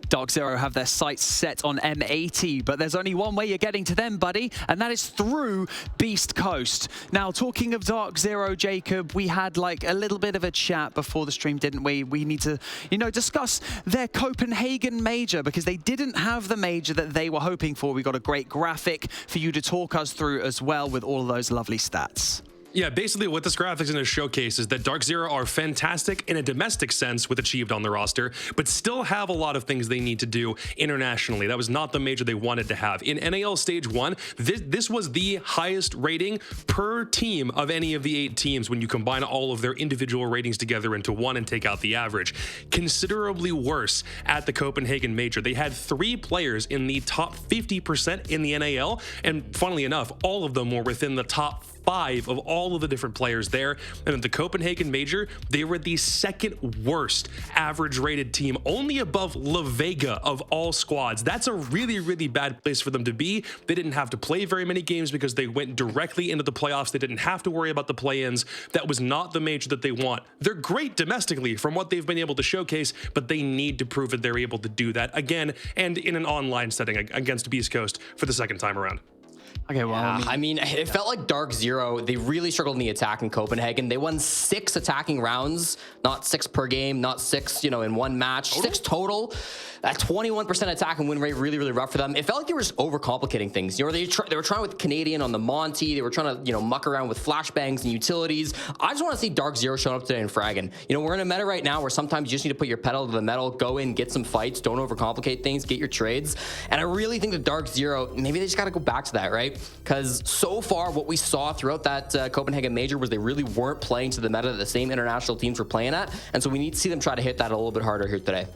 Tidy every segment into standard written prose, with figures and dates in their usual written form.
DarkZero have their sights set on M80, but there's only one way you're getting to them, buddy, and that is through Beast Coast. Now, talking of DarkZero, Jacob, we had like a little bit of a chat before the stream, didn't we? We need to, you know, discuss their Copenhagen major because they didn't have the major that they were hoping for. We got a great graphic for you to talk us through as well with all of those lovely stats. Yeah, basically what this graphic's going to showcase is that DarkZero are fantastic in a domestic sense with Achieved on the roster, but still have a lot of things they need to do internationally. That was not the major they wanted to have. In NAL Stage 1, this was the highest rating per team of any of the 8 teams when you combine all of their individual ratings together into one and take out the average. Considerably worse at the Copenhagen major. They had 3 players in the top 50% in the NAL, and funnily enough, all of them were within the top 5 of all of the different players there. And at the Copenhagen major, they were the 2nd worst average rated team, only above La Vega of all squads. That's a really, really bad place for them to be. They didn't have to play very many games because they went directly into the playoffs. They didn't have to worry about the play-ins. That was not the major that they want. They're great domestically from what they've been able to showcase, but they need to prove that they're able to do that again and in an online setting against Beast Coast for the 2nd time around. Okay, well, yeah, I mean, it felt like DarkZero, they really struggled in the attack in Copenhagen. They won 6 attacking rounds, not 6 per game, not 6, you know, in one match, total? 6 total. That 21% attack and win rate really, really rough for them. It felt like they were just overcomplicating things. You know, they were trying with Canadian on the Monty. They were trying to, you know, muck around with flashbangs and utilities. I just want to see DarkZero showing up today and fragging. You know, we're in a meta right now where sometimes you just need to put your pedal to the metal, go in, get some fights, don't overcomplicate things, get your trades. And I really think that DarkZero, maybe they just got to go back to that, right? Because so far, what we saw throughout that Copenhagen major was they really weren't playing to the meta that the same international teams were playing at. And so we need to see them try to hit that a little bit harder here today.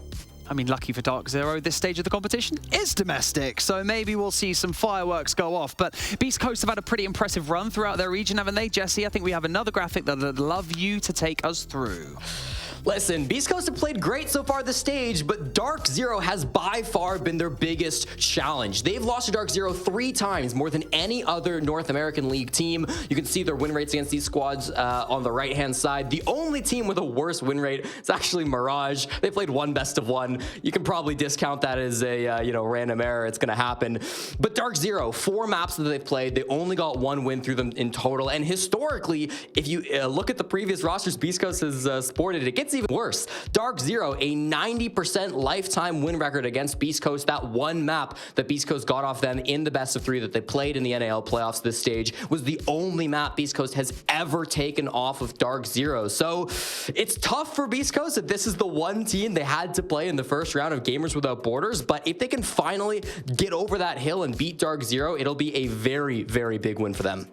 I mean, lucky for DarkZero, this stage of the competition is domestic, so maybe we'll see some fireworks go off. But Beast Coast have had a pretty impressive run throughout their region, haven't they, Jesse? I think we have another graphic that I'd love you to take us through. Listen, Beast Coast have played great so far this stage, but DarkZero has by far been their biggest challenge. They've lost to DarkZero 3 times, more than any other North American League team. You can see their win rates against these squads on the right-hand side. The only team with a worse win rate is actually Mirage. They played 1 best of 1. You can probably discount that as a you know, random error. It's going to happen. But DarkZero, 4 maps that they've played, they only got 1 win through them in total. And historically, if you look at the previous rosters Beast Coast has sported, it gets even worse. DarkZero, a 90% lifetime win record against Beast Coast. That 1 map that Beast Coast got off them in the best of 3 that they played in the NAL playoffs this stage was the only map Beast Coast has ever taken off of DarkZero. So it's tough for Beast Coast if this is the one team they had to play in the first round of Gamers Without Borders. But if they can finally get over that hill and beat DarkZero, it'll be a very, very big win for them.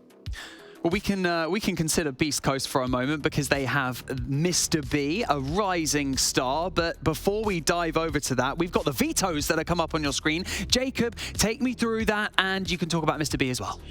Well, we can consider Beast Coast for a moment because they have Mr. B, a rising star. But before we dive over to that, we've got the vetoes that have come up on your screen. Jacob, take me through that, and you can talk about Mr. B as well.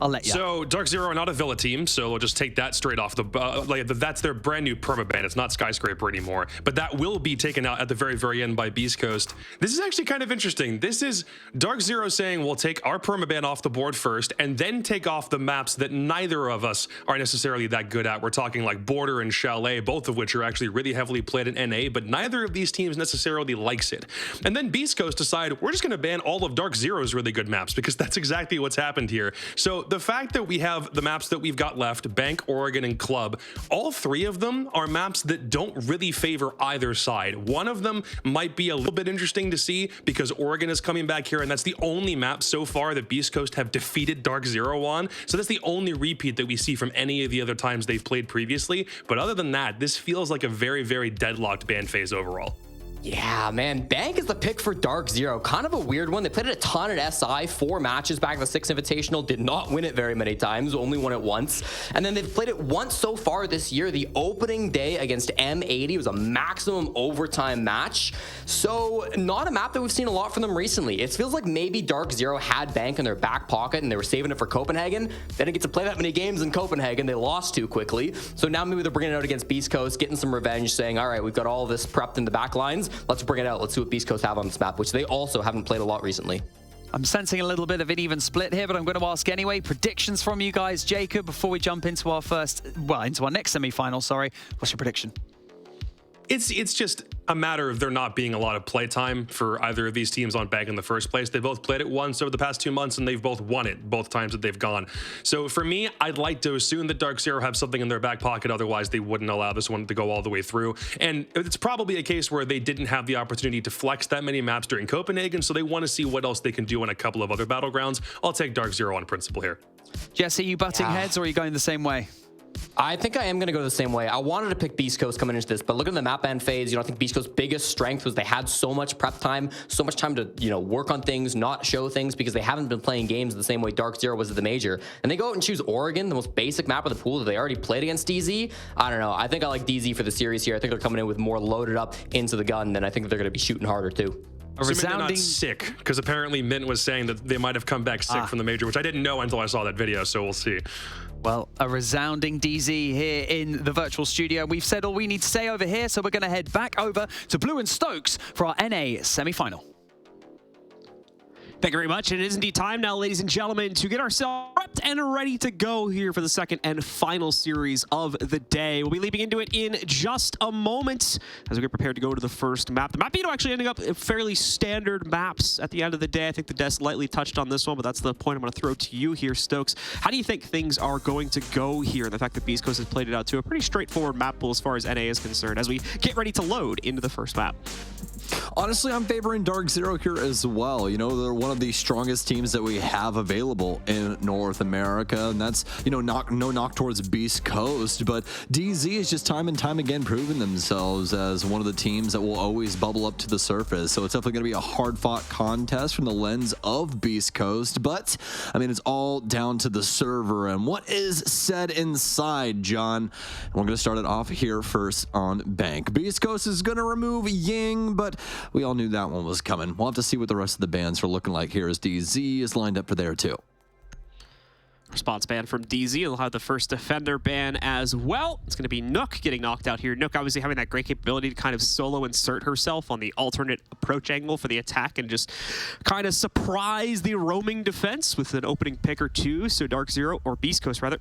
I'll let you. So DarkZero are not a Villa team, so we'll just take that straight off the. That's their brand new permaban. It's not Skyscraper anymore, but that will be taken out at the very, very end by Beast Coast. This is actually kind of interesting. This is DarkZero saying we'll take our permaban off the board first, and then take off the maps that neither of us are necessarily that good at. We're talking like Border and Chalet, both of which are actually really heavily played in NA, but neither of these teams necessarily likes it. And then Beast Coast decide we're just going to ban all of DarkZero's really good maps because that's exactly what's happened here. So the fact that we have the maps that we've got left, Bank, Oregon, and Club, all 3 of them are maps that don't really favor either side. One of them might be a little bit interesting to see because Oregon is coming back here, and that's the only map so far that Beast Coast have defeated DarkZero on. So that's the only repeat that we see from any of the other times they've played previously. But other than that, this feels like a very, very deadlocked ban phase overall. Yeah, man, Bank is the pick for DarkZero. Kind of a weird one. They played it a ton at SI, 4 matches back at the 6 Invitational, did not win it very many times, only won it once. And then they've played it once so far this year. The opening day against M80 was a maximum overtime match. So not a map that we've seen a lot from them recently. It feels like maybe DarkZero had Bank in their back pocket and they were saving it for Copenhagen. They didn't get to play that many games in Copenhagen. They lost too quickly. So now maybe they're bringing it out against Beast Coast, getting some revenge, saying, all right, we've got all of this prepped in the back lines. Let's bring it out. Let's see what Beast Coast have on this map, which they also haven't played a lot recently. I'm sensing a little bit of an even split here, but I'm going to ask anyway. Predictions from you guys. Jacob, before we jump into our next semi-final, sorry. What's your prediction? It's just a matter of there not being a lot of playtime for either of these teams on Bank in the first place. They both played it once over the past 2 months, and they've both won it both times that they've gone. So for me, I'd like to assume that DarkZero have something in their back pocket. Otherwise, they wouldn't allow this one to go all the way through. And it's probably a case where they didn't have the opportunity to flex that many maps during Copenhagen, so they want to see what else they can do in a couple of other battlegrounds. I'll take DarkZero on principle here. Jesse, you butting heads, or are you going the same way? I think I am going to go the same way. I wanted to pick Beast Coast coming into this, but look at the map ban phase. I think Beast Coast's biggest strength was they had so much prep time, so much time to, work on things, not show things, because they haven't been playing games the same way DarkZero was at the major. And they go out and choose Oregon, the most basic map of the pool that they already played against DZ. I don't know. I think I like DZ for the series here. I think they're coming in with more loaded up into the gun, and I think they're going to be shooting harder too. Assuming they're not sick, because apparently Mint was saying that they might have come back sick from the major, which I didn't know until I saw that video, so we'll see. Well, a resounding DZ here in the virtual studio. We've said all we need to say over here, so we're going to head back over to Blue and Stokes for our NA semi-final. Thank you very much. It is indeed time now, ladies and gentlemen, to get ourselves prepped and ready to go here for the second and final series of the day. We'll be leaping into it in just a moment as we get prepared to go to the first map. The map actually ending up fairly standard maps at the end of the day. I think the desk lightly touched on this one, but that's the point I'm going to throw to you here, Stokes. How do you think things are going to go here? And the fact that Beast Coast has played it out to a pretty straightforward map pool as far as NA is concerned as we get ready to load into the first map. Honestly, I'm favoring DarkZero here as well. They're one of the strongest teams that we have available in North America, and that's, no knock towards Beast Coast, but DZ is just time and time again proving themselves as one of the teams that will always bubble up to the surface. So it's definitely going to be a hard-fought contest from the lens of Beast Coast, but, it's all down to the server and what is said inside, John. And we're going to start it off here first on Bank. Beast Coast is going to remove Ying, but we all knew that one was coming. We'll have to see what the rest of the bans are looking like here as DZ is lined up for there too. Response ban from DZ. They'll have the first defender ban as well. It's going to be Nook getting knocked out here. Nook obviously having that great capability to kind of solo insert herself on the alternate approach angle for the attack and just kind of surprise the roaming defense with an opening pick or two. So DarkZero, or Beast Coast rather,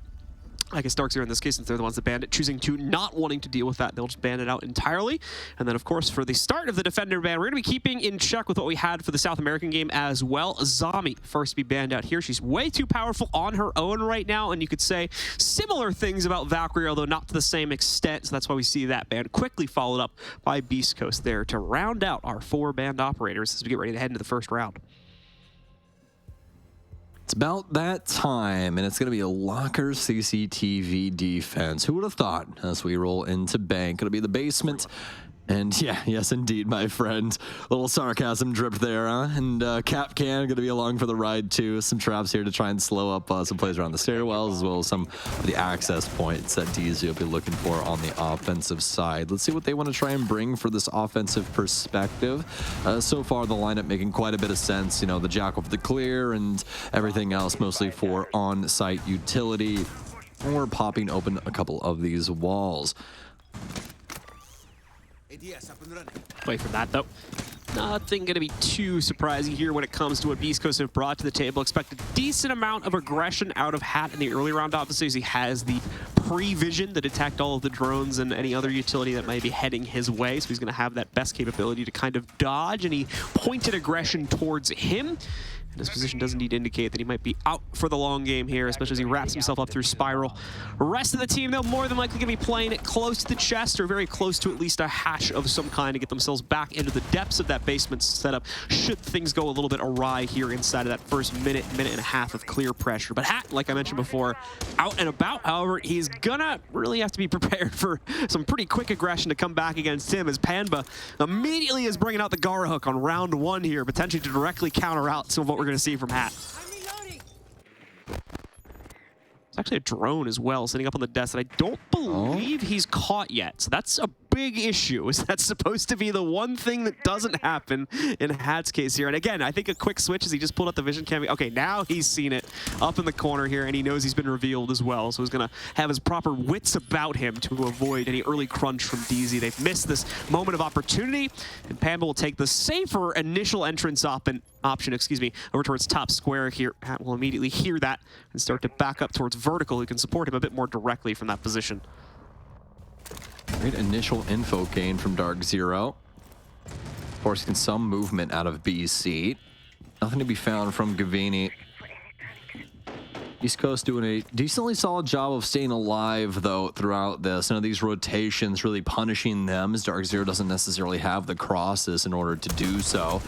I guess DarkZero in this case, since they're the ones that banned it, choosing to not wanting to deal with that, they'll just ban it out entirely. And then, of course, for the start of the defender ban, we're going to be keeping in check with what we had for the South American game as well. Zami, first to be banned out here. She's way too powerful on her own right now, and you could say similar things about Valkyrie, although not to the same extent, so that's why we see that ban quickly followed up by Beast Coast there to round out our 4 banned operators as we get ready to head into the first round. It's about that time, and it's going to be a locker CCTV defense. Who would have thought as we roll into Bank? It'll be the basement. And yeah, yes, indeed, my friend. A little sarcasm dripped there, huh? And Cap Can going to be along for the ride, too. Some traps here to try and slow up some plays around the stairwells, as well as some of the access points that DZ will be looking for on the offensive side. Let's see what they want to try and bring for this offensive perspective. So far, the lineup making quite a bit of sense. The Jackal for the clear and everything else, mostly for on-site utility. And we're popping open a couple of these walls. Away from that, though. Nothing going to be too surprising here when it comes to what Beast Coast have brought to the table. Expect a decent amount of aggression out of Hat in the early round, obviously, as he has the pre-vision that detect all of the drones and any other utility that might be heading his way. So he's going to have that best capability to kind of dodge any pointed aggression towards him. And his position does indeed indicate that he might be out for the long game here, especially as he wraps himself up through Spiral. The rest of the team, though, more than likely going to be playing it close to the chest or very close to at least a hash of some kind to get themselves back into the depths of that basement setup should things go a little bit awry here inside of that first minute and a half of clear pressure. But Hat, like I mentioned before, out and about. However, he's gonna really have to be prepared for some pretty quick aggression to come back against him, as Panba immediately is bringing out the Gara hook on round 1 here, potentially to directly counter out some of what we're going to see from Hat. There's actually a drone as well sitting up on the desk that I don't believe he's caught yet. So that's a big issue. Is that supposed to be the one thing that doesn't happen in Hat's case here? And again, I think a quick switch as he just pulled out the vision cam. Okay, now he's seen it up in the corner here, and he knows he's been revealed as well. So he's going to have his proper wits about him to avoid any early crunch from DZ. They've missed this moment of opportunity, and Pamba will take the safer initial entrance option, over towards top square here. Hat will immediately hear that and start to back up towards Vertical, who can support him a bit more directly from that position. Great initial info gain from DarkZero. Forcing some movement out of BC. Nothing to be found from Gavini. East Coast doing a decently solid job of staying alive, though, throughout this. None of these rotations really punishing them, as DarkZero doesn't necessarily have the crosses in order to do so.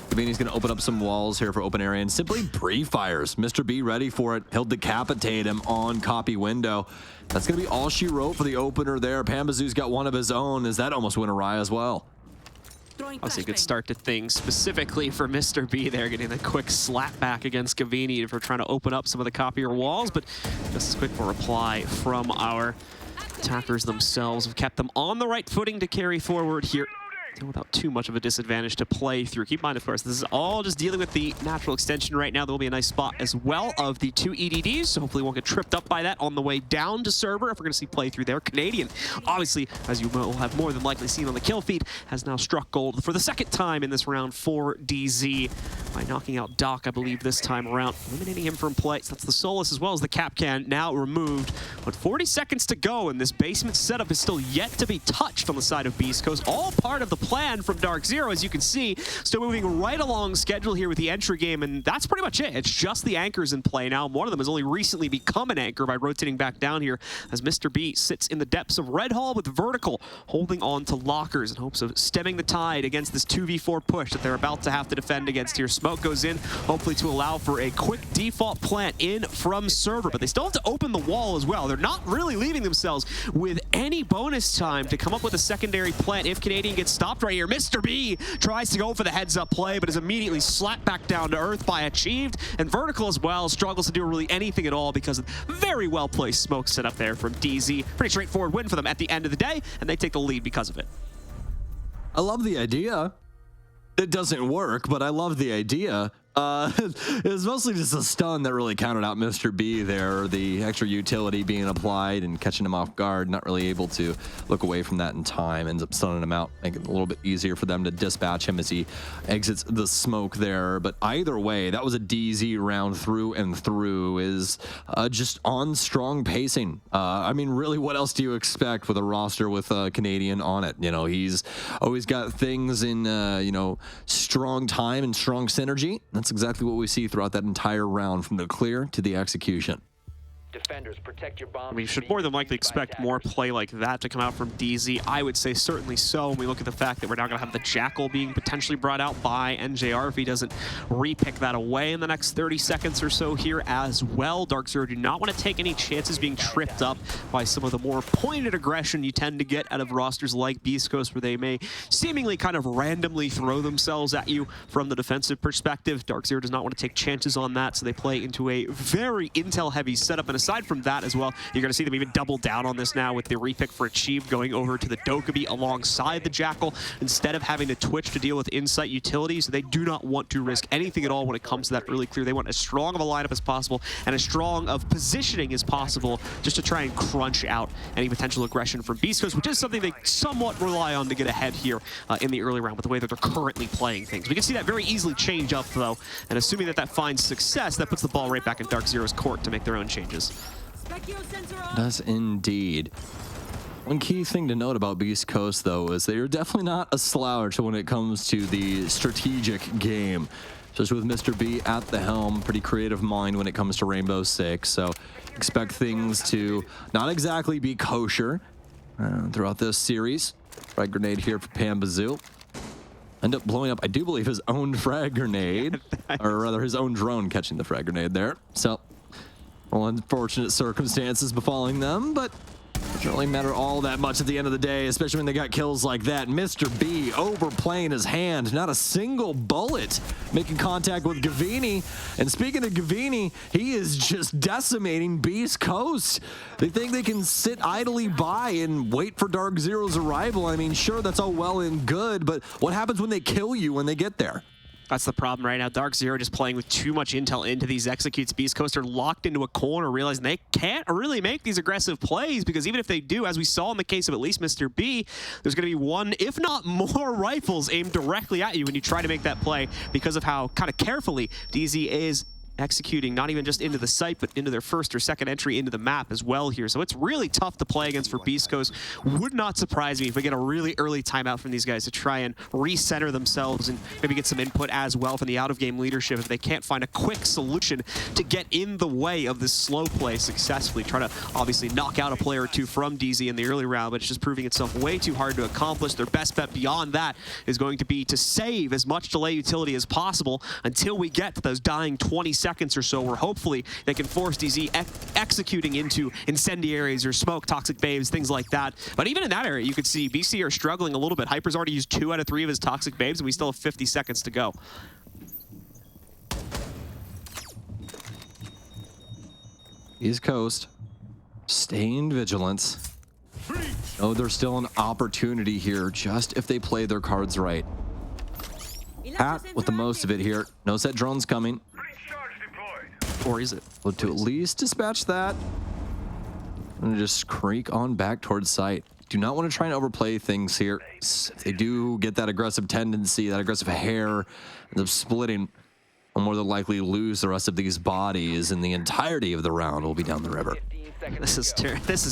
Gavini's going to open up some walls here for open area and simply pre-fires. Mr. B ready for it. He'll decapitate him on copy window. That's going to be all she wrote for the opener there. Pambazoo's got one of his own, as that almost went awry as well. Obviously a good start to things, specifically for Mr. B there, getting the quick slap back against Gavini for trying to open up some of the copier walls, but just as quick of a reply from our attackers themselves. Have kept them on the right footing to carry forward here without too much of a disadvantage to play through. Keep in mind, of course, this is all just dealing with the natural extension right now. There will be a nice spot as well of the 2 EDDs, so hopefully we won't get tripped up by that on the way down to server if we're going to see play through there. Canadian, obviously, as you will have more than likely seen on the kill feed, has now struck gold for the second time in this round for DZ by knocking out Doc, I believe, this time around, eliminating him from play. So that's the Solus as well as the Capcan now removed. But 40 seconds to go, and this basement setup is still yet to be touched on the side of Beast Coast. All part of the plan from DarkZero, as you can see. Still moving right along schedule here with the entry game, and that's pretty much it. It's just the anchors in play now. One of them has only recently become an anchor by rotating back down here as Mr. B sits in the depths of Red Hall with Vertical holding on to lockers in hopes of stemming the tide against this 2v4 push that they're about to have to defend against here. Smoke goes in, hopefully to allow for a quick default plant in from server, but they still have to open the wall as well. They're not really leaving themselves with any bonus time to come up with a secondary plant if Canadian gets stopped right here. Mr. B tries to go for the heads-up play, but is immediately slapped back down to earth by Achieved, and Vertical as well struggles to do really anything at all because of very well-placed smoke set up there from DZ. Pretty straightforward win for them at the end of the day, and they take the lead because of it. I love the idea. It doesn't work, but I love the idea. It was mostly just a stun that really counted out Mr. B there, the extra utility being applied and catching him off guard, not really able to look away from that in time, ends up stunning him out, making it a little bit easier for them to dispatch him as he exits the smoke there. But either way, that was a DZ round through and through, is just on strong pacing. I mean, really, what else do you expect with a roster with Canadian on it? You know, he's always got things in, you know, strong time and strong synergy. That's exactly what we see throughout that entire round, from the clear to the execution. Defenders, protect your bomb. We should more than likely expect more play like that to come out from DZ. I would say certainly so when we look at the fact that we're now going to have the Jackal being potentially brought out by NJR if he doesn't re-pick that away in the next 30 seconds or so here as well. DarkZero do not want to take any chances being tripped up by some of the more pointed aggression you tend to get out of rosters like Beast Coast, where they may seemingly kind of randomly throw themselves at you from the defensive perspective. DarkZero does not want to take chances on that, so they play into a very intel-heavy setup. And aside from that as well, you're going to see them even double down on this now with the repick for Achieved going over to the Dokkaebi alongside the Jackal instead of having to Twitch to deal with Insight utilities. They do not want to risk anything at all when it comes to that really clear. They want as strong of a lineup as possible and as strong of positioning as possible just to try and crunch out any potential aggression from Beast Coast, which is something they somewhat rely on to get ahead here in the early round with the way that they're currently playing things. We can see that very easily change up though, and assuming that that finds success, that puts the ball right back in DarkZero's court to make their own changes. Does indeed. One key thing to note about Beast Coast, though, is they are definitely not a slouch when it comes to the strategic game. Just with Mr. B at the helm, pretty creative mind when it comes to Rainbow Six, so expect things to not exactly be kosher throughout this series. Frag grenade here for Pambazoo. End up blowing up, I do believe, his own frag grenade, or rather his own drone catching the frag grenade there. So, well, unfortunate circumstances befalling them, but it doesn't really matter all that much at the end of the day, especially when they got kills like that. Mr. B overplaying his hand, not a single bullet making contact with Gavini. And speaking of Gavini, he is just decimating Beast Coast. They think they can sit idly by and wait for DarkZero's arrival. I mean, sure, that's all well and good, but what happens when they kill you when they get there? That's the problem right now. DarkZero just playing with too much intel into these executes. Beast Coast are locked into a corner, realizing they can't really make these aggressive plays, because even if they do, as we saw in the case of at least Mr. B, there's going to be one, if not more, rifles aimed directly at you when you try to make that play because of how kind of carefully DZ is executing not even just into the site, but into their first or second entry into the map as well here. So it's really tough to play against for Beast Coast. Would not surprise me if we get a really early timeout from these guys to try and recenter themselves and maybe get some input as well from the out-of-game leadership if they can't find a quick solution to get in the way of this slow play successfully. Try to obviously knock out a player or two from DZ in the early round, but it's just proving itself way too hard to accomplish. Their best bet beyond that is going to be to save as much delay utility as possible until we get to those dying 20 seconds or so, where hopefully they can force DZ executing into incendiaries or smoke, toxic babes, things like that. But even in that area, you could see BC are struggling a little bit. Hyper's already used 2 out of 3 of his toxic babes, and we still have 50 seconds to go. East Coast, staying vigilant. Oh, there's still an opportunity here, just if they play their cards right. Hat with the most of it here. No set drones coming. Or is it? Well, to at least dispatch that. And just creak on back towards site. Do not want to try and overplay things here. If they do get that aggressive tendency, that aggressive hair, end up splitting, will more than likely lose the rest of these bodies, and the entirety of the round will be down the river. This is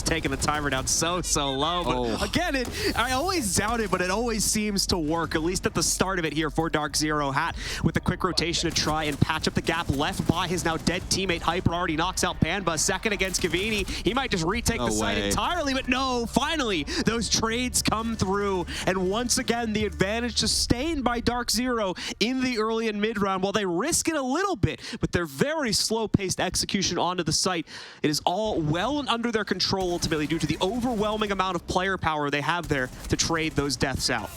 taking the timer down so low. But again, I always doubt it, but it always seems to work, at least at the start of it here for DarkZero. Hat with a quick rotation to try and patch up the gap left by his now dead teammate. Hyper already knocks out Panba. Second against Cavini. He might just retake the site entirely, but no, finally, those trades come through. And once again, the advantage sustained by DarkZero in the early and mid round. While they risk it a little bit, but their very slow-paced execution onto the site, it is all well and under their control ultimately due to the overwhelming amount of player power they have there to trade those deaths out.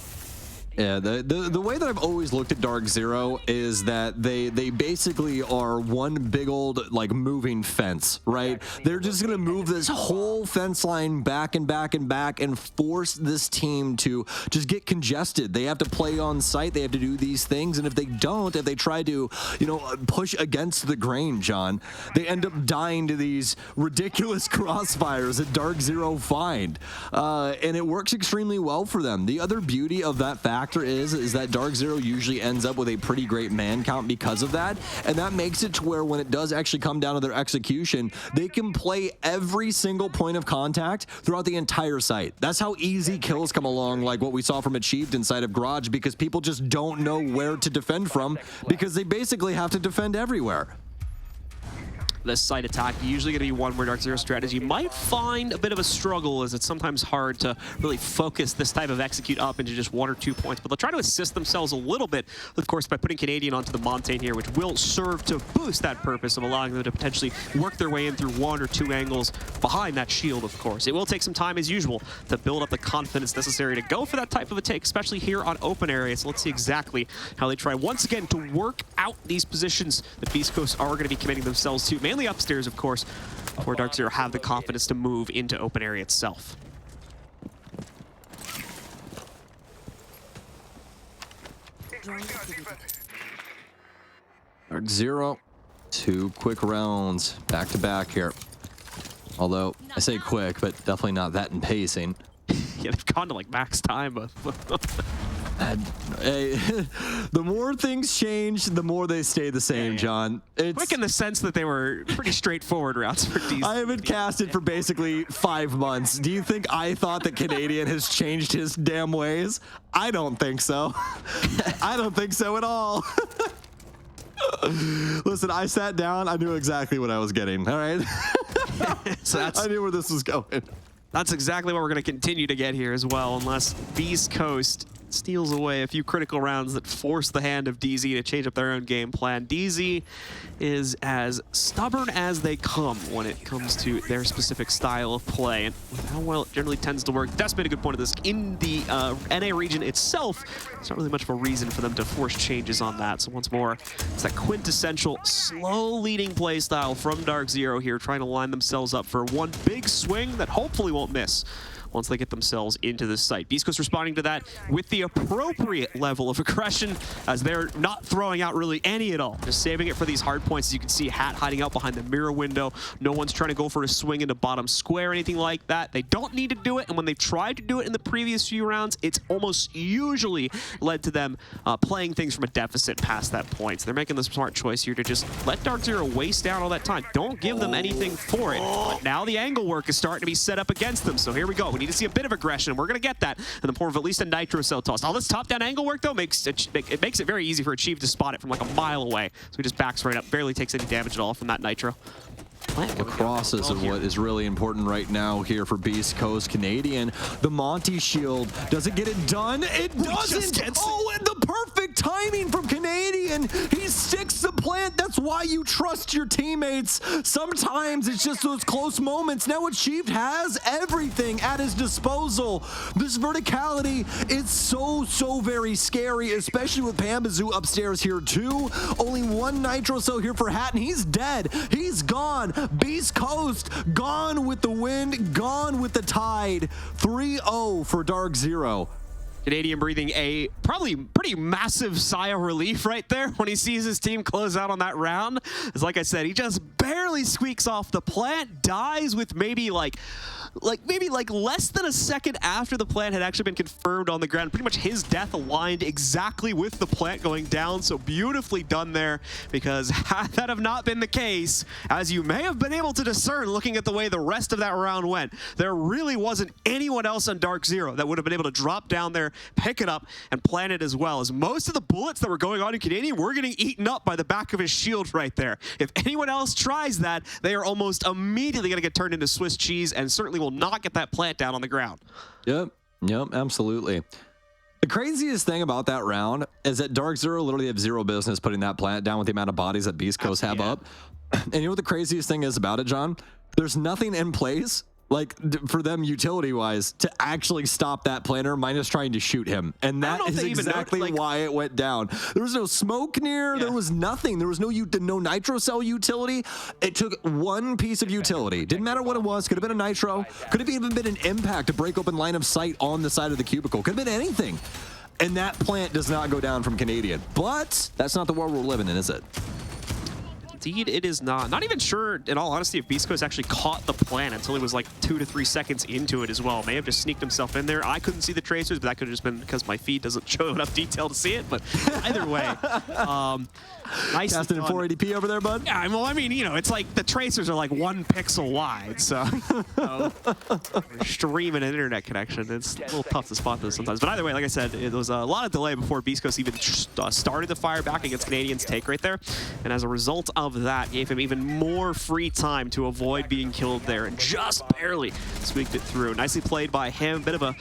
Yeah, the way that I've always looked at DarkZero is that they basically are one big old like moving fence, right? They're just gonna move this whole fence line back and back and back and force this team to just get congested. They have to play on site, they have to do these things, and if they don't, if they try to, you know, push against the grain, John, they end up dying to these ridiculous crossfires that DarkZero find, and it works extremely well for them. The other beauty of that factor is that DarkZero usually ends up with a pretty great man count because of that, and that makes it to where when it does actually come down to their execution, they can play every single point of contact throughout the entire site. That's how easy kills come along, like what we saw from Achieved inside of Garage, because people just don't know where to defend from because they basically have to defend everywhere. This site attack usually going to be one where DarkZero's strategy might find a bit of a struggle, as it's sometimes hard to really focus this type of execute up into just 1 or 2 points. But they'll try to assist themselves a little bit, of course, by putting Canadian onto the Montaigne here, which will serve to boost that purpose of allowing them to potentially work their way in through 1 or 2 angles behind that shield, of course. It will take some time, as usual, to build up the confidence necessary to go for that type of a take, especially here on open area. So let's see exactly how they try once again to work out these positions that Beast Coast are going to be committing themselves to, mainly upstairs, of course, where DarkZero have the confidence to move into open area itself. DarkZero, 2 quick rounds back to back here. Although I say quick, but definitely not that in pacing. Yeah, they've gone to like max time, but the more things change, the more they stay the same, John. It's quick in the sense that they were pretty straightforward routes for DC. I haven't casted for basically 5 months. Do you think I thought that Canadian has changed his damn ways? I don't think so. I don't think so at all. Listen, I sat down. I knew exactly what I was getting. All right. So I knew where this was going. That's exactly what we're going to continue to get here as well, unless Beast Coast steals away a few critical rounds that force the hand of DZ to change up their own game plan. DZ is as stubborn as they come when it comes to their specific style of play, and with how well it generally tends to work. That's made a good point of this. In the NA region itself, there's not really much of a reason for them to force changes on that. So once more, it's that quintessential slow leading play style from DarkZero here, trying to line themselves up for one big swing that hopefully won't miss once they get themselves into the site. Beast Coast responding to that with the appropriate level of aggression, as they're not throwing out really any at all, just saving it for these hard points. As you can see, Hat hiding out behind the mirror window. No one's trying to go for a swing into bottom square or anything like that. They don't need to do it, and when they've tried to do it in the previous few rounds, it's almost usually led to them playing things from a deficit past that point. So they're making the smart choice here to just let DarkZero waste down all that time. Don't give them anything for it. But now the angle work is starting to be set up against them. So here we go. We need to see a bit of aggression. We're going to get that in the form of at least a nitro cell toss. All this top-down angle work, though, makes it very easy for Achieve to spot it from like a mile away. So he just backs right up. Barely takes any damage at all from that nitro. The crosses are what is really important right now here for Beast Coast. Canadian, the Monty shield, does it get it done? It doesn't! Oh, and the perfect timing from Canadian! He sticks the plant, that's why you trust your teammates. Sometimes it's just those close moments. Now Achieved has everything at his disposal. This verticality is so very scary, especially with Pambazoo upstairs here too. Only one nitro cell here for Hat, and he's dead. He's gone. Beast Coast gone with the wind, gone with the tide. 3-0 for DarkZero. Canadian breathing a probably pretty massive sigh of relief right there when he sees his team close out on that round. It's like I said, he just barely squeaks off the plant, dies with maybe like less than a second after the plant had actually been confirmed on the ground. Pretty much his death aligned exactly with the plant going down, so beautifully done there, because had that have not been the case, as you may have been able to discern looking at the way the rest of that round went, there really wasn't anyone else on DarkZero that would have been able to drop down there, pick it up, and plant it as well, as most of the bullets that were going on in Canadian were getting eaten up by the back of his shield right there. If anyone else tries that, they are almost immediately going to get turned into Swiss cheese, and certainly will not get that plant down on the ground. Yep, absolutely. The craziest thing about that round is that DarkZero literally have zero business putting that plant down with the amount of bodies that Beast Coast have up. And you know what the craziest thing is about it, John? There's nothing in place, like, for them utility-wise, to actually stop that planter minus trying to shoot him. And that is exactly why it went down. There was no smoke near. There was nothing. There was no nitro cell utility. It took one piece of utility. Didn't matter what it was. Could have been a nitro. Could have even been an impact to break open line of sight on the side of the cubicle. Could have been anything. And that plant does not go down from Canadian. But that's not the world we're living in, is it? Indeed, it is not. Not even sure, in all honesty, if Beast Coast actually caught the plant until he was like 2 to 3 seconds into it as well. May have just sneaked himself in there. I couldn't see the tracers, but that could have just been because my feed doesn't show enough detail to see it. But either way, nice. Casting in 480p over there, bud? Yeah, well, I mean, you know, it's like the tracers are like 1 pixel wide, so streaming an internet connection. It's a little tough to spot those sometimes. But either way, like I said, it was a lot of delay before Beast Coast even started the fire back against Canadian's take right there. And as a result of that, gave him even more free time to avoid being killed there, and just barely squeaked it through. Nicely played by him. Bit of a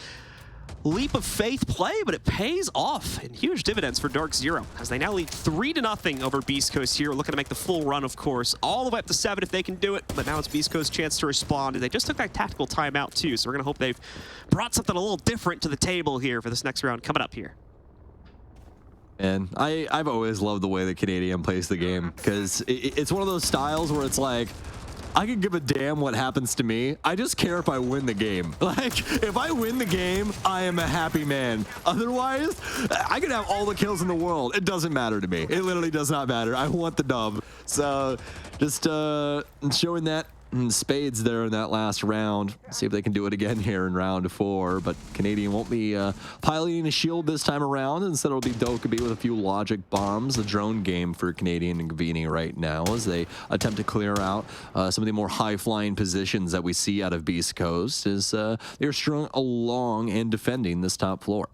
leap of faith play, but it pays off in huge dividends for DarkZero, as they now lead 3-0 over Beast Coast here. Looking to make the full run, of course, all the way up to 7 if they can do it. But now it's Beast Coast's chance to respond. They just took that tactical timeout too, so we're gonna hope they've brought something a little different to the table here for this next round coming up here. And I've always loved the way that Canadian plays the game, because it's one of those styles where it's like, I could give a damn what happens to me. I just care if I win the game. Like, if I win the game, I am a happy man. Otherwise, I could have all the kills in the world. It doesn't matter to me. It literally does not matter. I want the dub. So just showing that in spades there in that last round. See if they can do it again here in round 4. But Canadian won't be piloting a shield this time around. Instead, it'll be Dokkaebi with a few logic bombs. The drone game for Canadian and Gavini right now as they attempt to clear out some of the more high-flying positions that we see out of Beast Coast as they're strung along and defending this top floor.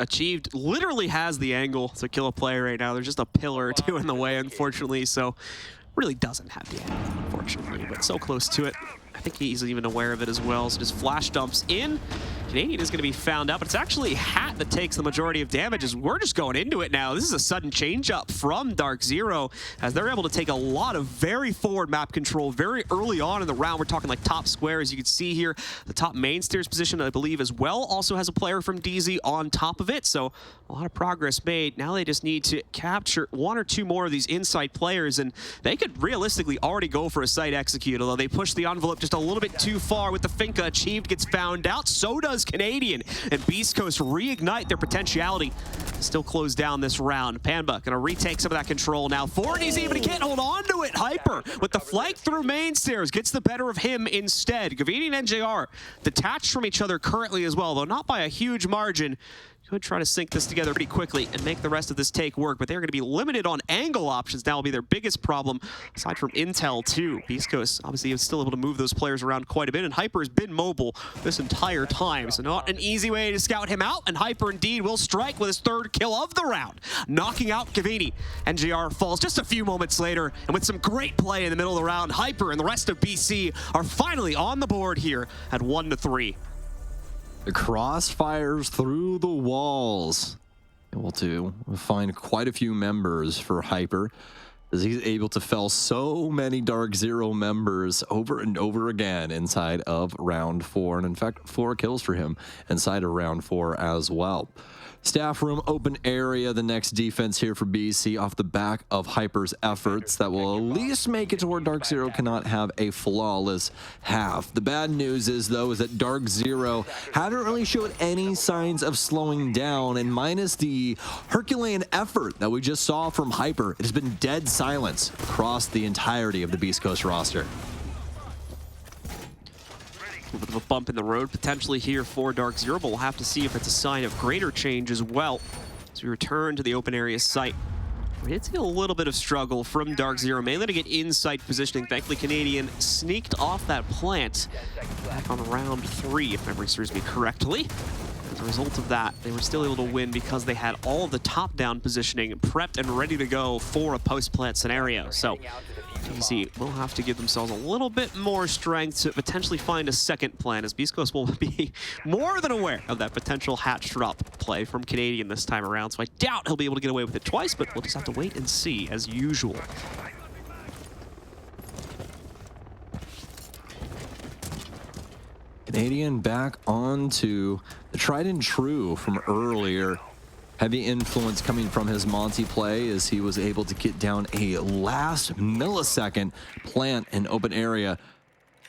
Achieved literally has the angle to kill a player right now. There's just a pillar or two in the way, unfortunately, so really doesn't have the angle, unfortunately, but so close to it. I think he's even aware of it as well, so just flash dumps in. Canadian is going to be found out, but it's actually Hat that takes the majority of damage as we're just going into it now. This is a sudden change up from DarkZero as they're able to take a lot of very forward map control very early on in the round. We're talking like top square, as you can see here. The top main stairs position, I believe, as well, also has a player from DZ on top of it. So a lot of progress made. Now they just need to capture one or two more of these inside players, and they could realistically already go for a site execute, although they push the envelope just a little bit too far with the Finka. Achieved gets found out. So does Canadian, and Beast Coast reignite their potentiality. Still close down this round. Panba gonna retake some of that control now. Ford is able to get hold on to it. Hyper with the flank through main stairs gets the better of him instead. Gavini and NJR detached from each other currently as well, though not by a huge margin. Could try to sync this together pretty quickly and make the rest of this take work, but they're going to be limited on angle options. Now will be their biggest problem, aside from intel too. Beast Coast obviously is still able to move those players around quite a bit, and Hyper has been mobile this entire time, so not an easy way to scout him out, and Hyper indeed will strike with his third kill of the round, knocking out Gavini. NJR falls just a few moments later, and with some great play in the middle of the round, Hyper and the rest of BC are finally on the board here at 1-3. The crossfires through the walls. Able to find quite a few members for Hyper, as he's able to fell so many DarkZero members over and over again inside of round 4. And in fact, 4 kills for him inside of round 4 as well. Staff room, open area, the next defense here for BC off the back of Hyper's efforts that will at least make it to where DarkZero cannot have a flawless half. The bad news is, though, is that DarkZero haven't really showed any signs of slowing down, and minus the Herculean effort that we just saw from Hyper, it has been dead silence across the entirety of the Beast Coast roster. A bit of a bump in the road potentially here for DarkZero, but we'll have to see if it's a sign of greater change as well as we return to the open area site. We did see a little bit of struggle from DarkZero, mainly to get in-site positioning. Thankfully, Canadian sneaked off that plant back on round 3, if memory serves me correctly. As a result of that, they were still able to win because they had all of the top-down positioning prepped and ready to go for a post-plant scenario. So DZ will have to give themselves a little bit more strength to potentially find a second plan, as Beast Coast will be more than aware of that potential hatch drop play from Canadian this time around. So I doubt he'll be able to get away with it twice, but we'll just have to wait and see as usual. Canadian back onto the tried and true from earlier. Heavy influence coming from his Monty play as he was able to get down a last millisecond plant in open area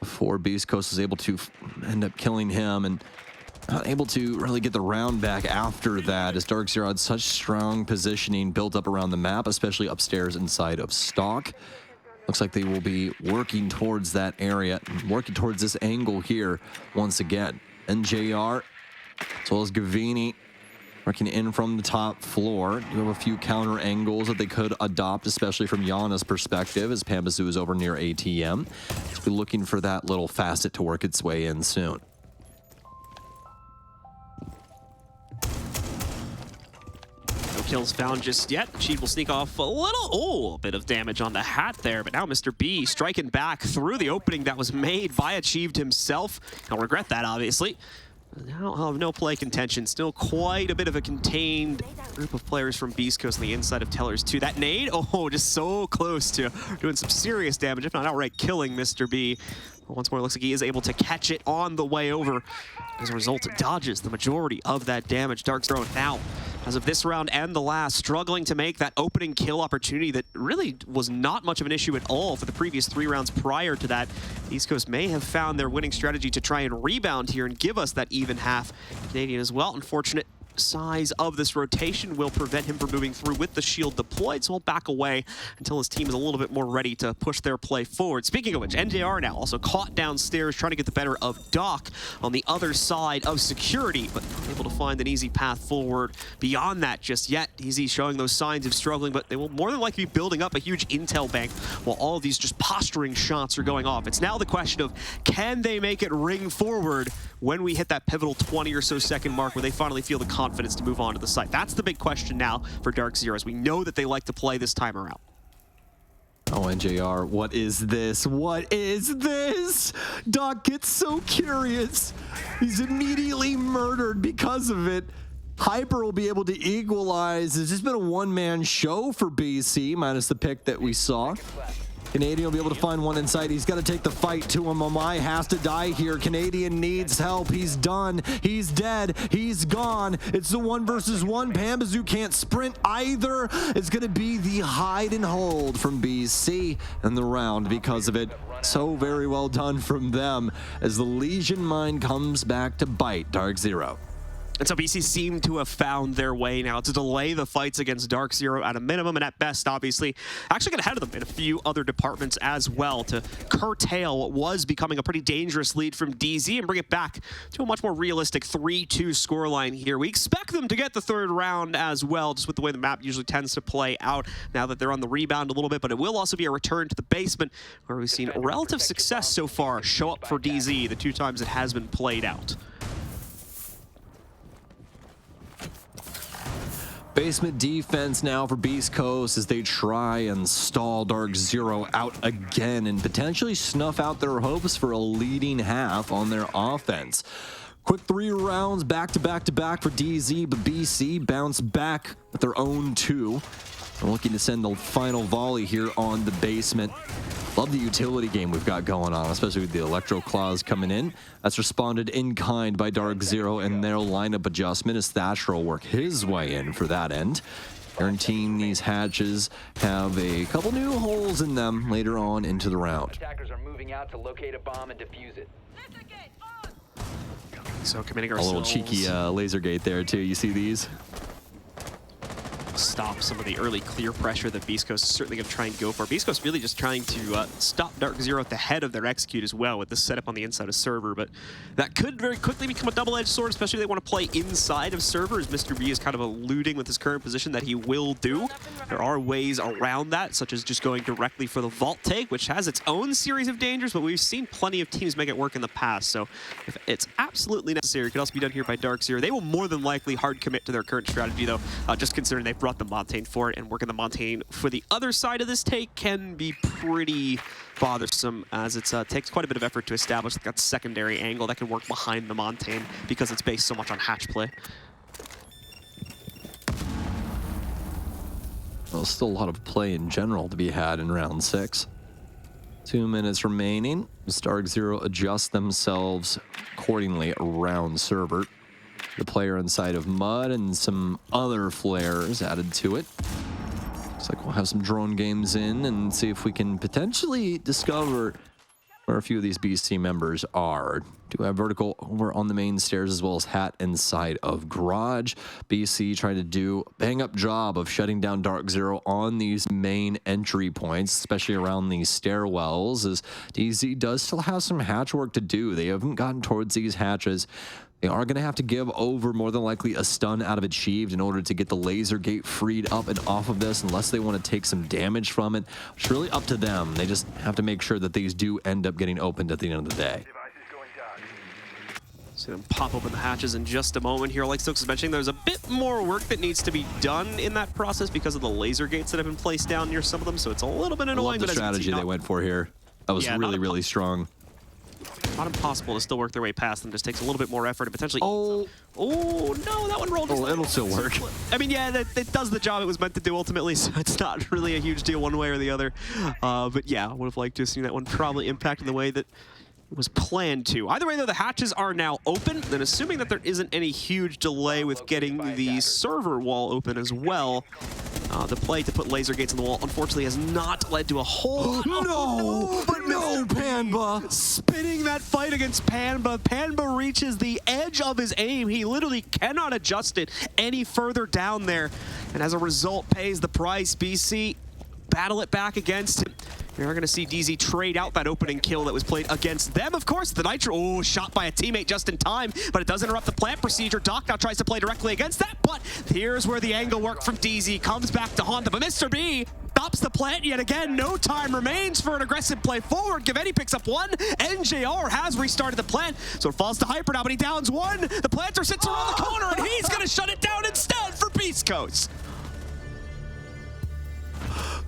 before Beast Coast was able to end up killing him, and not able to really get the round back after that, as DarkZero had such strong positioning built up around the map, especially upstairs inside of stock. Looks like they will be working towards that area, working towards this angle here once again. NJR, as well as Gavini, working in from the top floor. You have a few counter angles that they could adopt, especially from Yana's perspective, as Pambazu is over near ATM. So be looking for that little facet to work its way in soon. No kills found just yet. Sheed will sneak off a bit of damage on the hat there, but now Mr. B striking back through the opening that was made by Achieved himself. He'll regret that, obviously. Now he'll have no play contention. Still quite a bit of a contained group of players from Beast Coast on the inside of Tellers 2. That nade, just so close to doing some serious damage, if not outright killing Mr. B. Once more, it looks like he is able to catch it on the way over. As a result, it dodges the majority of that damage. DarkZero now, as of this round and the last, struggling to make that opening kill opportunity that really was not much of an issue at all for the previous 3 rounds prior to that. East Coast may have found their winning strategy to try and rebound here and give us that even half. Canadian as well, unfortunate size of this rotation will prevent him from moving through with the shield deployed, so he'll back away until his team is a little bit more ready to push their play forward. Speaking of which, NJR now also caught downstairs trying to get the better of Doc on the other side of security, but not able to find an easy path forward beyond that just yet. DZ showing those signs of struggling, but they will more than likely be building up a huge intel bank while all of these just posturing shots are going off. It's now the question of, can they make it ring forward when we hit that pivotal 20 or so second mark where they finally feel the confidence to move on to the site? That's the big question now for DarkZero, as we know that they like to play this time around. Oh, NJR, what is this? What is this? Doc gets so curious. He's immediately murdered because of it. Hyper will be able to equalize. It's just been a one-man show for BC, minus the pick that we saw. Canadian will be able to find one inside. He's got to take the fight to him. Omai has to die here. Canadian needs help. He's done. He's dead. He's gone. It's the 1 versus 1. Pambazoo can't sprint either. It's going to be the hide and hold from BC in the round because of it. So very well done from them as the Legion Mine comes back to bite DarkZero. And so BC seem to have found their way now to delay the fights against DarkZero at a minimum, and at best, obviously, actually get ahead of them in a few other departments as well to curtail what was becoming a pretty dangerous lead from DZ and bring it back to a much more realistic 3-2 scoreline here. We expect them to get the third round as well, just with the way the map usually tends to play out now that they're on the rebound a little bit, but it will also be a return to the basement where we've seen relative success so far show up for DZ the 2 times it has been played out. Basement defense now for Beast Coast as they try and stall DarkZero out again and potentially snuff out their hopes for a leading half on their offense. Quick 3 rounds back to back to back for DZ, but BC bounced back with their own 2. We're looking to send the final volley here on the basement. Love the utility game we've got going on, especially with the Electro Claws coming in. That's responded in kind by DarkZero and their lineup adjustment as Thatcher will work his way in for that end. Guaranteeing these hatches have a couple new holes in them later on into the round. Attackers are moving out to locate a bomb and defuse it. So committing A ourselves. little cheeky laser gate there too. You see these? Stop some of the early clear pressure that Beast Coast is certainly going to try and go for. Beast Coast really just trying to stop DarkZero at the head of their execute as well with this setup on the inside of server, but that could very quickly become a double-edged sword, especially if they want to play inside of server, as Mr. B is kind of alluding with his current position that he will do. There are ways around that, such as just going directly for the vault take, which has its own series of dangers, but we've seen plenty of teams make it work in the past, so if it's absolutely necessary, it could also be done here by DarkZero. They will more than likely hard commit to their current strategy, though, just considering they've brought the Montaigne for it, and working the Montaigne for the other side of this take can be pretty bothersome, as it takes quite a bit of effort to establish that secondary angle that can work behind the Montaigne because it's based so much on hatch play. Well, still a lot of play in general to be had in round 6. 2 minutes remaining. DarkZero adjust themselves accordingly around server. The player inside of Mud and some other flares added to it. Looks like we'll have some drone games in and see if we can potentially discover where a few of these BC members are. Do have vertical over on the main stairs as well as hat inside of garage. BC trying to do a bang-up job of shutting down DarkZero on these main entry points, especially around these stairwells, as DZ does still have some hatch work to do. They haven't gotten towards these hatches. They are going to have to give over more than likely a stun out of Achieved in order to get the laser gate freed up and off of this, unless they want to take some damage from it. It's really up to them. They just have to make sure that these do end up getting opened at the end of the day. See them pop open the hatches in just a moment here. Like Stokes was mentioning, there's a bit more work that needs to be done in that process because of the laser gates that have been placed down near some of them, so it's a little bit annoying. I love the strategy they went for here. That was really strong. Not impossible to still work their way past them. Just takes a little bit more effort and potentially. Oh no, that one rolled. Oh, it'll still work. I mean, yeah, it does the job it was meant to do ultimately, so it's not really a huge deal one way or the other. But yeah, I would have liked to have seen that one probably impact in the way that it was planned to. Either way, though, the hatches are now open. Then, assuming that there isn't any huge delay with getting the server wall open as well, the play to put laser gates on the wall, unfortunately, has not led to a whole... No, Panba! Spinning that fight against Panba. Panba reaches the edge of his aim. He literally cannot adjust it any further down there. And as a result, pays the price. BC battle it back against him. You're going to see DZ trade out that opening kill that was played against them. Of course, the Nitro, shot by a teammate just in time, but it does interrupt the plant procedure. Doc now tries to play directly against that, but here's where the angle work from DZ comes back to haunt them. But Mr. B stops the plant yet again. No time remains for an aggressive play forward. Gavetti picks up one. NJR has restarted the plant, so it falls to Hyper now, but he downs one. The planter sits around the corner, and he's going to shut it down instead for Beast Coast.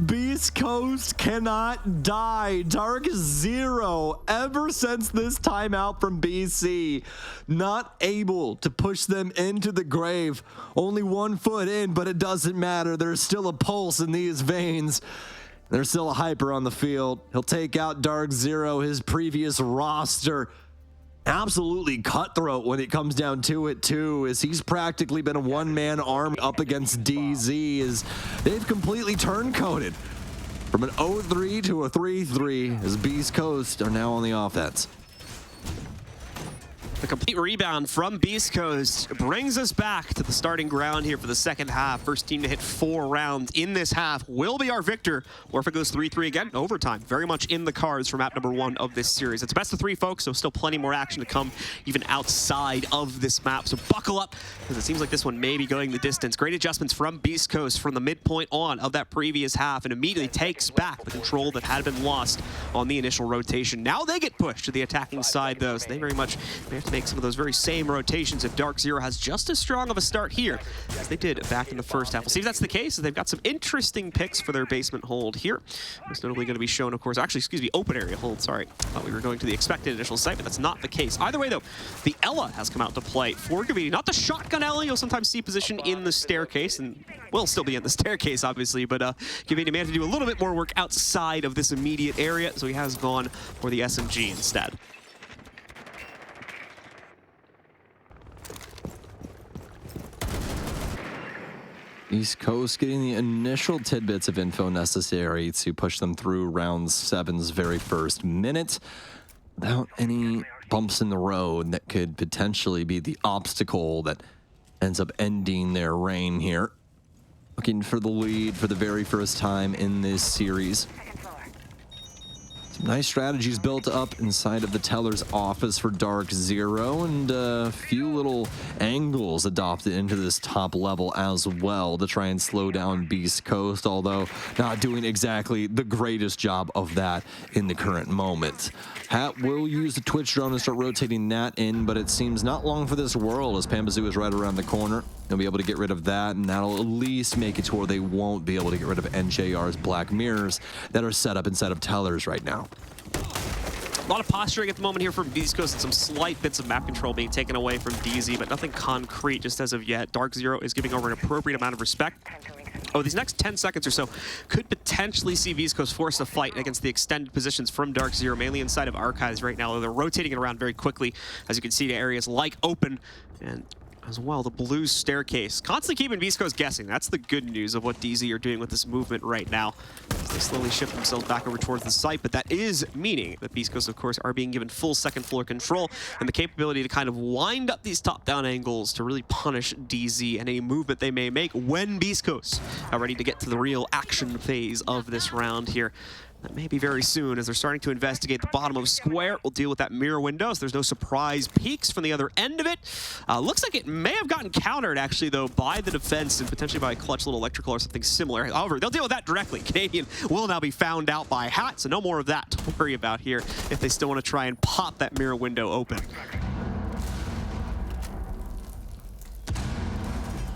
Beast Coast cannot die. DarkZero, ever since this timeout from BC, not able to push them into the grave. Only 1 foot in, but it doesn't matter. There's still a pulse in these veins. There's still a hyper on the field. He'll take out DarkZero, his previous roster. Absolutely cutthroat when it comes down to it too, as he's practically been a one-man army up against DZ, as they've completely turncoated from an 0-3 to a 3-3, as Beast Coast are now on the offense. The complete rebound from Beast Coast brings us back to the starting ground here for the second half. First team to hit 4 rounds in this half will be our victor. Or if it goes 3-3 again, overtime. Very much in the cards for map number 1 of this series. It's best of 3, folks, so still plenty more action to come even outside of this map. So buckle up, because it seems like this one may be going the distance. Great adjustments from Beast Coast from the midpoint on of that previous half, and immediately takes back the control that had been lost on the initial rotation. Now they get pushed to the attacking side, though, so they very much may have to make some of those very same rotations if DarkZero has just as strong of a start here as they did back in the first half. We'll see if that's the case, as they've got some interesting picks for their basement hold here. Most notably going to be shown, of course, actually, excuse me, open area hold, sorry. Thought we were going to the expected initial site, but that's not the case. Either way, though, the Ella has come out to play for Gavini. Not the shotgun Ella you'll sometimes see positioned in the staircase, and will still be in the staircase, obviously, but Gavini managed to do a little bit more work outside of this immediate area, so he has gone for the SMG instead. East Coast getting the initial tidbits of info necessary to push them through round 7's very first minute without any bumps in the road that could potentially be the obstacle that ends up ending their reign here. Looking for the lead for the very first time in this series. Some nice strategies built up inside of the teller's office for DarkZero, and a few little angles adopted into this top level as well to try and slow down Beast Coast, although not doing exactly the greatest job of that in the current moment. Hat will use the Twitch drone and start rotating that in, but it seems not long for this world, as Pambazoo is right around the corner. They'll be able to get rid of that, and that'll at least make it to where they won't be able to get rid of NJR's Black Mirrors that are set up inside of tellers right now. A lot of posturing at the moment here from Beast Coast, and some slight bits of map control being taken away from DZ, but nothing concrete just as of yet. DarkZero is giving over an appropriate amount of respect. Oh, these next 10 seconds or so could potentially see Beast Coast force a fight against the extended positions from DarkZero, mainly inside of Archives right now. They're rotating it around very quickly, as you can see, to areas like Open, and as well the blue staircase. Constantly keeping Beast Coast guessing. That's the good news of what DZ are doing with this movement right now, as they slowly shift themselves back over towards the site. But that is meaning that Beast Coast, of course, are being given full second floor control and the capability to kind of wind up these top-down angles to really punish DZ and any movement they may make when Beast Coast are ready to get to the real action phase of this round here. That may be very soon, as they're starting to investigate the bottom of Square. We'll deal with that mirror window, so there's no surprise peeks from the other end of it. Looks like it may have gotten countered, actually, though, by the defense, and potentially by a clutch little electrical or something similar. However, they'll deal with that directly. Canadian will now be found out by Hat, so no more of that to worry about here if they still want to try and pop that mirror window open.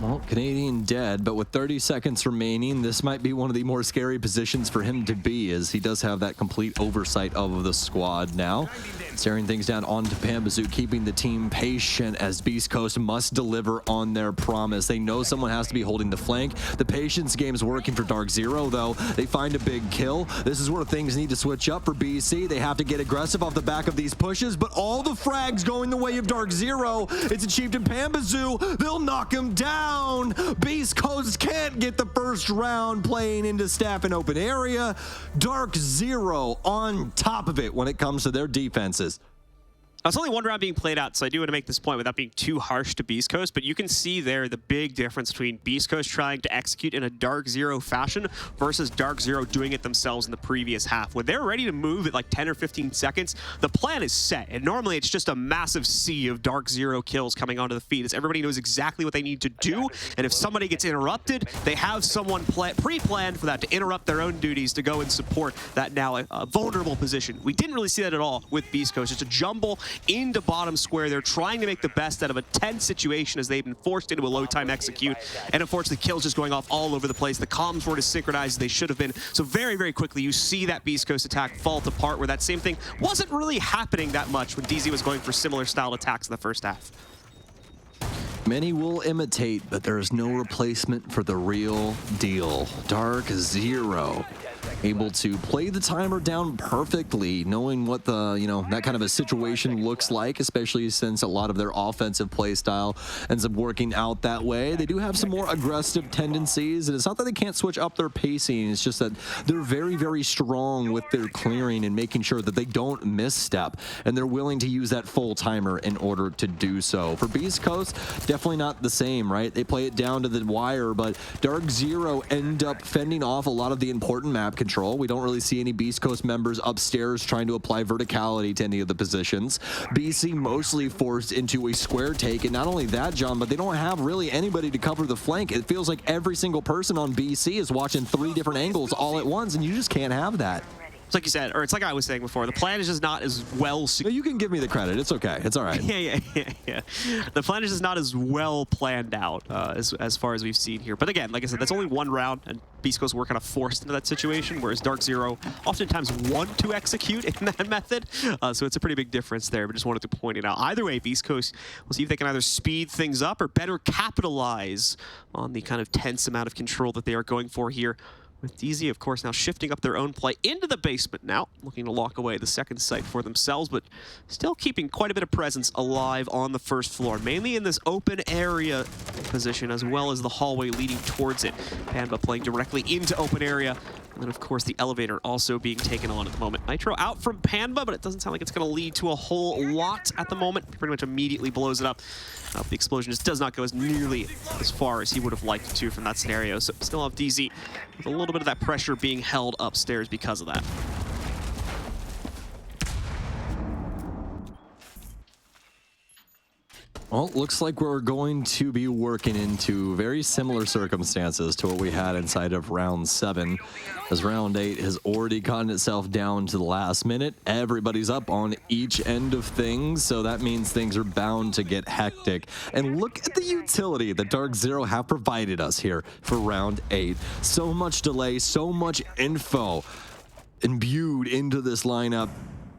Well, Canadian dead, but with 30 seconds remaining, this might be one of the more scary positions for him to be, as he does have that complete oversight of the squad now. Staring things down onto Pambazoo, keeping the team patient as Beast Coast must deliver on their promise. They know someone has to be holding the flank. The patience game's working for DarkZero, though. They find a big kill. This is where things need to switch up for BC. They have to get aggressive off the back of these pushes, but all the frags going the way of DarkZero. It's achieved in Pambazoo. They'll knock him down. Beast Coast can't get the first round playing into staff in open area. DarkZero on top of it when it comes to their defenses. It's only one round being played out, so I do want to make this point without being too harsh to Beast Coast, but you can see there the big difference between Beast Coast trying to execute in a DarkZero fashion versus DarkZero doing it themselves in the previous half. When they're ready to move at like 10 or 15 seconds, the plan is set, and normally it's just a massive sea of DarkZero kills coming onto the feed, as everybody knows exactly what they need to do, and if somebody gets interrupted, they have someone pre-planned for that to interrupt their own duties to go and support that now vulnerable position. We didn't really see that at all with Beast Coast. Just a jumble into bottom square. They're trying to make the best out of a tense situation as they've been forced into a low time execute. And unfortunately, kills just going off all over the place. The comms weren't as synchronized as they should have been. So very, very quickly, you see that Beast Coast attack fall apart, where that same thing wasn't really happening that much when DZ was going for similar style attacks in the first half. Many will imitate, but there is no replacement for the real deal. DarkZero, able to play the timer down perfectly, knowing what the, that kind of a situation looks like, especially since a lot of their offensive play style ends up working out that way. They do have some more aggressive tendencies, and it's not that they can't switch up their pacing, it's just that they're very, very strong with their clearing and making sure that they don't misstep, and they're willing to use that full timer in order to do so. For Beast Coast, definitely not the same, right? They play it down to the wire, but DarkZero end up fending off a lot of the important map control. We don't really see any Beast Coast members upstairs trying to apply verticality to any of the positions. BC mostly forced into a square take, and not only that, John, but they don't have really anybody to cover the flank. It feels like every single person on BC is watching 3 different angles all at once, and you just can't have that. It's like you said, or it's like I was saying before, the plan is just not as well secured. You can give me the credit. It's okay. It's all right. Yeah. The plan is just not as well planned out as far as we've seen here. But again, like I said, that's only one round, and Beast Coast were kind of forced into that situation, whereas DarkZero oftentimes want to execute in that method. So it's a pretty big difference there, but just wanted to point it out. Either way, Beast Coast, we'll see if they can either speed things up or better capitalize on the kind of tense amount of control that they are going for here. With DZ, of course, now shifting up their own play into the basement now, looking to lock away the second site for themselves, but still keeping quite a bit of presence alive on the first floor, mainly in this open area position, as well as the hallway leading towards it. Panba playing directly into open area. And then, of course, the elevator also being taken on at the moment. Nitro out from Panba, but it doesn't sound like it's going to lead to a whole lot at the moment. Pretty much immediately blows it up. The explosion just does not go as nearly as far as he would have liked to from that scenario. So still have DZ with a little bit of that pressure being held upstairs because of that. Well, looks like we're going to be working into very similar circumstances to what we had inside of round 7, as round 8 has already gotten itself down to the last minute. Everybody's up on each end of things, so that means things are bound to get hectic. And look at the utility that DarkZero have provided us here for round 8. So much delay, so much info imbued into this lineup.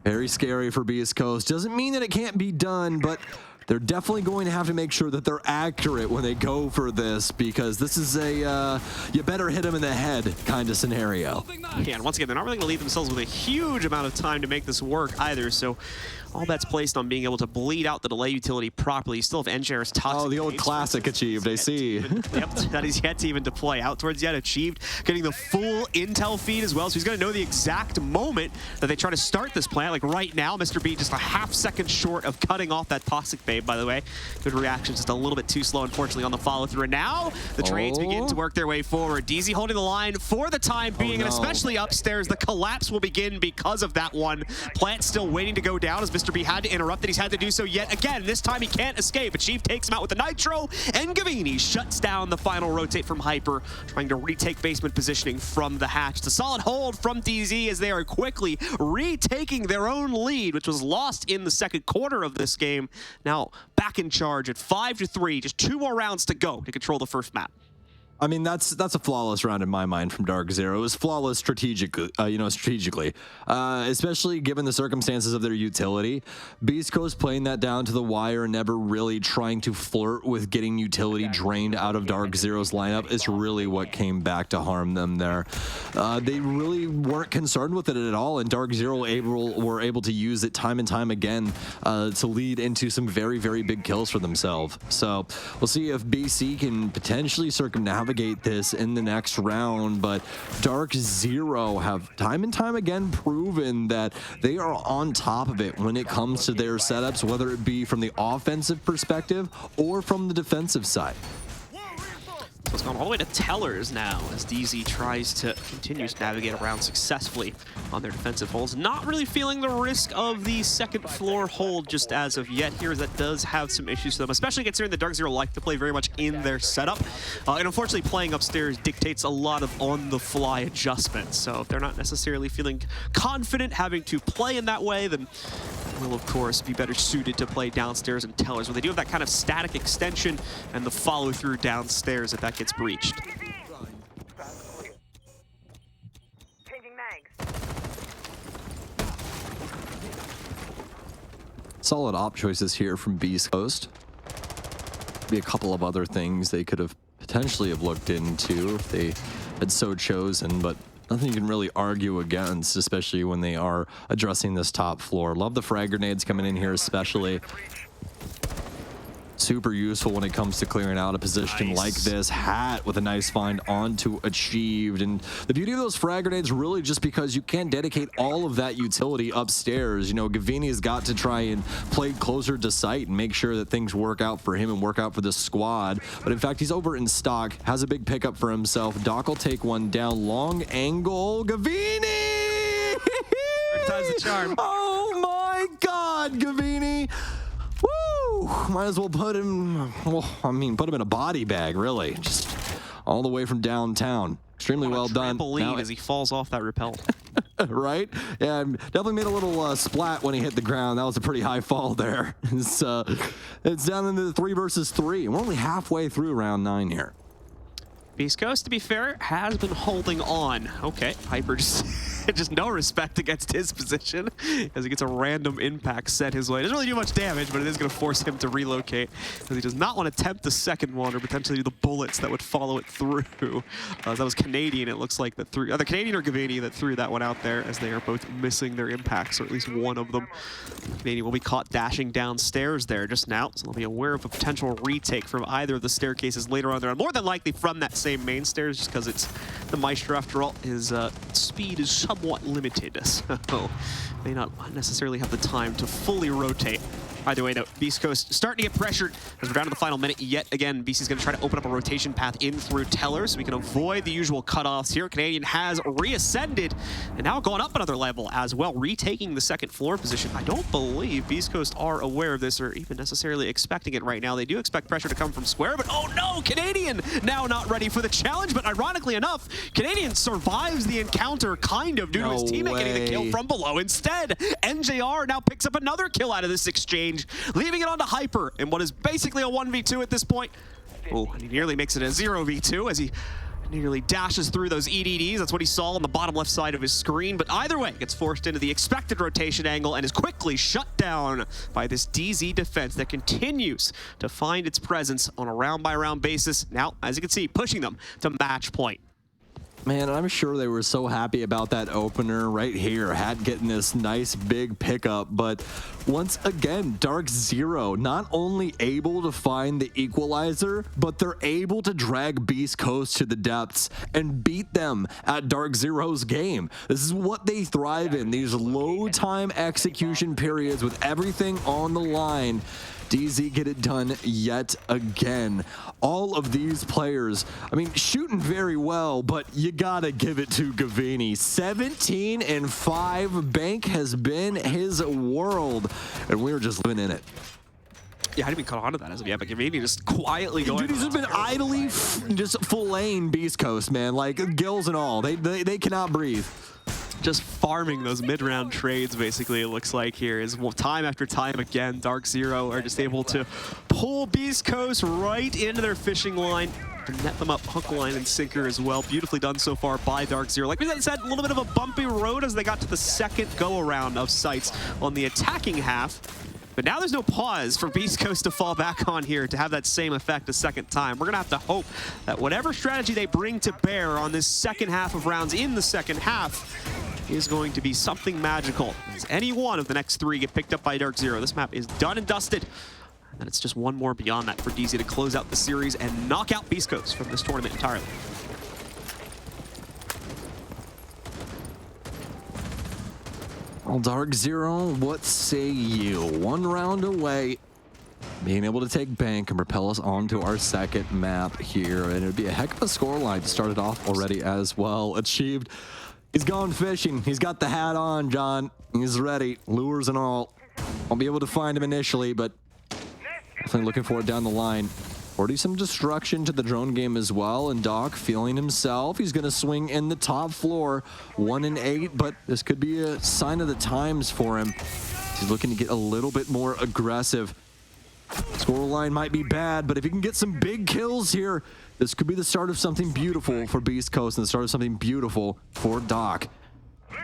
Very scary for Beast Coast. Doesn't mean that it can't be done, but they're definitely going to have to make sure that they're accurate when they go for this, because this is a you better hit them in the head kind of scenario. Yeah, and once again, they're not really going to leave themselves with a huge amount of time to make this work either, so all that's placed on being able to bleed out the delay utility properly. You still have Engineer's toxic. Oh, the old classic achieved, I see. Yep, that is yet to even deploy out towards yet achieved. Getting the full intel feed as well, so he's going to know the exact moment that they try to start this plan. Like right now, Mr. B just a half-second short of cutting off that toxic babe, by the way. Good reaction, just a little bit too slow, unfortunately, on the follow-through. And now the trades begin to work their way forward. DZ holding the line for the time being, and especially upstairs, the collapse will begin because of that one. Plant still waiting to go down as Mr. B had to interrupt it. He's had to do so yet again. This time he can't escape. Achieve takes him out with the Nitro, and Gavini shuts down the final rotate from Hyper, trying to retake basement positioning from the hatch. It's a solid hold from DZ as they are quickly retaking their own lead, which was lost in the second quarter of this game. Now back in charge at 5-3, just 2 more rounds to go to control the first map. I mean, that's a flawless round in my mind from DarkZero. It was flawless strategically, especially given the circumstances of their utility. Beast Coast playing that down to the wire, never really trying to flirt with getting utility drained out of DarkZero's lineup is really what came back to harm them there. They really weren't concerned with it at all, and DarkZero were able to use it time and time again to lead into some very, very big kills for themselves. So we'll see if BC can potentially circumnavigate this in the next round, but DarkZero have time and time again proven that they are on top of it when it comes to their setups, whether it be from the offensive perspective or from the defensive side. So it's gone all the way to Tellers now as DZ tries to continue to navigate around successfully on their defensive holds. Not really feeling the risk of the second floor hold just as of yet here. That does have some issues to them, especially considering the DarkZero like to play very much in their setup. And unfortunately, playing upstairs dictates a lot of on-the-fly adjustments. So if they're not necessarily feeling confident having to play in that way, then will of course be better suited to play downstairs in Tellers, where they do have that kind of static extension and the follow-through downstairs if that gets breached. Solid op choices here from Beast Coast. Be a couple of other things they could have potentially have looked into if they had so chosen, but nothing you can really argue against, especially when they are addressing this top floor. Love the frag grenades coming in here especially. Super useful when it comes to clearing out a position like this. Hat with a nice find onto Achieved. And the beauty of those frag grenades really just because you can't dedicate all of that utility upstairs. You know, Gavini's got to try and play closer to sight and make sure that things work out for him and work out for the squad. But in fact, he's over in stock, has a big pickup for himself. Doc will take one down. Long angle. Gavini! Third time's the charm. Oh my God, Gavini! Woo! Might as well put him, well, I mean, put him in a body bag, really. Just all the way from downtown. Extremely well done. Trampoline as he falls off that rappel. Right? Yeah, definitely made a little splat when he hit the ground. That was a pretty high fall there. It's down into the 3 versus 3. We're only halfway through round 9 here. Beast Coast, to be fair, has been holding on. Okay, Hyper just no respect against his position as he gets a random impact set his way. Doesn't really do much damage, but it is going to force him to relocate as he does not want to tempt the second one or potentially the bullets that would follow it through. That was Canadian, it looks like, that threw, either Canadian or Gavini that threw that one out there as they are both missing their impacts, or at least one of them. Canadian will be caught dashing downstairs there just now, so they'll be aware of a potential retake from either of the staircases later on there. More than likely from that same main stairs, just because it's the Maestro after all. His speed is somewhat limited, so may not necessarily have the time to fully rotate. Either way, though, Beast Coast starting to get pressured as we're down to the final minute yet again. BC's going to try to open up a rotation path in through Tellers so we can avoid the usual cutoffs here. Canadian has reascended and now going up another level as well, retaking the second floor position. I don't believe Beast Coast are aware of this or even necessarily expecting it right now. They do expect pressure to come from Square, but oh no, Canadian now not ready for the challenge. But ironically enough, Canadian survives the encounter kind of due to his teammate getting the kill from below. Instead, NJR now picks up another kill out of this exchange, leaving it on to Hyper in what is basically a 1v2 at this point. Oh, and he nearly makes it a 0v2 as he nearly dashes through those EDDs. That's what he saw on the bottom left side of his screen. But either way, gets forced into the expected rotation angle and is quickly shut down by this DZ defense that continues to find its presence on a round-by-round basis. Now, as you can see, pushing them to match point. Man, I'm sure they were so happy about that opener right here. Hat getting this nice big pickup, but once again, DarkZero not only able to find the equalizer, but they're able to drag Beast Coast to the depths and beat them at DarkZero's game. This is what they thrive in, these low time execution periods with everything on the line. DZ get it done yet again. All of these players, I mean, shooting very well, but you gotta give it to Gavini. 17-5, Bank has been his world, and we're just living in it. Yeah, I didn't even caught on to that as of yet, but Gavini just quietly going. Dude, he's just been idly just filleting Beast Coast, man, like gills and all. They cannot breathe. Just farming those mid-round trades, basically, it looks like here. Is time after time again, DarkZero are just able to pull Beast Coast right into their fishing line and net them up hook, line, and sinker as well. Beautifully done so far by DarkZero. Like we said, a little bit of a bumpy road as they got to the second go-around of sights on the attacking half. But now there's no pause for Beast Coast to fall back on here to have that same effect a second time. We're going to have to hope that whatever strategy they bring to bear on this second half of rounds in the second half is going to be something magical. As any one of the next 3 get picked up by DarkZero, this map is done and dusted. And it's just one more beyond that for DZ to close out the series and knock out Beast Coast from this tournament entirely. Well, DarkZero, what say you? 1 round away. being able to take bank and propel us onto our second map here. And it would be a heck of a scoreline to start it off already as well. Achieved. He's gone fishing. He's got the hat on, John. He's ready, lures and all. Won't be able to find him initially, but definitely looking for it down the line. Already some destruction to the drone game as well, and Doc feeling himself. He's going to swing in the top floor, 1 and 8, but this could be a sign of the times for him. He's looking to get a little bit more aggressive. Scoreline might be bad, but if he can get some big kills here, this could be the start of something beautiful for Beast Coast and the start of something beautiful for Doc.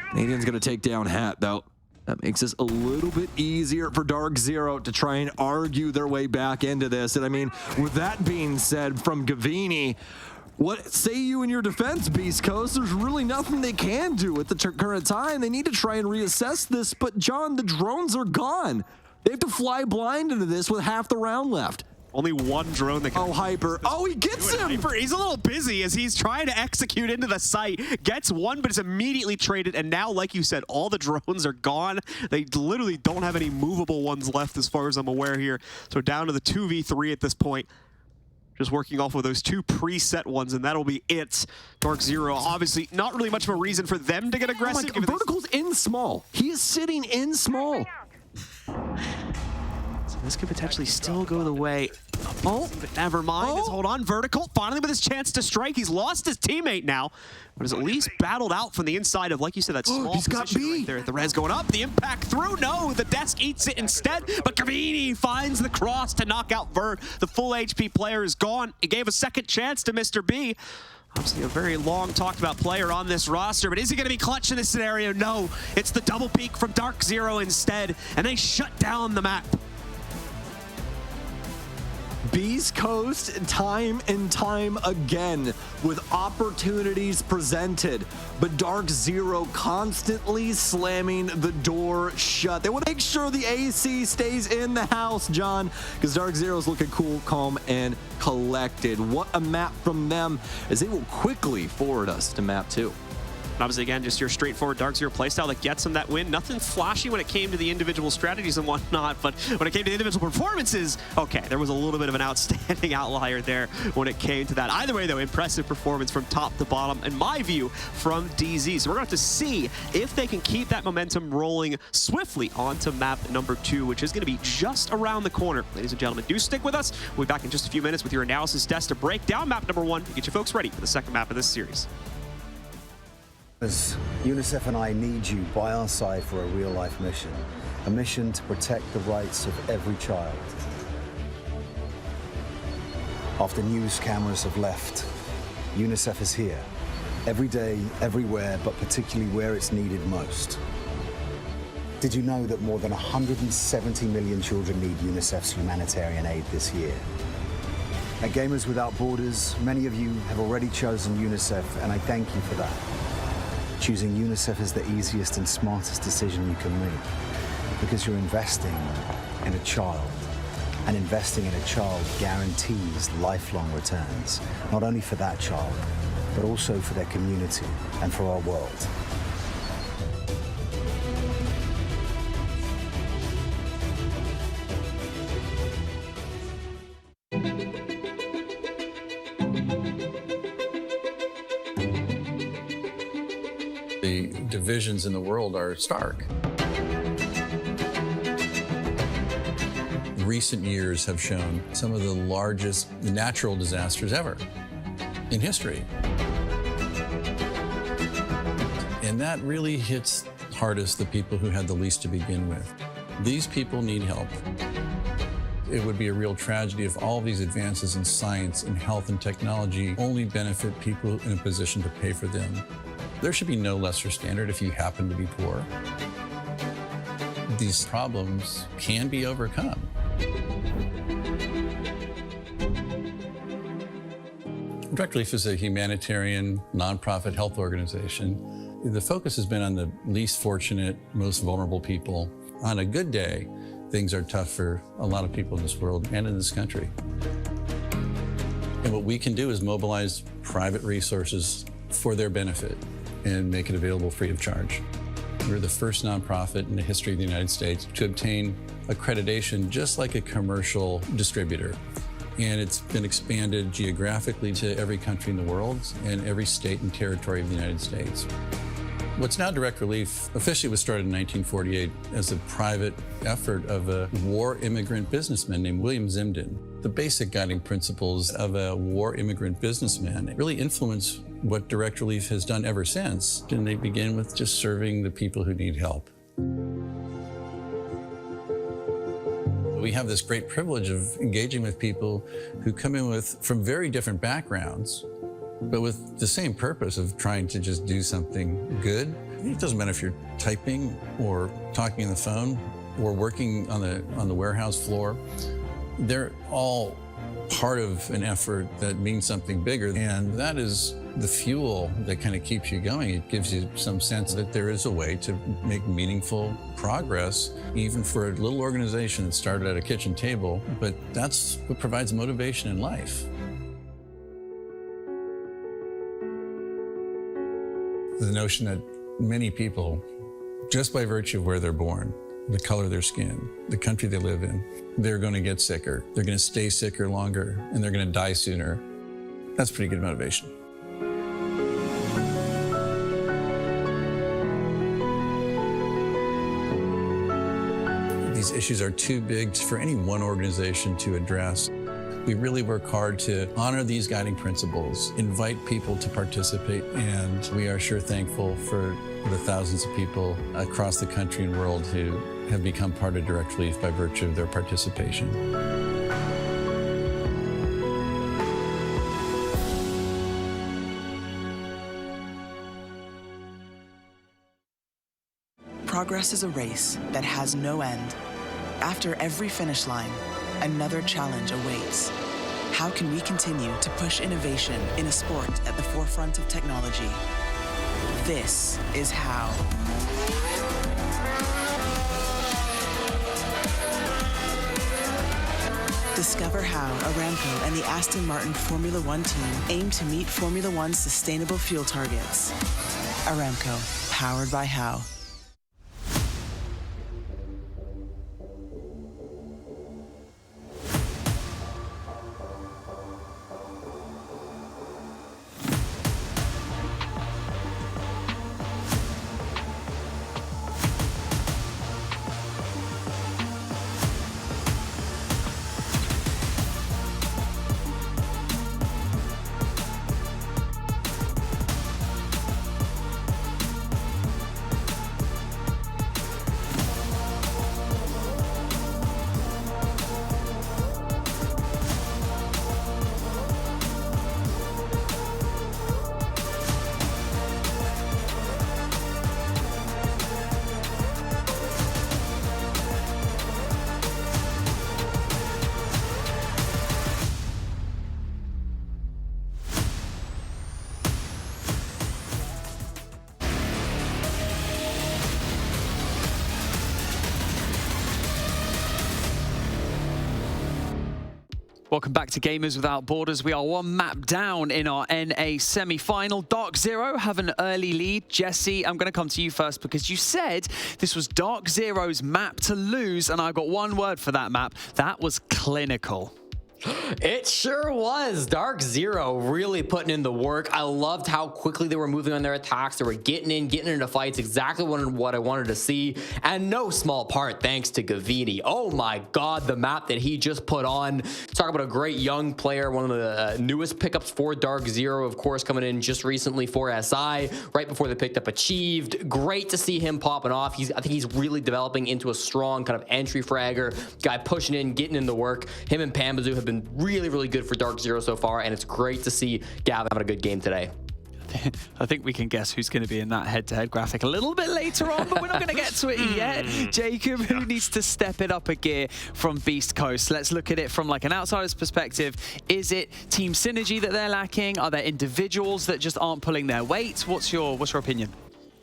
Canadian's going to take down Hat, though. That makes this a little bit easier for DarkZero to try and argue their way back into this. And I mean, with that being said from Gavini, what say you in your defense, Beast Coast? There's really nothing they can do at the current time. They need to try and reassess this, but John, the drones are gone. They have to fly blind into this with half the round left. Only one drone that can... Oh, Hyper. Oh, he gets him! Hyper, he's a little busy as he's trying to execute into the site. Gets one, but is immediately traded. And now, like you said, all the drones are gone. They literally don't have any movable ones left as far as I'm aware here. So down to the 2v3 at this point. Just working off of those 2 preset ones, and that'll be it. DarkZero, obviously, not really much of a reason for them to get aggressive. Like, Vertical's in small. He is sitting in small. This could potentially still go the way. Oh, but never mind. Just hold on. Vertical finally with his chance to strike. He's lost his teammate now, but is at least battled out from the inside of, like you said, that small he's got position B. right there. The res going up. The impact through. No, the desk eats it instead. But Gavini finds the cross to knock out Vert. The full HP player is gone. He gave a second chance to Mr. B. Obviously a very long talked about player on this roster, but is he going to be clutch in this scenario? No. It's the double peek from DarkZero instead, and they shut down the map. Beast Coast time and time again with opportunities presented, but DarkZero constantly slamming the door shut. They want to make sure the AC stays in the house, John, because DarkZero's looking cool, calm, and collected. What a map from them as they will quickly forward us to map 2. Obviously, again, just your straightforward DarkZero playstyle that gets him that win. Nothing flashy when it came to the individual strategies and whatnot, but when it came to the individual performances, okay, there was a little bit of an outstanding outlier there when it came to that. Either way, though, impressive performance from top to bottom, in my view, from DZ. So we're going to have to see if they can keep that momentum rolling swiftly onto map number 2, which is going to be just around the corner. Ladies and gentlemen, do stick with us. We'll be back in just a few minutes with your analysis desk to break down map number 1 and get you folks ready for the second map of this series. As UNICEF and I need you by our side for a real-life mission. A mission to protect the rights of every child. After news cameras have left, UNICEF is here. Every day, everywhere, but particularly where it's needed most. Did you know that more than 170 million children need UNICEF's humanitarian aid this year? At Gamers Without Borders, many of you have already chosen UNICEF, and I thank you for that. Choosing UNICEF is the easiest and smartest decision you can make because you're investing in a child, and investing in a child guarantees lifelong returns, not only for that child, but also for their community and for our world. The divisions in the world are stark. Recent years have shown some of the largest natural disasters ever in history. And that really hits hardest the people who had the least to begin with. These people need help. It would be a real tragedy if all these advances in science and health and technology only benefit people in a position to pay for them. There should be no lesser standard if you happen to be poor. These problems can be overcome. Direct Relief is a humanitarian, nonprofit health organization. The focus has been on the least fortunate, most vulnerable people. On a good day, things are tough for a lot of people in this world and in this country. And what we can do is mobilize private resources for their benefit and make it available free of charge. We're the first nonprofit in the history of the United States to obtain accreditation just like a commercial distributor. And it's been expanded geographically to every country in the world and every state and territory of the United States. What's now Direct Relief officially was started in 1948 as a private effort of a war immigrant businessman named William Zimden. The basic guiding principles of a war immigrant businessman really influence what Direct Relief has done ever since. And they begin with just serving the people who need help. We have this great privilege of engaging with people who come in from very different backgrounds, but with the same purpose of trying to just do something good. It doesn't matter if you're typing or talking on the phone or working on the warehouse floor. They're all part of an effort that means something bigger, and that is the fuel that kind of keeps you going. It gives you some sense that there is a way to make meaningful progress, even for a little organization that started at a kitchen table, but that's what provides motivation in life. The notion that many people, just by virtue of where they're born, the color of their skin, the country they live in, they're going to get sicker, they're going to stay sicker longer, and they're going to die sooner. That's pretty good motivation. These issues are too big for any one organization to address. We really work hard to honor these guiding principles, invite people to participate, and we are sure thankful for the thousands of people across the country and world who have become part of Direct Relief by virtue of their participation. Progress is a race that has no end. After every finish line, another challenge awaits. How can we continue to push innovation in a sport at the forefront of technology? This is how. Discover how Aramco and the Aston Martin Formula One team aim to meet Formula One's sustainable fuel targets. Aramco, powered by How. Welcome back to Gamers Without Borders. We are one map down in our NA semi-final. DarkZero have an early lead. Jesse, I'm going to come to you first because you said this was DarkZero's map to lose, and I've got one word for that map. That was clinical. It sure was. DarkZero really putting in the work. I loved how quickly they were moving on their attacks. They were getting into fights, exactly what I wanted to see. And no small part thanks to Gavini. Oh my God, the map that he just put on. Talk about a great young player, one of the newest pickups for DarkZero, of course, coming in just recently for SI, right before they picked up Achieved. Great to see him popping off. I think he's really developing into a strong kind of entry fragger, guy pushing in, getting in the work. Him and Pambazu have been really, really good for DarkZero so far, and it's great to see Gavin having a good game today. I think we can guess who's going to be in that head-to-head graphic a little bit later on, but we're not going to get to it yet. Jacob, who needs to step it up a gear from Beast Coast? Let's look at it from like an outsider's perspective. Is it team synergy that they're lacking? Are there individuals that just aren't pulling their weight? What's your opinion?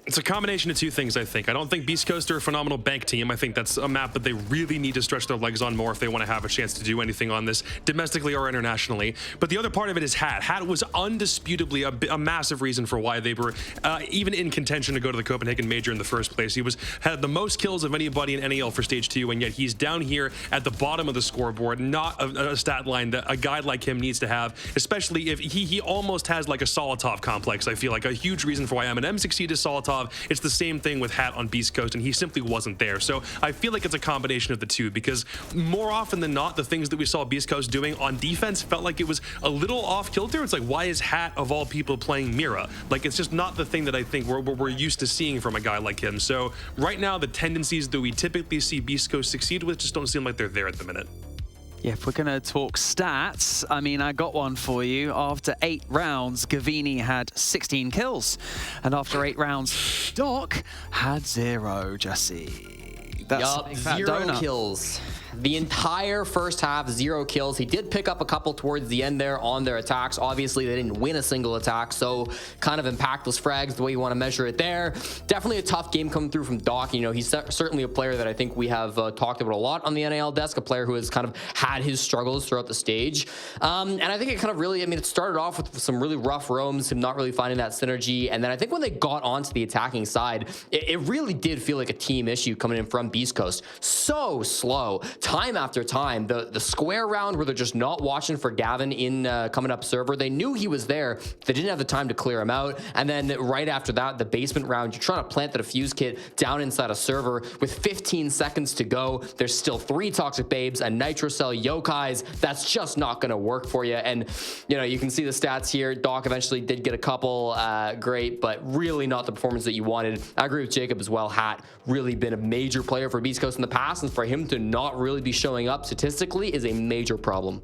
It's a combination of two things, I think. I don't think Beast Coast are a phenomenal bank team. I think that's a map that they really need to stretch their legs on more if they want to have a chance to do anything on this domestically or internationally. But the other part of it is Hat. Hat was undisputably a massive reason for why they were even in contention to go to the Copenhagen Major in the first place. He had the most kills of anybody in NAL for Stage 2, and yet he's down here at the bottom of the scoreboard, not a stat line that a guy like him needs to have, especially if he almost has like a Solotov complex. I feel like a huge reason for why Eminem succeeded Solotov. It's the same thing with Hat on Beast Coast, and he simply wasn't there. So I feel like it's a combination of the two, because more often than not, the things that we saw Beast Coast doing on defense felt like it was a little off kilter. It's like, why is Hat of all people playing Mira? Like, it's just not the thing that I think we're used to seeing from a guy like him. So right now, the tendencies that we typically see Beast Coast succeed with just don't seem like they're there at the minute. Yeah, if we're going to talk stats, I mean, I got one for you. After 8 rounds, Gavini had 16 kills. And after 8 rounds, Doc had 0, Jesse. That's 0 kills. The entire first half, 0 kills. He did pick up a couple towards the end there on their attacks. Obviously, they didn't win a single attack, so kind of impactless frags, the way you want to measure it there. Definitely a tough game coming through from Doc. You know, he's certainly a player that I think we have talked about a lot on the NAL desk, a player who has kind of had his struggles throughout the stage. And I think it kind of really, I mean, it started off with some really rough roams, him not really finding that synergy. And then I think when they got onto the attacking side, it really did feel like a team issue coming in from Beast Coast. So slow. Time after time, the square round where they're just not watching for Gavin in coming up server. They knew he was there. They didn't have the time to clear him out. And then right after that, the basement round, you're trying to plant the defuse kit down inside a server with 15 seconds to go. There's still 3 toxic babes and nitrocell yokais. That's just not going to work for you. And, you know, you can see the stats here. Doc eventually did get a couple great, but really not the performance that you wanted. I agree with Jacob as well. Hat really been a major player for Beast Coast in the past, and for him to not really be showing up statistically is a major problem.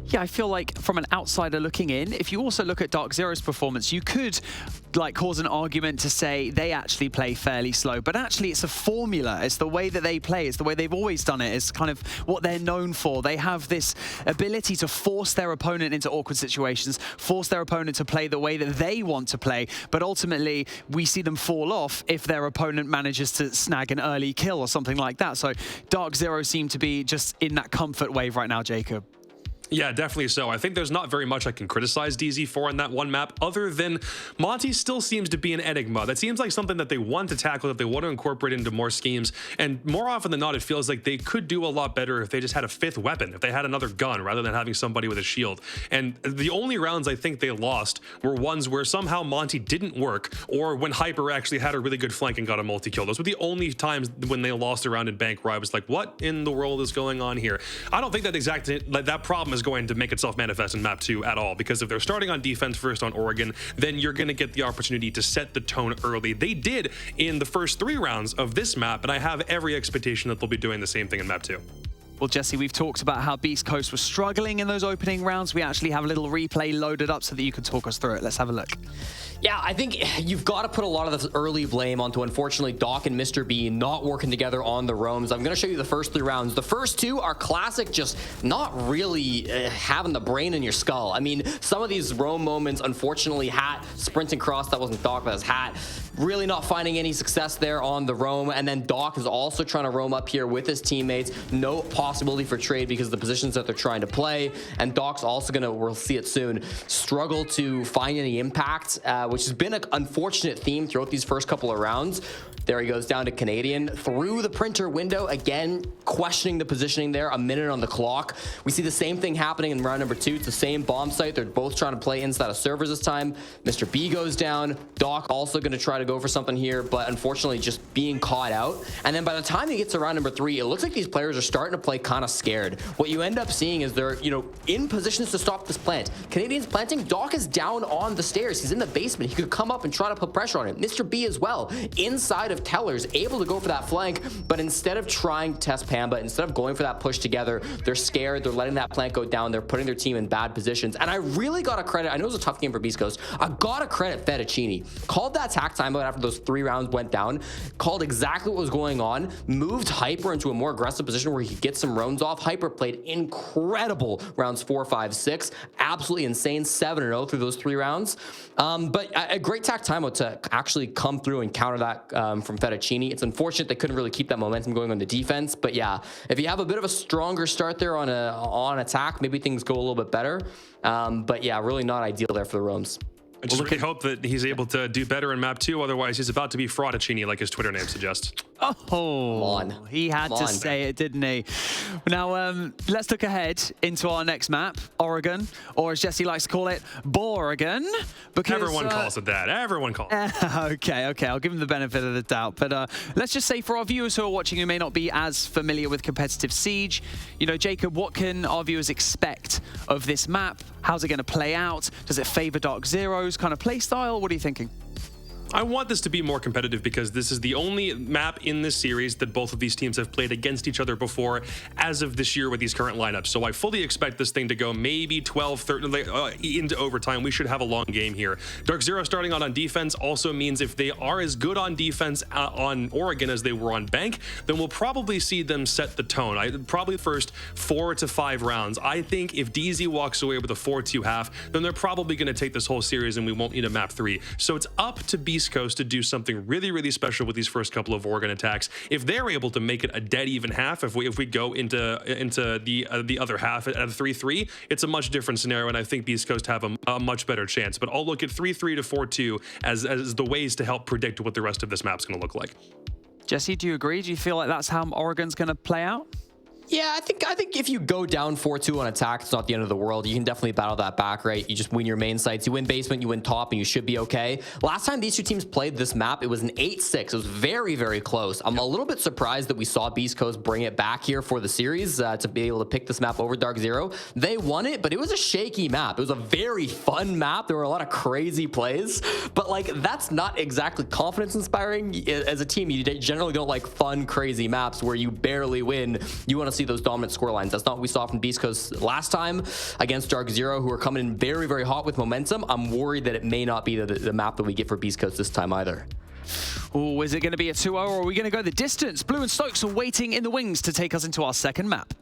Yeah, I feel like from an outsider looking in, if you also look at DarkZero's performance, you could like cause an argument to say they actually play fairly slow, but actually it's a formula. It's the way that they play. It's the way they've always done it. It's kind of what they're known for. They have this ability to force their opponent into awkward situations, force their opponent to play the way that they want to play, but ultimately we see them fall off if their opponent manages to snag an early kill or something like that. So DarkZero seem to be just in that comfort wave right now, Jacob. Yeah, definitely so. I think there's not very much I can criticize DZ for on that one map, other than Monty still seems to be an enigma. That seems like something that they want to tackle, that they want to incorporate into more schemes. And more often than not, it feels like they could do a lot better if they just had a 5th weapon, if they had another gun, rather than having somebody with a shield. And the only rounds I think they lost were ones where somehow Monty didn't work, or when Hyper actually had a really good flank and got a multi-kill. Those were the only times when they lost a round in Bank where I was like, what in the world is going on here? I don't think that problem is going to make itself manifest in map 2 at all, because if they're starting on defense first on Oregon, then you're going to get the opportunity to set the tone early. They did in the first 3 rounds of this map, and I have every expectation that they'll be doing the same thing in map 2. Well, Jesse, we've talked about how Beast Coast was struggling in those opening rounds. We actually have a little replay loaded up so that you can talk us through it. Let's have a look. Yeah, I think you've got to put a lot of this early blame onto, unfortunately, Doc and Mr. B not working together on the roams. I'm going to show you the first 3 rounds. The first 2 are classic, just not really having the brain in your skull. I mean, some of these roam moments, unfortunately, Hat sprinting cross, that wasn't Doc, that was Hat. Really not finding any success there on the roam. And then Doc is also trying to roam up here with his teammates. No possibility for trade because of the positions that they're trying to play. And Doc's also going to, we'll see it soon, struggle to find any impact, which has been an unfortunate theme throughout these first couple of rounds. There he goes down to Canadian through the printer window. Again, questioning the positioning there, a minute on the clock. We see the same thing happening in round number 2. It's the same bomb site. They're both trying to play inside of servers this time. Mr. B goes down. Doc also going to try to go for something here, but unfortunately just being caught out. And then by the time he gets to round number 3, it looks like these players are starting to play kind of scared. What you end up seeing is they're, you know, in positions to stop this plant. Canadian's planting. Doc is down on the stairs. He's in the basement. He could come up and try to put pressure on him. Mr. B as well, inside of of tellers able to go for that flank, but instead of trying to test Pamba, instead of going for that push together, they're scared, they're letting that plant go down, they're putting their team in bad positions. And I really gotta credit, I know it was a tough game for Beast Coast, I gotta credit Fettuccini. Called that attack timeout after those 3 rounds went down, called exactly what was going on, moved Hyper into a more aggressive position where he could get some roams off. Hyper played incredible rounds 4, 5, 6, absolutely insane, 7-0 through those 3 rounds. But a great attack timeout to actually come through and counter that from Fettuccini. It's unfortunate they couldn't really keep that momentum going on the defense, but yeah, if you have a bit of a stronger start there on attack, maybe things go a little bit better. But yeah, really not ideal there for the roams. I just really hope that he's able to do better in map 2. Otherwise, he's about to be Fraudicini, like his Twitter name suggests. Oh, he had to say it, didn't he? Now, let's look ahead into our next map, Oregon, or as Jesse likes to call it, Boregon. Because everyone calls it that. Everyone calls it. Okay. I'll give him the benefit of the doubt. But let's just say for our viewers who are watching who may not be as familiar with competitive Siege, you know, Jacob, what can our viewers expect of this map? How's it going to play out? Does it favor DarkZero's kind of play style? What are you thinking? I want this to be more competitive because this is the only map in this series that both of these teams have played against each other before as of this year with these current lineups. So I fully expect this thing to go maybe 12, 13, into overtime. We should have a long game here. DarkZero starting on defense also means if they are as good on defense on Oregon as they were on Bank, then we'll probably see them set the tone. Probably the first 4 to 5 rounds. I think if DZ walks away with a 4-2 half, then they're probably going to take this whole series and we won't need a map 3. So it's up to Beast Coast to do something really, really special with these first couple of Oregon attacks. If they're able to make it a dead even half, if we go into the other half at a 3-3, it's a much different scenario, and I think Beast Coast have a much better chance. But I'll look at 3-3 to 4-2 as the ways to help predict what the rest of this map's going to look like. Jesse, do you agree? Do you feel like that's how Oregon's going to play out? Yeah, I think if you go down 4-2 on attack, it's not the end of the world. You can definitely battle that back, right? You just win your main sites. You win basement, you win top, and you should be okay. Last time these two teams played this map, it was an 8-6. It was very, very close. I'm a little bit surprised that we saw Beast Coast bring it back here for the series to be able to pick this map over DarkZero. They won it, but it was a shaky map. It was a very fun map. There were a lot of crazy plays, but like that's not exactly confidence inspiring. As a team, you generally don't like fun, crazy maps where you barely win. You want to see those dominant score lines. That's not what we saw from Beast Coast last time against DarkZero, who are coming in very, very hot with momentum. I'm worried that it may not be the map that we get for Beast Coast this time either. Oh, is it going to be a 2-0 or are we going to go the distance? Blue and Stokes are waiting in the wings to take us into our second map.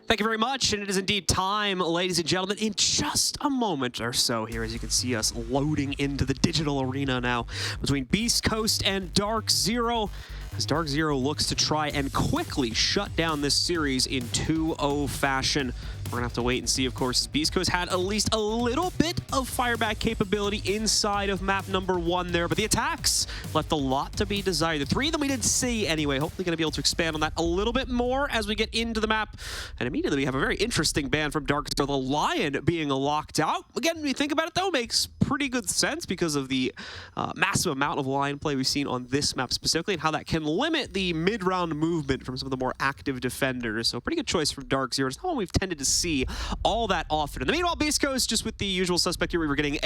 Thank you very much, and it is indeed time, ladies and gentlemen, in just a moment or so here, as you can see us loading into the digital arena now between Beast Coast and DarkZero, as DarkZero looks to try and quickly shut down this series in 2-0 fashion. We're gonna have to wait and see, of course, as Beast Coast had at least a little bit of fireback capability inside of map number 1 there, but the attacks left a lot to be desired. The 3 of them we didn't see anyway. Hopefully gonna be able to expand on that a little bit more as we get into the map. And immediately we have a very interesting ban from DarkZero, the Lion being locked out. Again, when you think about it though, makes pretty good sense because of the massive amount of Lion play we've seen on this map specifically and how that can limit the mid-round movement from some of the more active defenders. So pretty good choice from DarkZero. It's not one we've tended to see all that often. In the meanwhile, Beast Coast, just with the usual suspect here, we were getting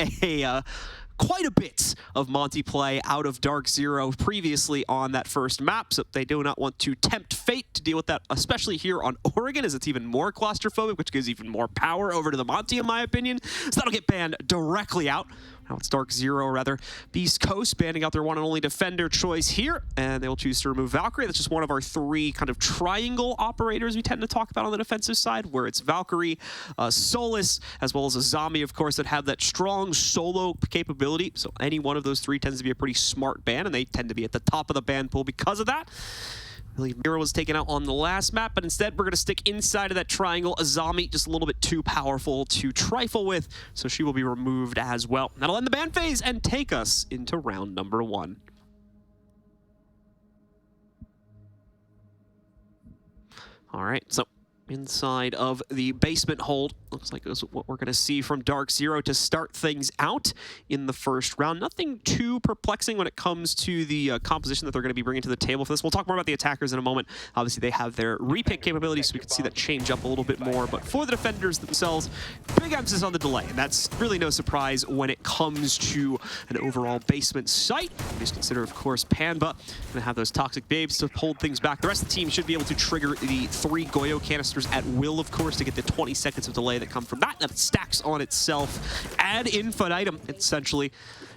quite a bit of Monty play out of DarkZero previously on that first map, so they do not want to tempt fate to deal with that, especially here on Oregon, as it's even more claustrophobic, which gives even more power over to the Monty, in my opinion. So that'll get banned directly out. Now it's DarkZero, rather. Beast Coast banning out their one and only defender choice here, and they will choose to remove Valkyrie. That's just one of our 3 kind of triangle operators we tend to talk about on the defensive side, where it's Valkyrie, Solus, as well as a zombie, of course, that have that strong solo capability. So any one of those 3 tends to be a pretty smart ban, and they tend to be at the top of the ban pool because of that. I believe Mira was taken out on the last map, but instead we're going to stick inside of that triangle. Azami, just a little bit too powerful to trifle with, so she will be removed as well. That'll end the ban phase and take us into round number 1. All right, so inside of the basement hold. Looks like this is what we're going to see from DarkZero to start things out in the first round. Nothing too perplexing when it comes to the composition that they're going to be bringing to the table for this. We'll talk more about the attackers in a moment. Obviously, they have their repick capabilities, so we can see that change up a little bit more. But for the defenders themselves, big emphasis on the delay. And that's really no surprise when it comes to an overall basement site. Just consider, of course, Panba going to have those toxic babes to hold things back. The rest of the team should be able to trigger the 3 Goyo canisters at will, of course, to get the 20 seconds of delay that come from that. That stacks on itself ad infinitum, essentially.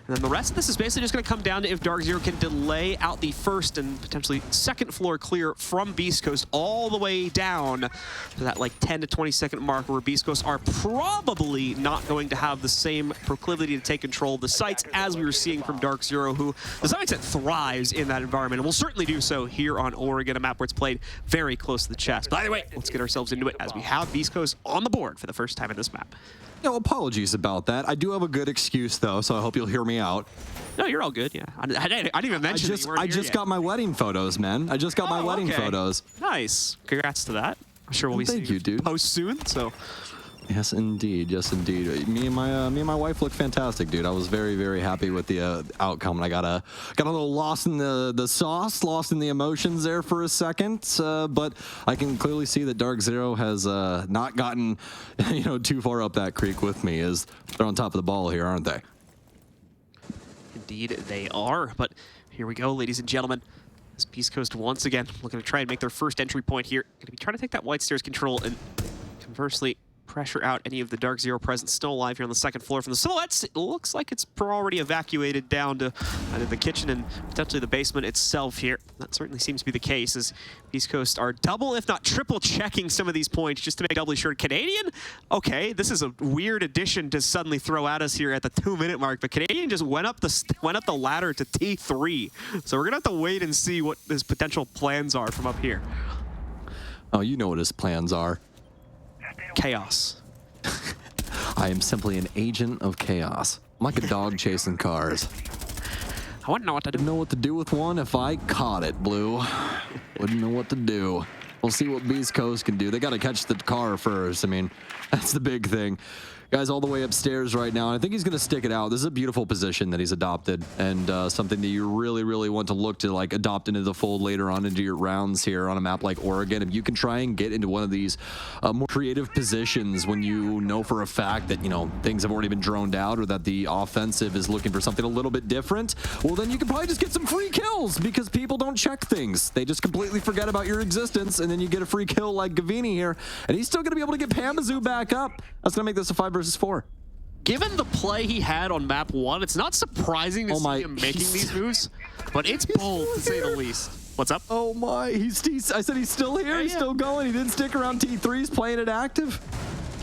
And then the rest of this is basically just going to come down to if DarkZero can delay out the first and potentially second floor clear from Beast Coast all the way down to that like 10 to 20 second mark where Beast Coast are probably not going to have the same proclivity to take control of the sites as we were seeing from DarkZero, who to some extent thrives in that environment and will certainly do so here on Oregon, a map where it's played very close to the chest. By the way, let's get ourselves into it as we have Beast Coast on the board for the first time in this map. No, apologies about that. I do have a good excuse, though, so I hope you'll hear me out. No, you're all good, yeah. I didn't even mention that you weren't I here just yet. got my wedding photos, man. I just got my wedding photos. Nice. Congrats to that. I'm sure we'll be seeing you, dude. Post soon, so... Yes, indeed. Yes, indeed. Me and my wife look fantastic, dude. I was very, very happy with the outcome. And I got a little lost in the sauce, lost in the emotions there for a second. But I can clearly see that DarkZero has not gotten, too far up that creek with me. As they're on top of the ball here, aren't they? Indeed, they are. But here we go, ladies and gentlemen. This Beast Coast once again looking to try and make their first entry point here. Going to be trying to take that white stairs control and conversely pressure out any of the DarkZero presence still alive here on the second floor from the silhouettes. It looks like it's already evacuated down to either the kitchen and potentially the basement itself here. That certainly seems to be the case as Beast Coast are double, if not triple checking some of these points just to make doubly sure. Canadian? Okay, this is a weird addition to suddenly throw at us here at the 2-minute mark, but Canadian just went up the ladder to T3. So we're gonna have to wait and see what his potential plans are from up here. Oh, you know what his plans are. Chaos. I am simply an agent of chaos. I'm like a dog chasing cars. I wouldn't know what to do. Wouldn't know what to do with one if I caught it, Blue. Wouldn't know what to do. We'll see what Beast Coast can do. They got to catch the car first. I mean, that's the big thing. Guy's all the way upstairs right now, and I think he's going to stick it out. This is a beautiful position that he's adopted, and something that you really, really want to look to like adopt into the fold later on into your rounds here on a map like Oregon. If you can try and get into one of these more creative positions when you know for a fact that, things have already been droned out or that the offensive is looking for something a little bit different, well, then you can probably just get some free kills because people don't check things. They just completely forget about your existence, and then you get a free kill like Gavini here, and he's still going to be able to get Pamazoo back up. That's going to make this a 5 versus 4. Given the play he had on map 1, it's not surprising to see him making these moves, but it's bold to say the least. What's up? Oh my, I said he's still here, he's still going. He didn't stick around T3, he's playing it active.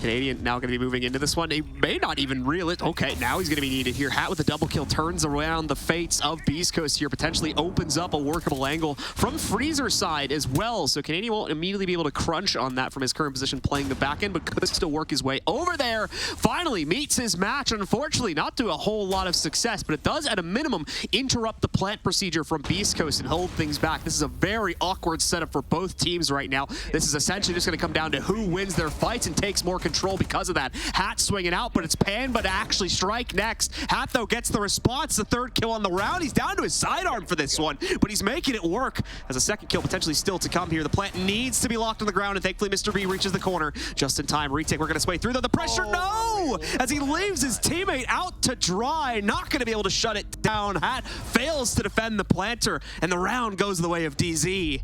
Canadian now going to be moving into this one. He may not even reel it. Okay, now he's going to be needed here. Hat with the double kill turns around the fates of Beast Coast here, potentially opens up a workable angle from Freezer's side as well. So Canadian won't immediately be able to crunch on that from his current position playing the back end, but could still work his way over there. Finally meets his match. Unfortunately, not to a whole lot of success, but it does at a minimum interrupt the plant procedure from Beast Coast and hold things back. This is a very awkward setup for both teams right now. This is essentially just going to come down to who wins their fights and takes more control because of that. Hat swinging out, but it's Pan, but actually strike next. Hat, though, gets the response, the third kill on the round. He's down to his sidearm for this one, but he's making it work as a second kill potentially still to come here. The plant needs to be locked on the ground, and thankfully Mr. B reaches the corner just in time. Retake working its way through, though. The pressure, no! As he leaves his teammate out to dry, not going to be able to shut it down. Hat fails to defend the planter, and the round goes the way of DZ.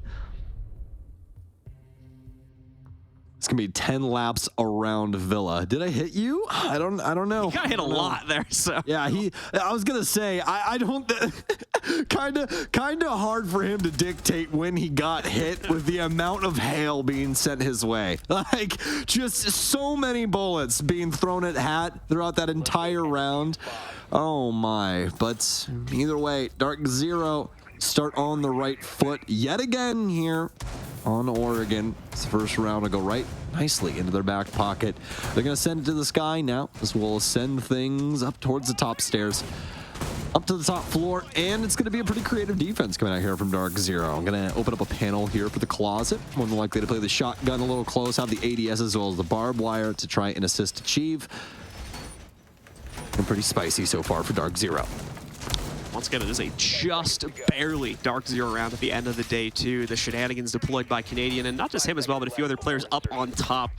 It's gonna be 10 laps around Villa. Did I hit you? I don't know. You got hit a lot there, so. Yeah, I was gonna say, I don't, kind of hard for him to dictate when he got hit with the amount of hail being sent his way. Like, just so many bullets being thrown at Hat throughout that entire round. Oh my, but either way, DarkZero start on the right foot yet again here on Oregon. This first round will go right nicely into their back pocket. They're going to send it to the sky now, as well as send things up towards the top stairs. up to the top floor, and it's going to be a pretty creative defense coming out here from DarkZero. I'm going to open up a panel here for the closet. More than likely to play the shotgun a little close, have the ADS as well as the barbed wire to try and assist Achieve. And pretty spicy so far for DarkZero. Once again, it is a just barely DarkZero round at the end of the day, too. The shenanigans deployed by Canadian, and not just him as well, but a few other players up on top,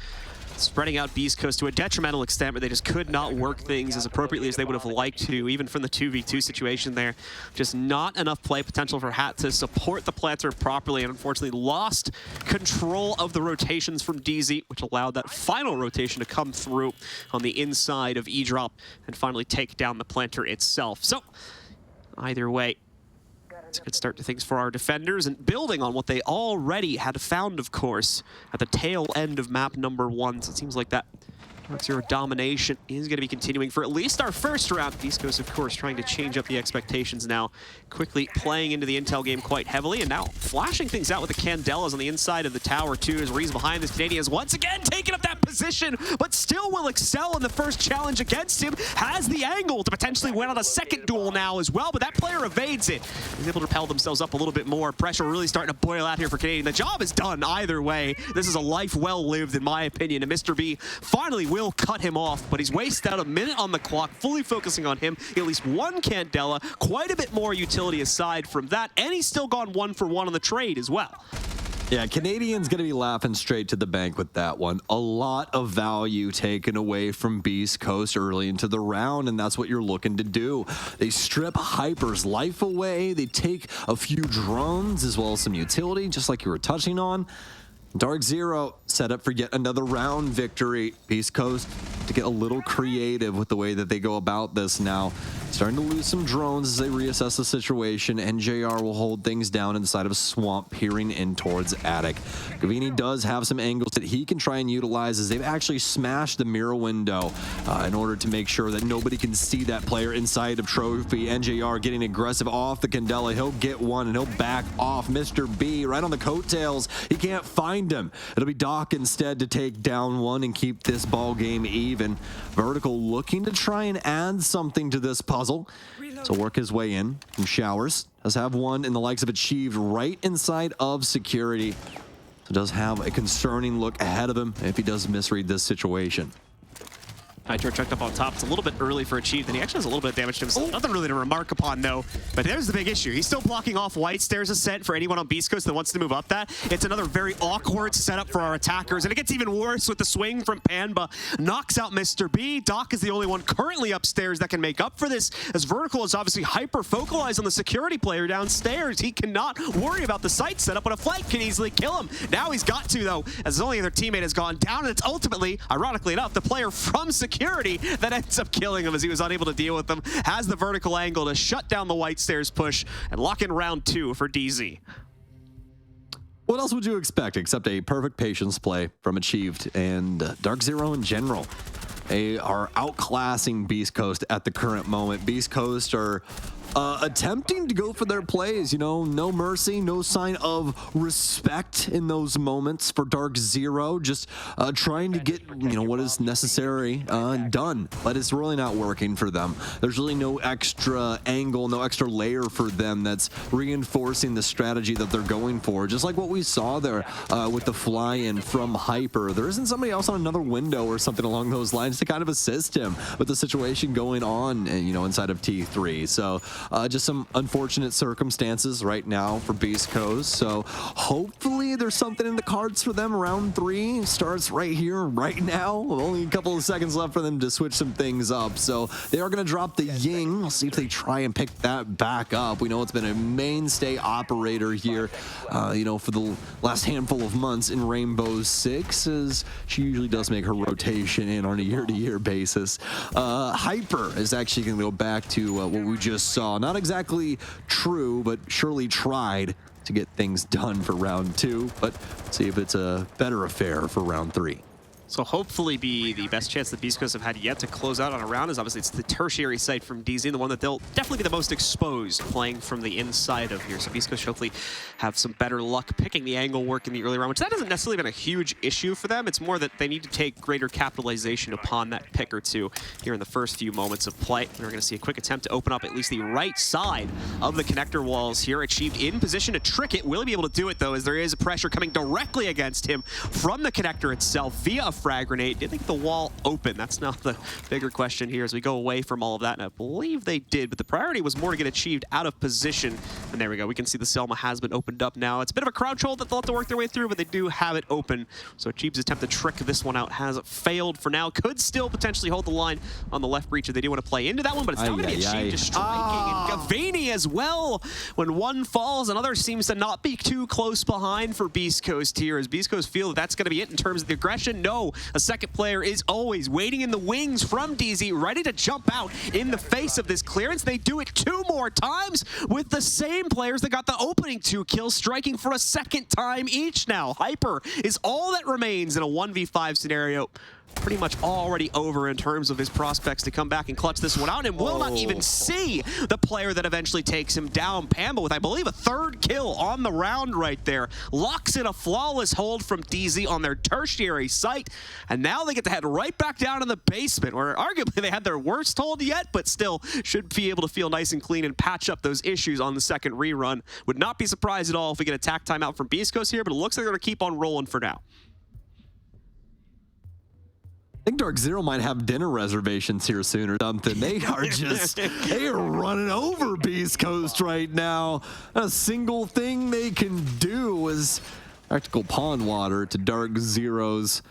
spreading out Beast Coast to a detrimental extent, but they just could not work things as appropriately as they would have liked to, even from the 2v2 situation there. Just not enough play potential for Hat to support the planter properly, and unfortunately lost control of the rotations from DZ, which allowed that final rotation to come through on the inside of E-Drop and finally take down the planter itself. So, either way, it's a good start to things for our defenders, and building on what they already had found, of course, at the tail end of map number 1. So it seems like that DarkZero domination is going to be continuing for at least our first round. Beast Coast, of course, trying to change up the expectations now, quickly playing into the intel game quite heavily, and now flashing things out with the Candelas on the inside of the tower, too, as Ree's behind this. Canadian is once again taking up that position, but still will excel in the first challenge against him. Has the angle to potentially win on a second duel now as well, but that player evades it. He's able to propel themselves up a little bit more. Pressure really starting to boil out here for Canadian. The job is done either way. This is a life well lived, in my opinion, and Mr. B finally will cut him off, but he's wasted out a minute on the clock, fully focusing on him. At least one Candela, quite a bit more utility aside from that, and he's still gone 1 for 1 on the trade as well. Yeah, Canadian's going to be laughing straight to the bank with that one. A lot of value taken away from Beast Coast early into the round, and that's what you're looking to do. They strip Hyper's life away. They take a few drones as well as some utility, just like you were touching on. DarkZero set up for yet another round victory. Beast Coast to get a little creative with the way that they go about this now. Starting to lose some drones as they reassess the situation, and JR will hold things down inside of a swamp, peering in towards Attic. Gavini does have some angles that he can try and utilize as they've actually smashed the mirror window in order to make sure that nobody can see that player inside of Trophy. And JR getting aggressive off the Candela. He'll get one and he'll back off Mr. B right on the coattails. He can't find him. It'll be Doc instead to take down one and keep this ball game even. Vertical looking to try and add something to this puzzle. So work his way in from Showers. Does have one in the likes of Achieved right inside of security. So does have a concerning look ahead of him if he does misread this situation. Nitro checked up on top. It's a little bit early for Achieved, and he actually has a little bit of damage to himself. Nothing really to remark upon, though. But there's the big issue. He's still blocking off White Stairs ascent for anyone on Beast Coast that wants to move up that. It's another very awkward setup for our attackers, and it gets even worse with the swing from Panba. Knocks out Mr. B. Doc is the only one currently upstairs that can make up for this, as Vertical is obviously hyper-focalized on the security player downstairs. He cannot worry about the site setup, but a flank can easily kill him. Now he's got to, though, as his only other teammate has gone down, and it's ultimately, ironically enough, the player from security that ends up killing him as he was unable to deal with them. Has the vertical angle to shut down the White Stairs push and lock in round 2 for DZ. What else would you expect except a perfect patience play from Achieved and DarkZero in general? They are outclassing Beast Coast at the current moment. Beast Coast are attempting to go for their plays, you know, no mercy, no sign of respect in those moments for DarkZero, just trying to get, you know, what is necessary done, but it's really not working for them. There's really no extra angle, no extra layer for them that's reinforcing the strategy that they're going for, just like what we saw there with the fly-in from Hyper. There isn't somebody else on another window or something along those lines to kind of assist him with the situation going on, you know, inside of T3. So just some unfortunate circumstances right now for Beast Coast. So hopefully there's something in the cards for them. Round 3 starts right here, right now. Only a couple of seconds left for them to switch some things up. So they are going to drop the Ying. We'll see if they try and pick that back up. We know it's been a mainstay operator here, you know, for the last handful of months in Rainbow Six, as she usually does make her rotation in on a year-to-year basis. Hyper is actually going to go back to what we just saw. Not exactly true, but surely tried to get things done for round 2, but see if it's a better affair for round 3. So hopefully be the best chance that Beast Coast have had yet to close out on a round is obviously it's the tertiary site from DZ, the one that they'll definitely be the most exposed playing from the inside of here. So Beast Coast hopefully have some better luck picking the angle work in the early round, which that hasn't necessarily been a huge issue for them. It's more that they need to take greater capitalization upon that pick or two here in the first few moments of play. We're going to see a quick attempt to open up at least the right side of the connector walls here, achieved in position to trick it. Will he be able to do it though, as there is pressure coming directly against him from the connector itself via a frag grenade. Did they get the wall open? That's now the bigger question here as we go away from all of that, and I believe they did, but the priority was more to get achieved out of position. And there we go. We can see the Selma has been opened up now. It's a bit of a crouch hold that they'll have to work their way through, but they do have it open. So Achiev's attempt to trick this one out has failed for now. Could still potentially hold the line on the left breacher. They do want to play into that one, but it's not going to be Achieve just striking. And Gavini as well. When one falls, another seems to not be too close behind for Beast Coast here, as Beast Coast feel that that's going to be it in terms of the aggression. No, a second player is always waiting in the wings from DZ, ready to jump out in the face of this clearance. They do it 2 more times with the same players that got the opening 2 kills, striking for a second time each now. Hyper is all that remains in a 1v5 scenario. Pretty much already over in terms of his prospects to come back and clutch this one out, and will not even see the player that eventually takes him down. Pamba with, I believe, a 3rd kill on the round right there. Locks in a flawless hold from DZ on their tertiary site, and now they get to head right back down in the basement, where arguably they had their worst hold yet, but still should be able to feel nice and clean and patch up those issues on the second rerun. Would not be surprised at all if we get a tack timeout from Beast Coast here, but it looks like they're going to keep on rolling for now. I think DarkZero might have dinner reservations here soon or something. They are just, they are running over Beast Coast right now. A single thing they can do is practical pond water to DarkZero's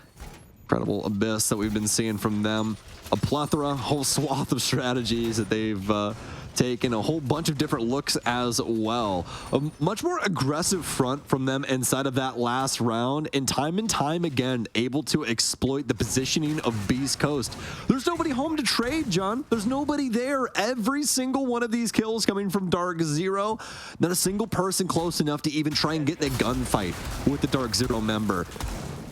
incredible abyss that we've been seeing from them. A plethora, whole swath of strategies that they've taken, a whole bunch of different looks as well. A much more aggressive front from them inside of that last round, and time again able to exploit the positioning of Beast Coast. There's nobody home to trade, John. There's nobody there. Every single one of these kills coming from DarkZero. Not a single person close enough to even try and get in a gunfight with the DarkZero member.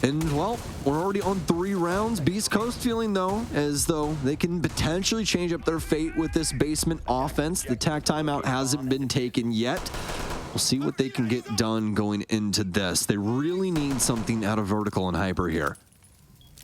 And, well, we're already on 3 rounds. Beast Coast feeling, though, as though they can potentially change up their fate with this basement offense. The tack timeout hasn't been taken yet. We'll see what they can get done going into this. They really need something out of Vertical and Hyper here.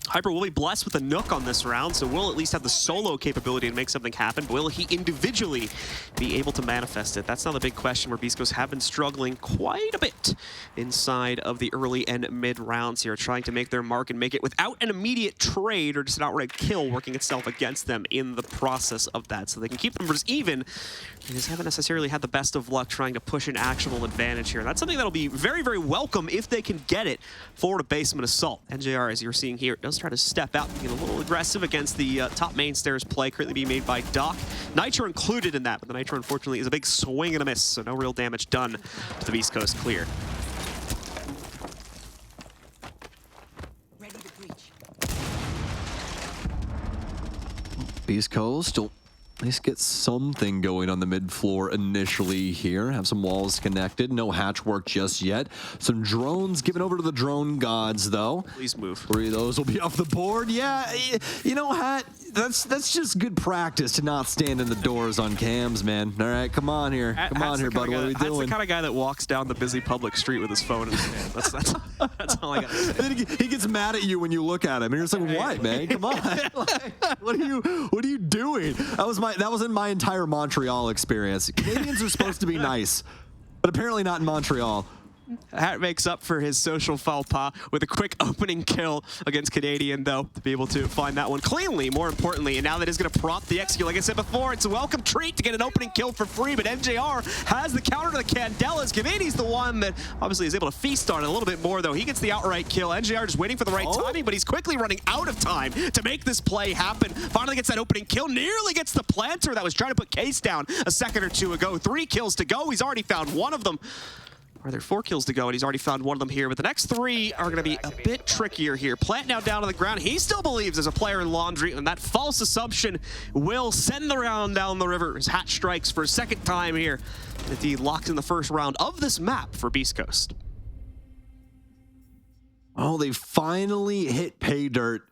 Hyper will be blessed with a Nook on this round, so will at least have the solo capability to make something happen. Will he individually be able to manifest it? That's now the big question, where Beast Coast have been struggling quite a bit inside of the early and mid rounds here, trying to make their mark and make it without an immediate trade or just an outright kill working itself against them in the process of that. So they can keep the numbers even. They just haven't necessarily had the best of luck trying to push an actual advantage here. And that's something that'll be very, very welcome if they can get it forward a basement assault. NJR, as you're seeing here, does try to step out and get a little aggressive against the top main stairs play currently being made by Doc. Nitro included in that, but the Nitro unfortunately is a big swing and a miss, so no real damage done to the Beast Coast clear. Ready to breach. Beast Coast will at least get something going on the mid floor initially here. Have some walls connected. No hatch work just yet. Some drones given over to the drone gods, though. Please move. 3 of those will be off the board. Yeah, you know, Hat, that's just good practice to not stand in the doors on cams, man. All right, come on here. Come on here, bud. What are we doing? That's the kind of guy that walks down the busy public street with his phone in his hand. That's all I got to say. And then he gets mad at you when you look at him, and you're just like, "What, man? Come on! Like, what are you doing?" That was in my entire Montreal experience. Canadians are supposed to be nice, but apparently not in Montreal. Hat makes up for his social faux pas with a quick opening kill against Canadian, though, to be able to find that one cleanly, more importantly. And now that is going to prompt the execute. Like I said before, it's a welcome treat to get an opening kill for free, but NJR has the counter to the Candelas. Gavini's the one that obviously is able to feast on it a little bit more, though. He gets the outright kill. NJR just waiting for the right timing, but he's quickly running out of time to make this play happen. Finally gets that opening kill, nearly gets the planter that was trying to put Case down a second or two ago. 3 kills to go. He's already found one of them. Or there are 4 kills to go, and he's already found one of them here. But the next 3 are going to be a bit trickier here. Plant now down on the ground. He still believes there's a player in Laundry, and that false assumption will send the round down the river. His Hat strikes for a second time here. And indeed locks in the first round of this map for Beast Coast. Oh, they finally hit pay dirt.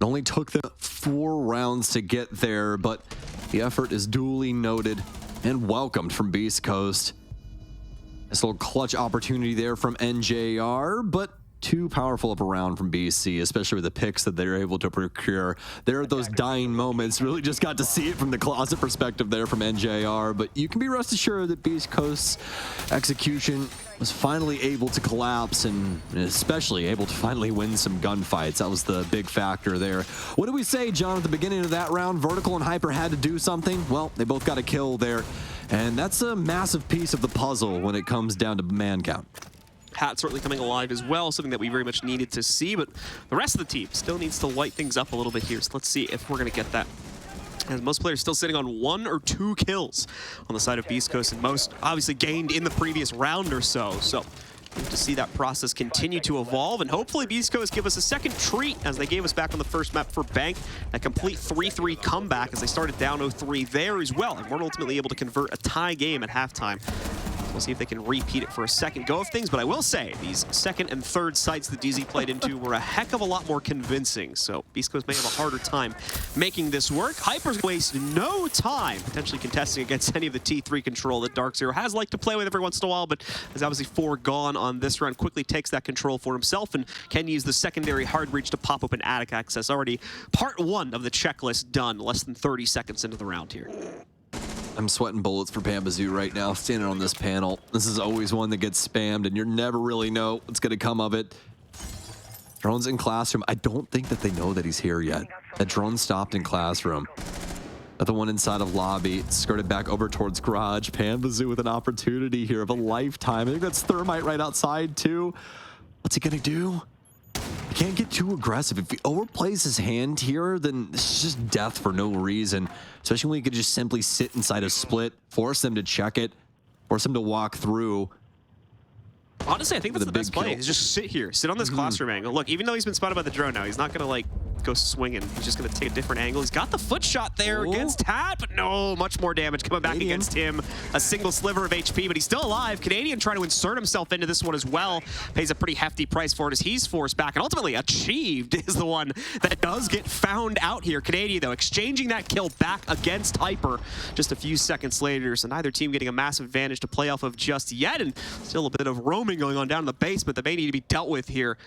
It only took them 4 rounds to get there, but the effort is duly noted and welcomed from Beast Coast. This little clutch opportunity there from NJR, but too powerful of a round from BC, especially with the picks that they're able to procure. There are those dying moments. Really just got to see it from the closet perspective there from NJR, but you can be rest assured that Beast Coast's execution was finally able to collapse and especially able to finally win some gunfights. That was the big factor there. What did we say, John, at the beginning of that round? Vertical and Hyper had to do something? Well, they both got a kill there, and that's a massive piece of the puzzle when it comes down to man count. Hat certainly coming alive as well, something that we very much needed to see, but the rest of the team still needs to light things up a little bit here. So let's see if we're going to get that. As most players still sitting on 1 or 2 kills on the side of Beast Coast, and most obviously gained in the previous round or so. So we need to see that process continue to evolve, and hopefully Beast Coast give us a second treat as they gave us back on the first map for Bank, a complete 3-3 comeback as they started down 0-3 there as well, and weren't ultimately able to convert a tie game at halftime. We'll see if they can repeat it for a second go of things, but I will say these second and third sites that DZ played into were a heck of a lot more convincing, so Beast Coast may have a harder time making this work. Hyper's waste no time potentially contesting against any of the T3 control that DarkZero has liked to play with every once in a while, but has obviously foregone on this round. Quickly takes that control for himself and can use the secondary hard reach to pop open attic access. Already part 1 of the checklist done, less than 30 seconds into the round here. I'm sweating bullets for Pambazoo right now, standing on this panel. This is always one that gets spammed, and you never really know what's going to come of it. Drone's in classroom. I don't think that they know that he's here yet. That drone stopped in classroom. The one inside of lobby, skirted back over towards garage. Pambazoo with an opportunity here of a lifetime. I think that's Thermite right outside, too. What's he going to do? He can't get too aggressive. If he overplays his hand here, then it's just death for no reason. Especially when he could just simply sit inside a split, force them to check it, force them to walk through. Honestly, I think that's the best play. Is just sit here, sit on this classroom angle. Look, even though he's been spotted by the drone now, he's not going to like go swinging. He's just going to take a different angle. He's got the foot shot there against Hat, but no, much more damage coming back against him. A single sliver of HP, but he's still alive. Canadian trying to insert himself into this one as well. Pays a pretty hefty price for it as he's forced back, and ultimately Achieved is the one that does get found out here. Canadian, though, exchanging that kill back against Hyper just a few seconds later, so neither team getting a massive advantage to play off of just yet, and still a bit of roaming going on down in the basement that may need to be dealt with here,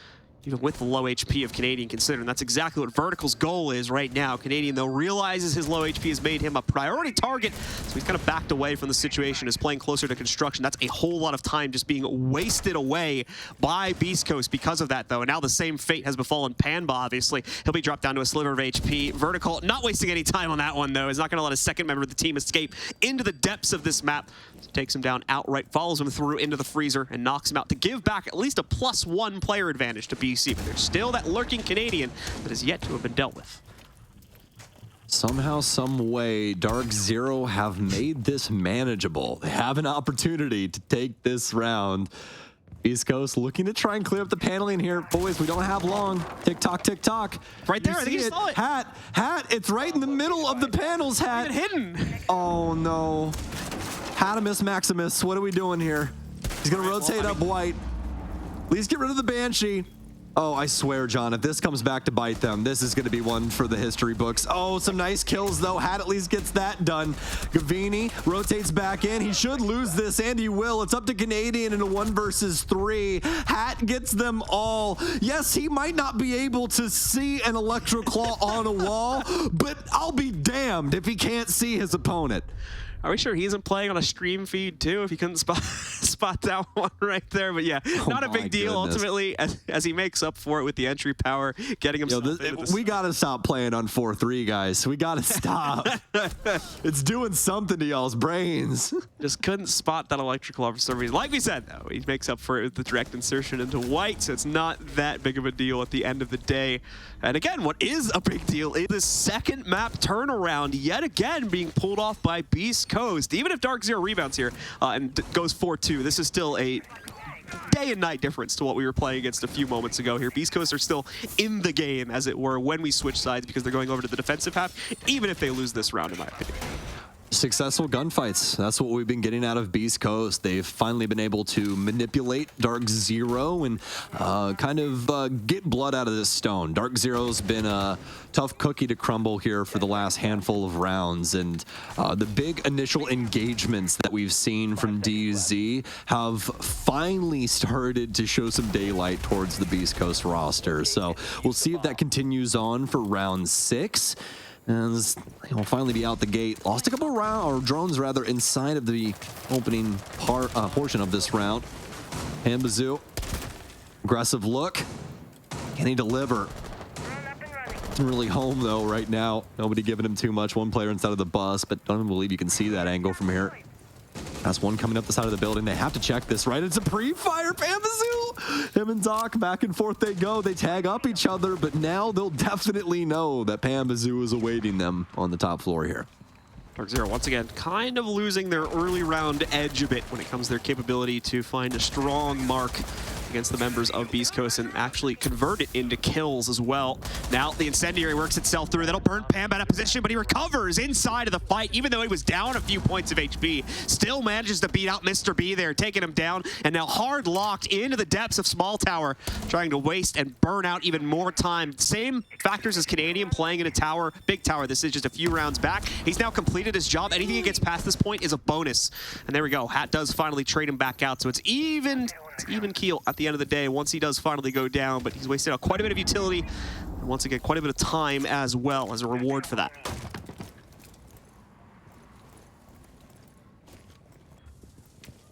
even with the low HP of Canadian considering. That's exactly what Vertical's goal is right now. Canadian, though, realizes his low HP has made him a priority target, so he's kind of backed away from the situation, is playing closer to construction. That's a whole lot of time just being wasted away by Beast Coast because of that, though. And now the same fate has befallen Panba, obviously. He'll be dropped down to a sliver of HP. Vertical, not wasting any time on that one, though. He's not going to let a second member of the team escape into the depths of this map. So takes him down outright, follows him through into the freezer, and knocks him out to give back at least a +1 player advantage to BC. But there's still that lurking Canadian that is yet to have been dealt with. Somehow, some way, DarkZero have made this manageable. They have an opportunity to take this round. East Coast looking to try and clear up the paneling here. Boys, we don't have long. Tick-tock, tick-tock. Right there, I think you saw it. Hat, it's right in the middle of the panels, Hat. Hidden. Oh, no. Hatimus Maximus, what are we doing here? He's going to rotate up white. At least get rid of the Banshee. Oh, I swear, John, if this comes back to bite them, this is going to be one for the history books. Oh, some nice kills, though. Hat at least gets that done. Gavini rotates back in. He should lose this, and he will. It's up to Canadian in a 1 versus 3. Hat gets them all. Yes, he might not be able to see an Electroclaw on a wall, but I'll be damned if he can't see his opponent. Are we sure he isn't playing on a stream feed too, if he couldn't spot that one right there? But yeah, not a big deal ultimately as he makes up for it with the entry power, getting himself into this. We got to stop playing on 4-3, guys. We got to stop. It's doing something to y'all's brains. Just couldn't spot that electrical for some reason. Like we said, though, he makes up for it with the direct insertion into white, so it's not that big of a deal at the end of the day. And again, what is a big deal is the second map turnaround, yet again being pulled off by Beast Coast. Even if DarkZero rebounds here and goes 4-2, this is still a day and night difference to what we were playing against a few moments ago here. Beast Coast are still in the game, as it were, when we switch sides because they're going over to the defensive half, even if they lose this round, in my opinion. Successful gunfights. That's what we've been getting out of Beast Coast. They've finally been able to manipulate DarkZero and kind of get blood out of this stone. DarkZero's been a tough cookie to crumble here for the last handful of rounds, and the big initial engagements that we've seen from DZ have finally started to show some daylight towards the Beast Coast roster. So we'll see if that continues on for round 6. And he'll finally be out the gate. Lost a couple of drones rather inside of the opening portion of this round. Hambazoo, aggressive look. Can he deliver? Isn't really home though right now. Nobody giving him too much. One player inside of the bus, but don't even believe you can see that angle from here. That's one coming up the side of the building. They have to check this, right? It's a pre-fire Hambazoo. Him and Doc, back and forth they go. They tag up each other, but now they'll definitely know that Hambazoo is awaiting them on the top floor here. DarkZero, once again, kind of losing their early round edge a bit when it comes to their capability to find a strong mark against the members of Beast Coast and actually convert it into kills as well. Now the incendiary works itself through. That'll burn Pam out of position, but he recovers inside of the fight, even though he was down a few points of HP. Still manages to beat out Mr. B there, taking him down, and now hard locked into the depths of Small Tower, trying to waste and burn out even more time. Same factors as Canadian playing in a tower, big tower. This is just a few rounds back. He's now completed his job. Anything he gets past this point is a bonus. And there we go. Hat does finally trade him back out, so it's even keel at the end of the day once he does finally go down, but he's wasted out quite a bit of utility and once again quite a bit of time as well as a reward for that.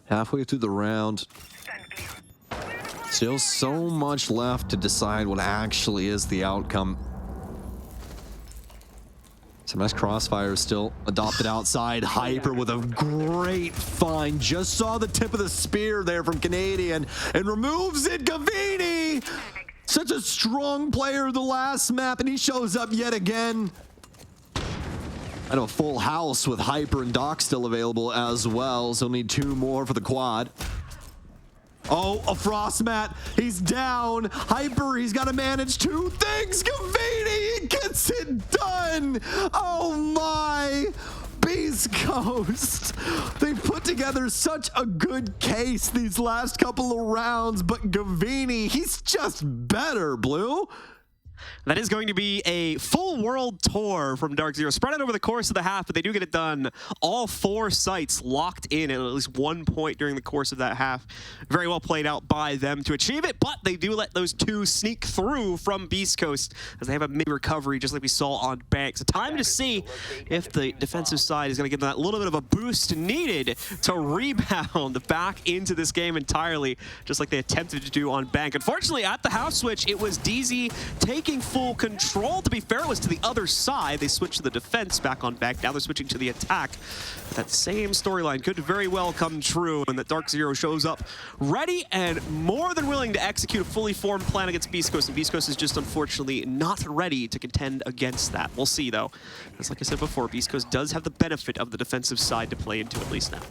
Halfway through the round, still so much left to decide what actually is the outcome. Some nice crossfire still adopted outside. Hyper with a great find. Just saw the tip of the spear there from Canadian and removes it. Gavini! Such a strong player the last map, and he shows up yet again. And a full house with Hyper and Doc still available as well. So need 2 more for the quad. Oh, a frost mat. He's down. Hyper, he's got to manage 2 things. Gavini, he gets it done. Oh my. Beast Coast. They put together such a good case these last couple of rounds, but Gavini, he's just better, Blue. That is going to be a full world tour from DarkZero, spread out over the course of the half, but they do get it done. All 4 sites locked in at least 1 point during the course of that half. Very well played out by them to achieve it, but they do let those 2 sneak through from Beast Coast as they have a mid-recovery, just like we saw on Bank. So time to see if the defensive side is going to give them that little bit of a boost needed to rebound back into this game entirely, just like they attempted to do on Bank. Unfortunately, at the house switch, it was DZ taking full control. To be fair, it was to the other side. They switched to the defense back on Bank. Now they're switching to the attack. That same storyline could very well come true, and that DarkZero shows up ready and more than willing to execute a fully formed plan against Beast Coast, and Beast Coast is just unfortunately not ready to contend against that. We'll see though. As like I said before, Beast Coast does have the benefit of the defensive side to play into at least now.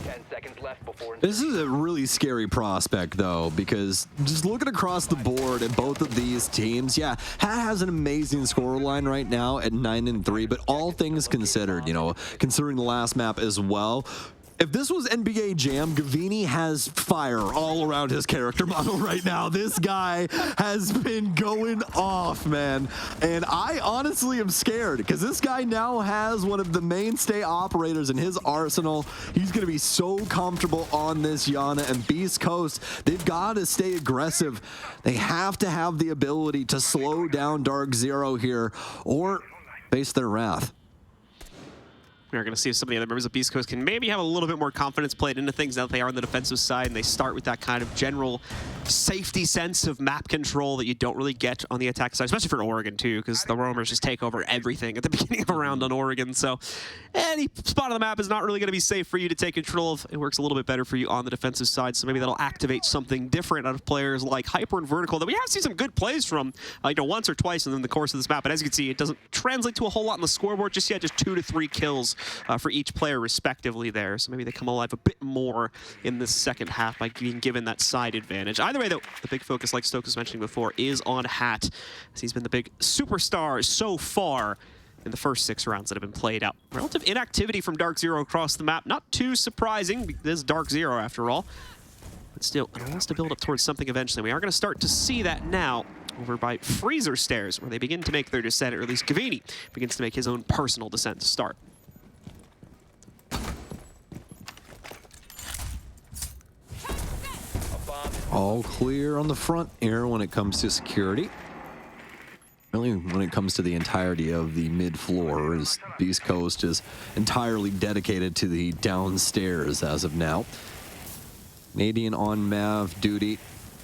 10 seconds left before... This is a really scary prospect though, because just looking across the board at both of these teams, yeah, Hat has an amazing scoreline right now at 9-3, but all things considered, you know, considering the last map as well, if this was NBA Jam, Gavini has fire all around his character model right now. This guy has been going off, man. And I honestly am scared because this guy now has one of the mainstay operators in his arsenal. He's going to be so comfortable on this Yana, and Beast Coast, they've got to stay aggressive. They have to have the ability to slow down DarkZero here or face their wrath. We're going to see if some of the other members of Beast Coast can maybe have a little bit more confidence played into things now that they are on the defensive side, and they start with that kind of general safety sense of map control that you don't really get on the attack side, especially for Oregon too, because the roamers just take over everything at the beginning of a round on Oregon. So any spot on the map is not really going to be safe for you to take control of. It works a little bit better for you on the defensive side, so maybe that'll activate something different out of players like Hyper and Vertical that we have seen some good plays from, you know, once or twice in the course of this map. But as you can see, it doesn't translate to a whole lot on the scoreboard just yet, just 2 to 3 kills for each player respectively there. So maybe they come alive a bit more in this second half by being given that side advantage. Either way though, the big focus, like Stoke was mentioning before, is on Hat, as he's been the big superstar so far in the first 6 rounds that have been played out. Relative inactivity from DarkZero across the map. Not too surprising. This is DarkZero after all. But still, it wants to build up towards something eventually. We are going to start to see that now over by Freezer Stairs, where they begin to make their descent, or at least Gavini begins to make his own personal descent to start. All clear on the front here when it comes to security. Really, when it comes to the entirety of the mid-floor, as Beast Coast is entirely dedicated to the downstairs as of now. Canadian on Mav duty.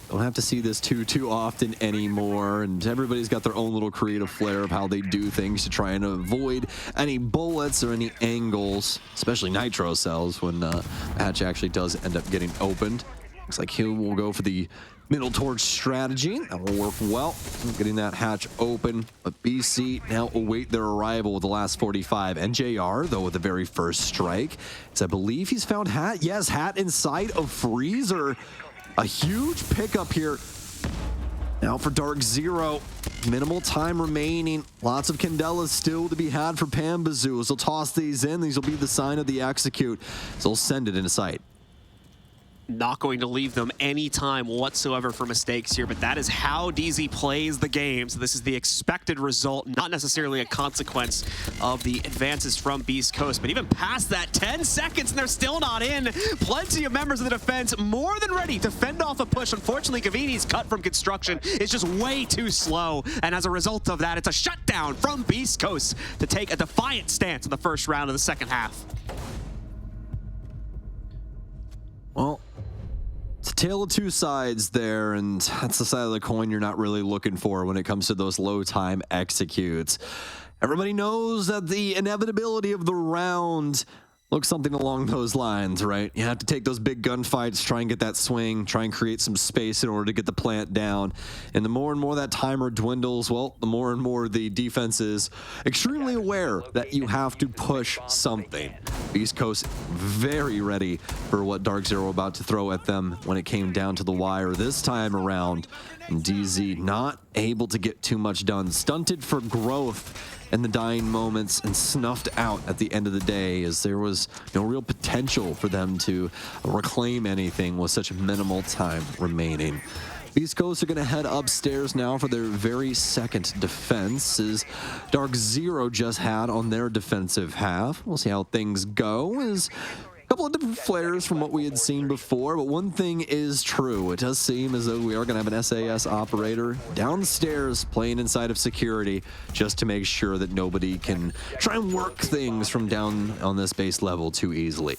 Don't have to see this too often anymore, and everybody's got their own little creative flair of how they do things to try and avoid any bullets or any angles, especially nitro cells when the hatch actually does end up getting opened. Looks like he will go for the middle torch strategy. That will work well, getting that hatch open. But BC now await their arrival with the last 45. NJR, though, with the very first strike. So I believe he's found Hat. Yes, Hat inside of Freezer. A huge pickup here. Now for DarkZero. Minimal time remaining. Lots of Candelas still to be had for Pambazoo. As they'll toss these in, these will be the sign of the execute. So they'll send it into sight. Not going to leave them any time whatsoever for mistakes here, but that is how DZ plays the game. So this is the expected result, not necessarily a consequence of the advances from Beast Coast. But even past that, 10 seconds and they're still not in. Plenty of members of the defense more than ready to fend off a push. Unfortunately, Gavini's cut from construction is just way too slow. And as a result of that, it's a shutdown from Beast Coast to take a defiant stance in the first round of the second half. Well, it's a tale of two sides there, and that's the side of the coin you're not really looking for when it comes to those low time executes. Everybody knows that the inevitability of the round looks something along those lines, right? You have to take those big gunfights, try and get that swing, try and create some space in order to get the plant down. And the more and more that timer dwindles, well, the more and more the defense is extremely aware that you have to push something. Beast Coast very ready for what DarkZero about to throw at them when it came down to the wire this time around. And DZ not able to get too much done, stunted for growth in the dying moments and snuffed out at the end of the day, as there was no real potential for them to reclaim anything with such minimal time remaining. Beast Coast are going to head upstairs now for their very second defense, as DarkZero just had on their defensive half. We'll see how things go. As a couple of different flares from what we had seen before, but one thing is true. It does seem as though we are going to have an SAS operator downstairs playing inside of security just to make sure that nobody can try and work things from down on this base level too easily.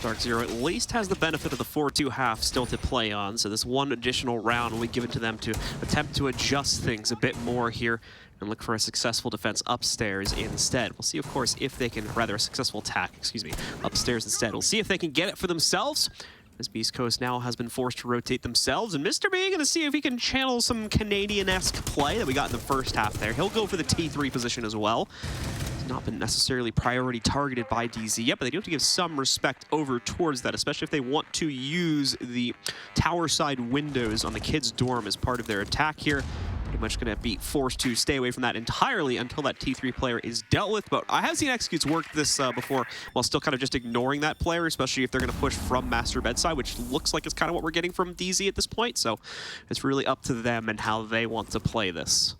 DarkZero at least has the benefit of the 4-2 half still to play on, so this one additional round will be given to them to attempt to adjust things a bit more here and look for a successful defense upstairs instead. We'll see, of course, if they can, rather a successful attack, excuse me, upstairs instead. We'll see if they can get it for themselves, as Beast Coast now has been forced to rotate themselves, and Mr. B gonna see if he can channel some Canadian-esque play that we got in the first half there. He'll go for the T3 position as well. It's not been necessarily priority targeted by DZ yet, but they do have to give some respect over towards that, especially if they want to use the tower side windows on the kids' dorm as part of their attack here. Pretty much going to be forced to stay away from that entirely until that T3 player is dealt with. But I have seen executes work this before while still kind of just ignoring that player, especially if they're going to push from master bedside, which looks like it's kind of what we're getting from DZ at this point. So it's really up to them and how they want to play this.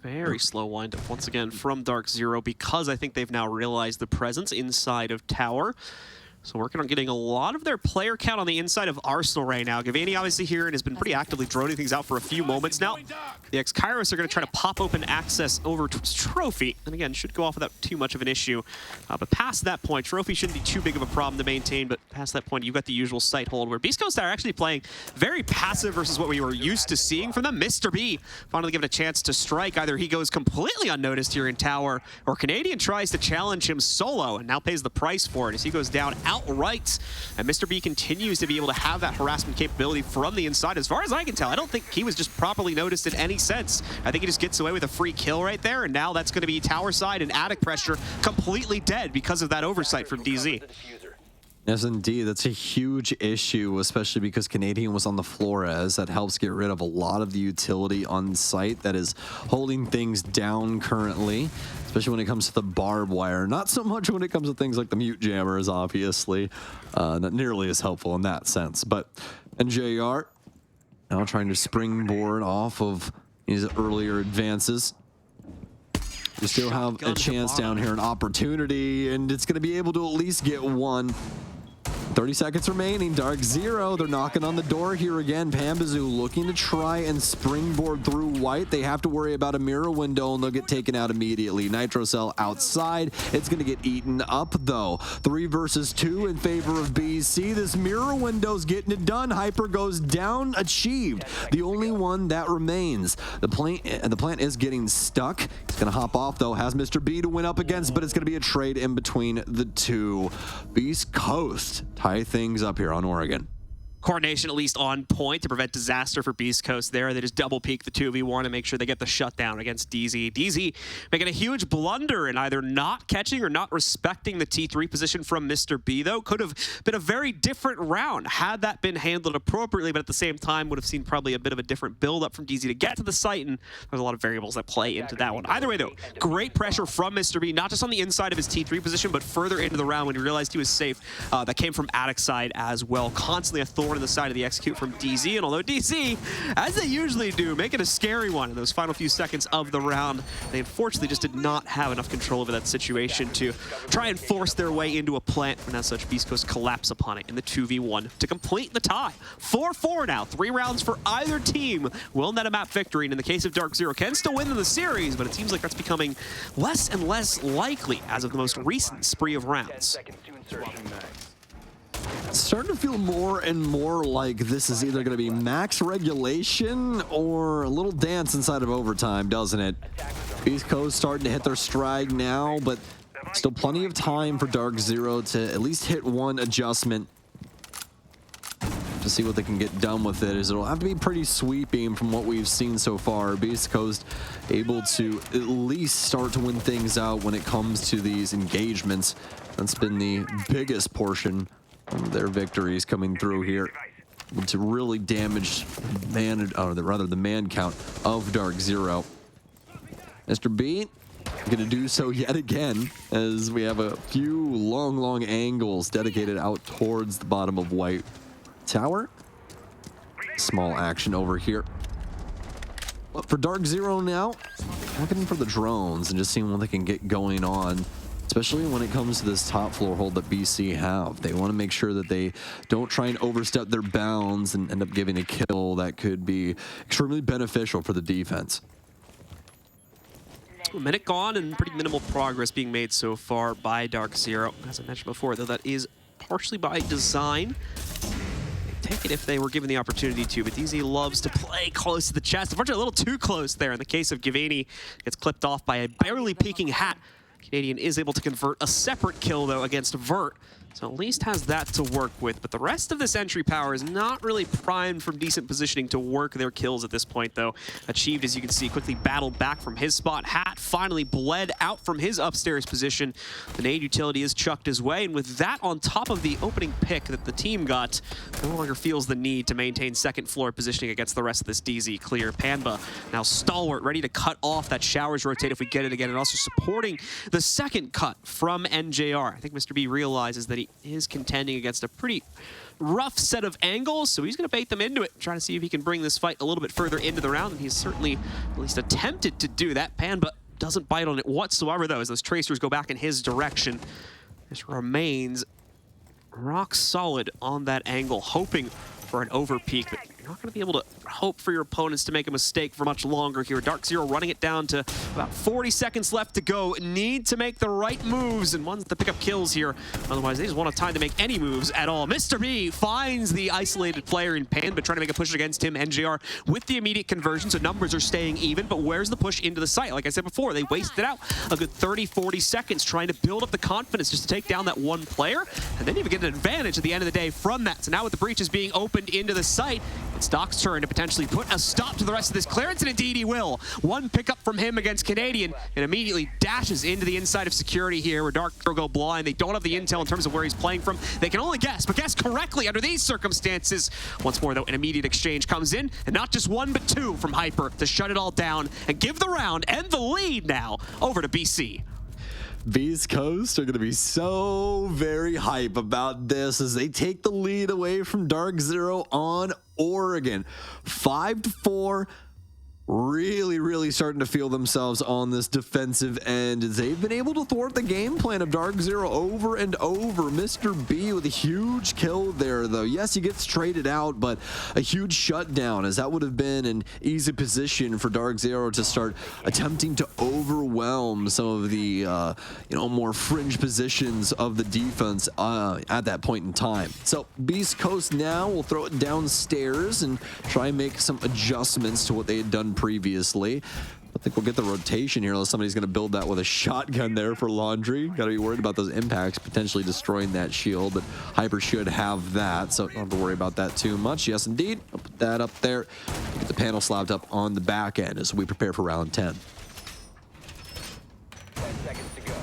Very slow windup once again from DarkZero, because I think they've now realized the presence inside of tower. So working on getting a lot of their player count on the inside of Arsenal right now. Gavini obviously here and has been pretty actively droning things out for a few moments now. The ex-Kairos are going to try to pop open access over towards Trophy. And again, should go off without too much of an issue. But past that point, Trophy shouldn't be too big of a problem to maintain. But past that point, you've got the usual site hold where Beast Coast are actually playing very passive versus what we were used to seeing from them. Mr. B finally given a chance to strike. Either he goes completely unnoticed here in tower, or Canadian tries to challenge him solo and now pays the price for it as he goes down outright. And Mr. B continues to be able to have that harassment capability from the inside. As far as I can tell, I don't think he was just properly noticed in any sense. I think he just gets away with a free kill right there, and now that's going to be tower side and attic pressure completely dead because of that oversight from DZ. Yes, indeed. That's a huge issue, especially because Canadian was on the floor, as that helps get rid of a lot of the utility on site that is holding things down currently, especially when it comes to the barbed wire. Not so much when it comes to things like the mute jammers, obviously. Not nearly as helpful in that sense. But NJR now trying to springboard off of his earlier advances. You still have a chance down here, an opportunity, and it's going to be able to at least get one. 30 seconds remaining. DarkZero, they're knocking on the door here again. Pambazoo looking to try and springboard through white. They have to worry about a mirror window, and they'll get taken out immediately. Nitrocell outside. It's going to get eaten up, though. 3 versus 2 in favor of BC. This mirror window's getting it done. Hyper goes down, achieved. The only one that remains. The plant is getting stuck. He's going to hop off, though. Has Mr. B to win up against, but it's going to be a trade in between the two. Beast Coast tie things up here on Oregon. Coordination at least on point to prevent disaster for Beast Coast there. They just double peek the 2v1 and make sure they get the shutdown against DZ. DZ making a huge blunder in either not catching or not respecting the T3 position from Mr. B, though. Could have been a very different round had that been handled appropriately, but at the same time would have seen probably a bit of a different build-up from DZ to get to the site, and there's a lot of variables that play into that one. Either way, though, great pressure from Mr. B, not just on the inside of his T3 position, but further into the round when he realized he was safe. That came from Attic's side as well. Constantly a thorn in the side of the execute from DZ, and although DZ, as they usually do, make it a scary one in those final few seconds of the round, they unfortunately just did not have enough control over that situation to try and force their way into a plant, and as such, Beast Coast collapse upon it in the 2v1 to complete the tie. 4-4 now, 3 rounds for either team will net a map victory, and in the case of DarkZero, can still win in the series, but it seems like that's becoming less and less likely as of the most recent spree of rounds. It's starting to feel more and more like this is either going to be max regulation or a little dance inside of overtime, doesn't it? Beast Coast starting to hit their stride now, but still plenty of time for DarkZero to at least hit one adjustment to see what they can get done with it. It'll have to be pretty sweeping from what we've seen so far. Beast Coast able to at least start to win things out when it comes to these engagements. That's been the biggest portion of their victories coming through here to really damage the man count of DarkZero. Mr. B going to do so yet again as we have a few long angles dedicated out towards the bottom of white tower. Small action over here. But for DarkZero now, looking for the drones and just seeing what they can get going on, especially when it comes to this top floor hold that BC have. They want to make sure that they don't try and overstep their bounds and end up giving a kill that could be extremely beneficial for the defense. A minute gone and pretty minimal progress being made so far by DarkZero. As I mentioned before, though, that is partially by design. They'd take it if they were given the opportunity to, but DZ loves to play close to the chest. Unfortunately, a little too close there. In the case of Gavini, gets clipped off by a barely peeking hat. Canadian is able to convert a separate kill, though, against Vert. So at least has that to work with. But the rest of this entry power is not really primed from decent positioning to work their kills at this point, though. Achieved, as you can see, quickly battled back from his spot. Hat finally bled out from his upstairs position. The nade utility is chucked his way, and with that on top of the opening pick that the team got, no longer feels the need to maintain second floor positioning against the rest of this DZ clear. Panba now stalwart, ready to cut off that showers rotate if we get it again, and also supporting the second cut from NJR. I think Mr. B realizes that he is contending against a pretty rough set of angles, so he's going to bait them into it, trying to see if he can bring this fight a little bit further into the round, and he's certainly at least attempted to do that. Panba doesn't bite on it whatsoever, though, as those tracers go back in his direction. This remains rock solid on that angle, hoping for an overpeak, but you're not going to be able to hope for your opponents to make a mistake for much longer here. DarkZero running it down to about 40 seconds left to go. Need to make the right moves and ones to pick up kills here. Otherwise, they just won't have time to make any moves at all. Mr. B finds the isolated player in Pan, but trying to make a push against him. NJR with the immediate conversion, so numbers are staying even, but where's the push into the site? Like I said before, they wasted out a good 30, 40 seconds trying to build up the confidence just to take down that one player, and then even get an advantage at the end of the day from that. So now with the breaches being opened into the site, It's Doc's turn to potentially put a stop to the rest of this clearance, and indeed he will. One pickup from him against Canadian, and immediately dashes into the inside of security here where DarkZero go blind. They don't have the intel in terms of where he's playing from. They can only guess, but guess correctly under these circumstances. Once more, though, an immediate exchange comes in, and not just one, but two from Hyper to shut it all down and give the round and the lead now over to BC. Beast Coast are going to be so very hype about this as they take the lead away from DarkZero on Oregon. 5-4. Really starting to feel themselves on this defensive end as they've been able to thwart the game plan of DarkZero over and over. Mr. B with a huge kill there, though. Yes, he gets traded out, but a huge shutdown, as that would have been an easy position for DarkZero to start attempting to overwhelm some of the more fringe positions of the defense at that point in time. So Beast Coast now will throw it downstairs and try and make some adjustments to what they had done previously. I think we'll get the rotation here unless somebody's going to build that with a shotgun there for Laundry. Got to be worried about those impacts potentially destroying that shield, but Hyper should have that, so don't have to worry about that too much. Yes, indeed. I'll put that up there. Get the panel slapped up on the back end as we prepare for round 10. 10 seconds to go.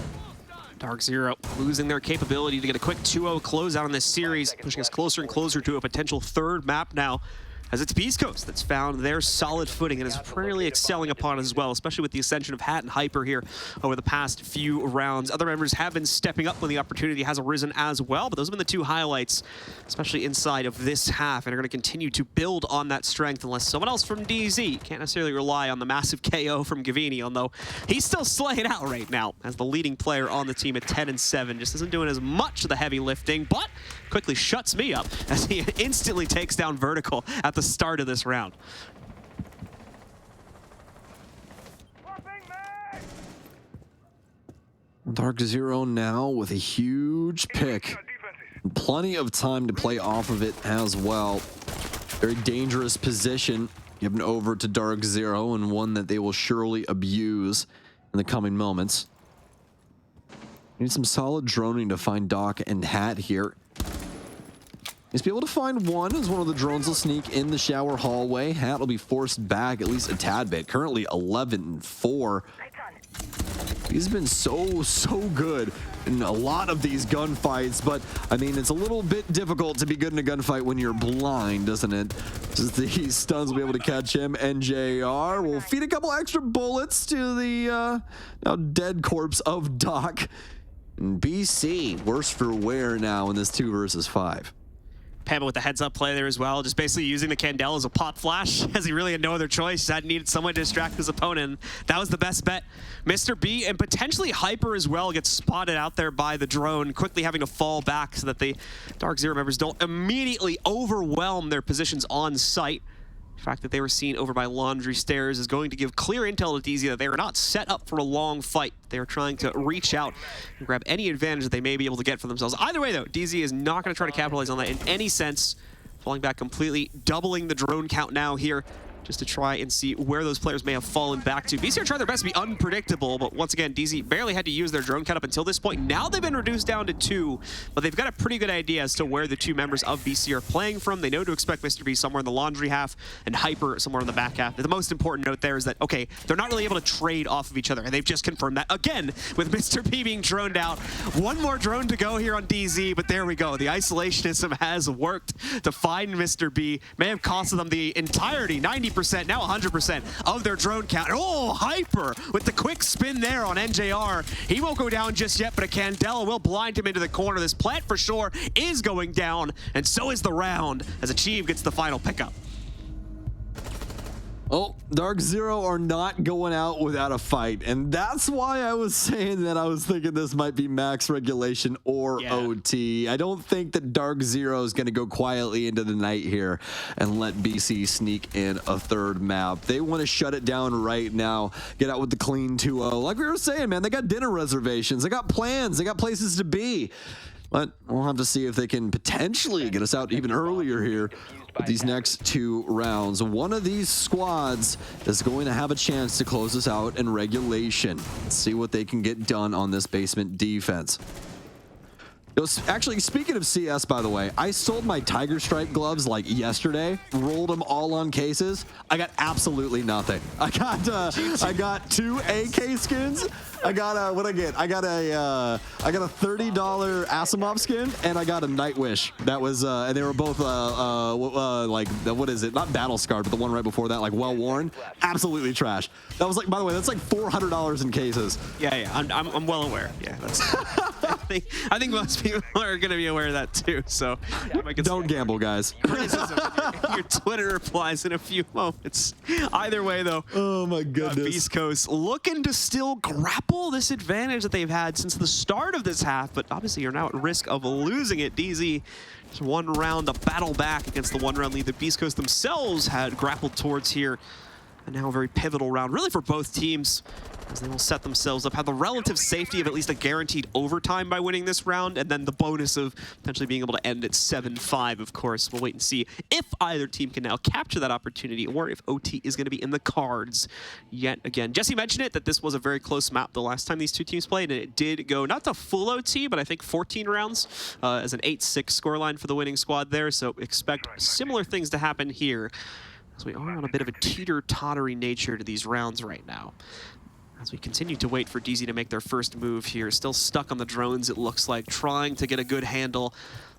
DarkZero losing their capability to get a quick 2-0 closeout on this series, pushing us closer and closer to a potential third map now, as it's Beast Coast that's found their solid footing and is really excelling upon it as well, especially with the ascension of Hat and Hyper here over the past few rounds. Other members have been stepping up when the opportunity has arisen as well, but those have been the two highlights, especially inside of this half, and are going to continue to build on that strength unless someone else from DZ can't necessarily rely on the massive KO from Gavini, although he's still slaying out right now as the leading player on the team at 10-7. Just isn't doing as much of the heavy lifting, but quickly shuts me up as he instantly takes down Vertical at the start of this round. DarkZero now with a huge pick. Plenty of time to play off of it as well. Very dangerous position given over to DarkZero, and one that they will surely abuse in the coming moments. Need some solid droning to find Doc and Hat here. He's be able to find one as one of the drones will sneak in the shower hallway. Hat will be forced back at least a tad bit. Currently 11-4. He's been so good in a lot of these gunfights, but I mean, it's a little bit difficult to be good in a gunfight when you're blind, doesn't it? Just these stuns will be able to catch him. NJR will feed a couple extra bullets to the now dead corpse of Doc. And BC, worse for wear now in this 2 versus 5. Pamela with the heads-up play there as well, just basically using the Candela as a pop flash, as he really had no other choice. He had needed someone to distract his opponent. That was the best bet. Mr. B and potentially Hyper as well gets spotted out there by the drone, quickly having to fall back so that the DarkZero members don't immediately overwhelm their positions on site. The fact that they were seen over by Laundry Stairs is going to give clear intel to DZ that they are not set up for a long fight. They are trying to reach out and grab any advantage that they may be able to get for themselves. Either way, though, DZ is not going to try to capitalize on that in any sense. Falling back completely, doubling the drone count now here, just to try and see where those players may have fallen back to. BC are trying their best to be unpredictable, but once again, DZ barely had to use their drone count up until this point. Now they've been reduced down to 2, but they've got a pretty good idea as to where the 2 members of BC are playing from. They know to expect Mr. B somewhere in the Laundry half and Hyper somewhere in the back half. The most important note there is that, okay, they're not really able to trade off of each other, and they've just confirmed that again with Mr. B being droned out. One more drone to go here on DZ, but there we go. The isolationism has worked to find Mr. B. May have costed them the entirety, 90%, now 100% of their drone count. Oh, Hyper with the quick spin there on NJR. He won't go down just yet, but a Candela will blind him into the corner. This plant for sure is going down, and so is the round as Achieve gets the final pickup. Oh, DarkZero are not going out without a fight, and that's why I was saying that I was thinking this might be max regulation or OT. I don't think that DarkZero is going to go quietly into the night here and let BC sneak in a third map. They want to shut it down right now, get out with the clean 2-0. Like we were saying, man, they got dinner reservations, they got plans, they got places to be. But we'll have to see if they can potentially get us out even earlier here with these next 2 rounds. One of these squads is going to have a chance to close us out in regulation. Let's see what they can get done on this basement defense. Actually, speaking of CS, by the way, I sold my Tiger Stripe gloves like yesterday, rolled them all on cases. I got absolutely nothing. I got 2 AK skins. I got what I get? I got a $30 Asimov skin, and I got a Nightwish. That was and they were both like what is it? Not battle scarred, but the one right before that, like well worn. Absolutely trash. That was like, by the way, that's like $400 in cases. Yeah, I'm well aware. Yeah, that's. I think most people are going to be aware of that too. So don't gamble, guys. Criticism in your Twitter replies in a few moments. Either way, though. Oh my goodness. Beast Coast looking to still grapple this advantage that they've had since the start of this half, but obviously you're now at risk of losing it. DZ just 1 round to battle back against the 1-round lead that Beast Coast themselves had grappled towards here. And now a very pivotal round, really for both teams, as they will set themselves up, have the relative safety of at least a guaranteed overtime by winning this round, and then the bonus of potentially being able to end at 7-5, of course. We'll wait and see if either team can now capture that opportunity, or if OT is going to be in the cards yet again. Jesse mentioned it, that this was a very close map the last time these two teams played, and it did go not to full OT, but I think 14 rounds as an 8-6 scoreline for the winning squad there, so expect similar things to happen here. So we are on a bit of a teeter-tottery nature to these rounds right now. As we continue to wait for DZ to make their first move here, still stuck on the drones, it looks like, trying to get a good handle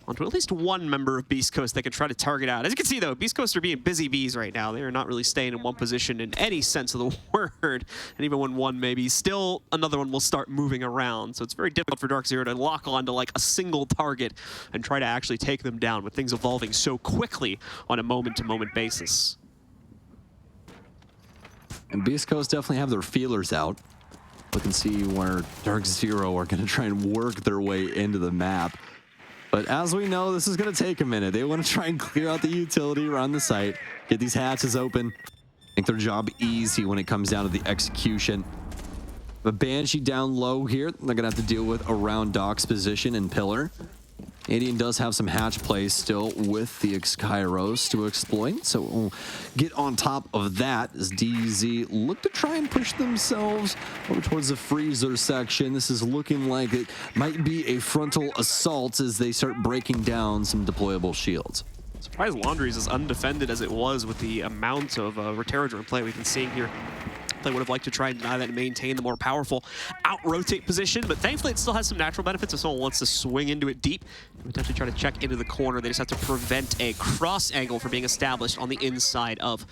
onto at least one member of Beast Coast they can try to target out. As you can see, though, Beast Coast are being busy bees right now. They are not really staying in one position in any sense of the word. And even when one maybe, still another one will start moving around. So it's very difficult for DarkZero to lock on to like a single target and try to actually take them down with things evolving so quickly on a moment-to-moment basis. And Beast Coast definitely have their feelers out. Look and see where DarkZero are going to try and work their way into the map. But as we know, this is going to take a minute. They want to try and clear out the utility around the site, get these hatches open, make their job easy when it comes down to the execution. But Banshee down low here, they're going to have to deal with around Doc's position and Pillar. Indian does have some hatch plays still with the Kairos to exploit, so we'll get on top of that as DZ look to try and push themselves over towards the freezer section. This is looking like it might be a frontal assault as they start breaking down some deployable shields. Surprise Laundry is as undefended as it was with the amount of Rotero play we've been seeing here. They would have liked to try and deny that and maintain the more powerful out-rotate position, but thankfully it still has some natural benefits if someone wants to swing into it deep and potentially try to check into the corner. They just have to prevent a cross angle from being established on the inside of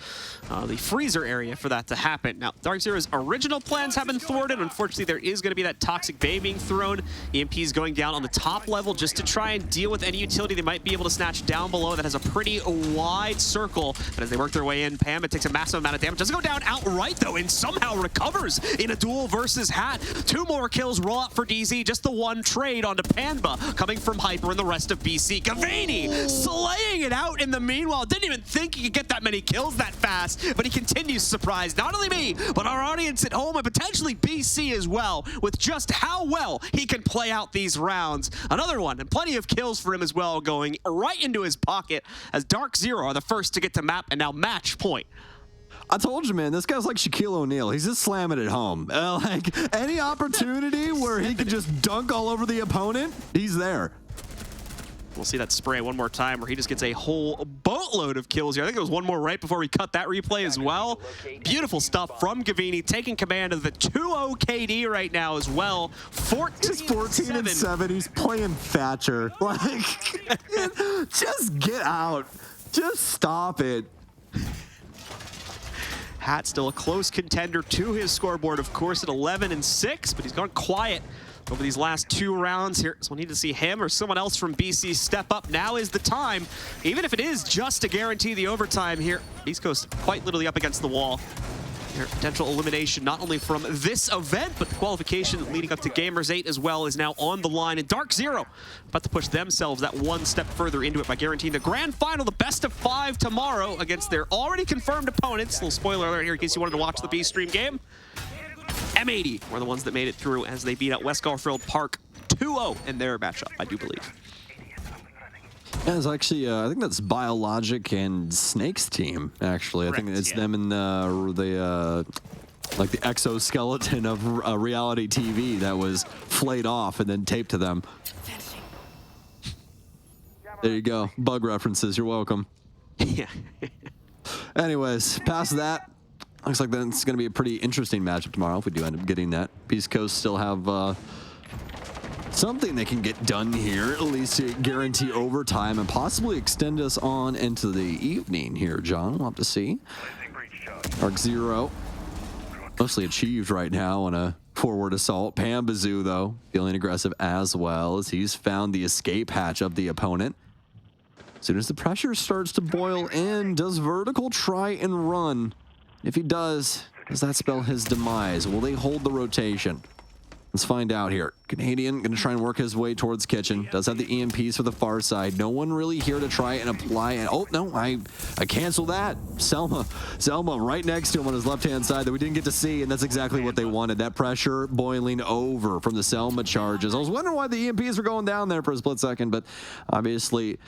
the freezer area for that to happen. Now, DarkZero's original plans have been thwarted. Unfortunately, there is going to be that toxic bay being thrown. EMP's going down on the top level just to try and deal with any utility they might be able to snatch down below that has a pretty wide circle. But as they work their way in, Pam, it takes a massive amount of damage. Doesn't go down outright, though, and somehow recovers in a duel versus Hat. 2 more kills roll up for DZ. Just the one trade onto Panba coming from Hyper and the rest of BC. Gavini slaying it out in the meanwhile. Didn't even think he could get that many kills that fast, but he continues to surprise not only me, but our audience at home and potentially BC as well with just how well he can play out these rounds. Another one and plenty of kills for him as well going right into his pocket as DarkZero are the first to get to map and now match point. I told you, man, this guy's like Shaquille O'Neal. He's just slamming it home. Like, any opportunity where he could just dunk all over the opponent, he's there. We'll see that spray one more time where he just gets a whole boatload of kills here. I think there was one more right before we cut that replay as well. Beautiful stuff from Gavini, taking command of the 2-0 KD right now as well. 14-7. He's playing Thatcher. Like, just get out. Just stop it. Hat still a close contender to his scoreboard, of course, at 11-6, but he's gone quiet over these last 2 rounds here. So we'll need to see him or someone else from BC step up. Now is the time, even if it is just to guarantee the overtime here. East Coast quite literally up against the wall. Their potential elimination, not only from this event, but the qualification leading up to Gamers 8 as well is now on the line. And DarkZero about to push themselves that one step further into it by guaranteeing the grand final, the best of 5 tomorrow against their already confirmed opponents. A little spoiler alert here in case you wanted to watch the B-Stream game. M80 were the ones that made it through as they beat out West Garfield Park 2-0 in their matchup, I do believe. Yeah, it's actually, I think that's Biologic and Snake's team, actually. Correct, I think it's them and like the exoskeleton of reality TV that was flayed off and then taped to them. There you go. Bug references. You're welcome. Yeah. Anyways, past that, looks like that's going to be a pretty interesting matchup tomorrow if we do end up getting that. Beast Coast still have something they can get done here, at least to guarantee overtime and possibly extend us on into the evening here, John. We'll have to see. DarkZero, mostly achieved right now on a forward assault. Pambazoo, though, feeling aggressive as well as he's found the escape hatch of the opponent. As soon as the pressure starts to boil in, does Vertical try and run? If he does that spell his demise? Will they hold the rotation? Let's find out here. Canadian going to try and work his way towards kitchen. Does have the EMPs for the far side. No one really here to try and apply it. Oh, no, I cancel that. Selma right next to him on his left-hand side that we didn't get to see, and that's exactly what they wanted. That pressure boiling over from the Selma charges. I was wondering why the EMPs were going down there for a split second, but obviously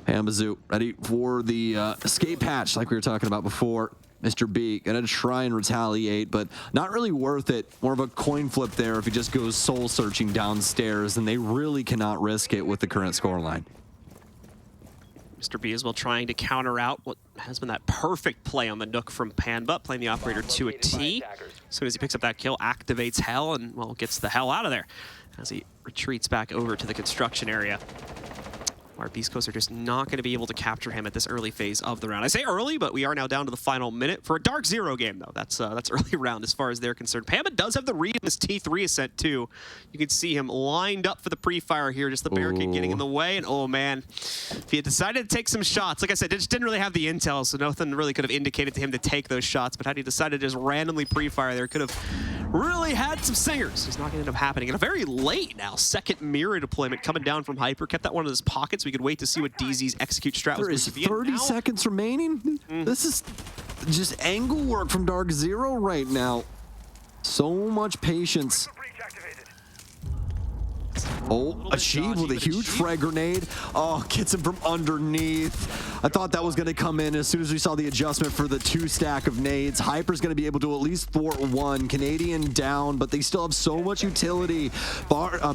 Pambazoo ready for the escape hatch like we were talking about before. Mr. B gonna try and retaliate, but not really worth it. More of a coin flip there if he just goes soul searching downstairs, and they really cannot risk it with the current scoreline. Mr. B as well trying to counter out what has been that perfect play on the Nook from Panbutt, playing the operator to a T. As soon as he picks up that kill, activates Hell, and, well, gets the hell out of there as he retreats back over to the construction area. Our Beast Coast are just not going to be able to capture him at this early phase of the round. I say early, but we are now down to the final minute for a DarkZero game, though. That's early round as far as they're concerned. Pamba does have the read in this T3 ascent, too. You can see him lined up for the pre-fire here, just the barricade getting in the way. And, oh, man, if he had decided to take some shots, like I said, just didn't really have the intel, so nothing really could have indicated to him to take those shots. But had he decided to just randomly pre-fire there, could have really had some singers. It's not going to end up happening. And a very late now, second mirror deployment coming down from Hyper. Kept that one in his pockets. We could wait to see what DZ's execute strat was. There is 30 seconds remaining. This is just angle work from DarkZero right now. So much patience. Oh, Achieve with a huge frag grenade. Oh, gets him from underneath. I thought that was going to come in as soon as we saw the adjustment for the 2 stack of nades. Hyper's going to be able to at least thwart one. Canadian down, but they still have so much utility.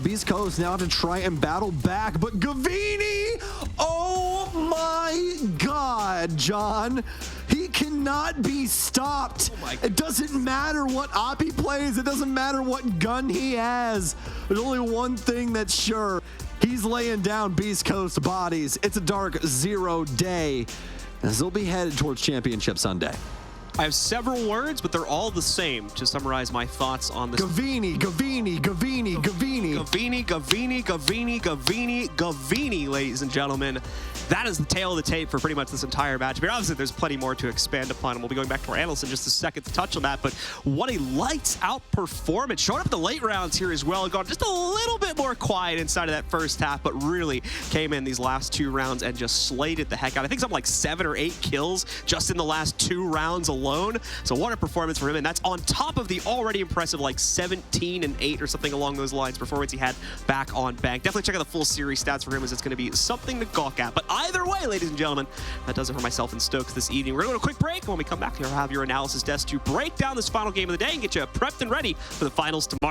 Beast Coast now have to try and battle back, but Gavini! Oh my God, John. He cannot be stopped. It doesn't matter what op he plays. It doesn't matter what gun he has. There's only one thing that's sure. He's laying down Beast Coast bodies. It's a DarkZero day, as they'll be headed towards Championship Sunday. I have several words, but they're all the same to summarize my thoughts on this. Gavini, Gavini, Gavini, Gavini. Gavini, Gavini, Gavini, Gavini, Gavini, ladies and gentlemen. That is the tail of the tape for pretty much this entire match. But obviously, there's plenty more to expand upon, and we'll be going back to our analysts in just a second to touch on that. But what a lights-out performance. Showing up the late rounds here as well. Gone just a little bit more quiet inside of that first half, but really came in these last 2 rounds and just slayed it the heck out. I think something like 7 or 8 kills just in the last 2 rounds alone. So what a performance for him, and that's on top of the already impressive like 17 and 8 or something along those lines performance he had back on Bank. Definitely check out the full series stats for him, as it's going to be something to gawk at. But either way, ladies and gentlemen, that does it for myself and Stokes this evening. We're going to go to a quick break. When we come back, we'll have your analysis desk to break down this final game of the day and get you prepped and ready for the finals tomorrow.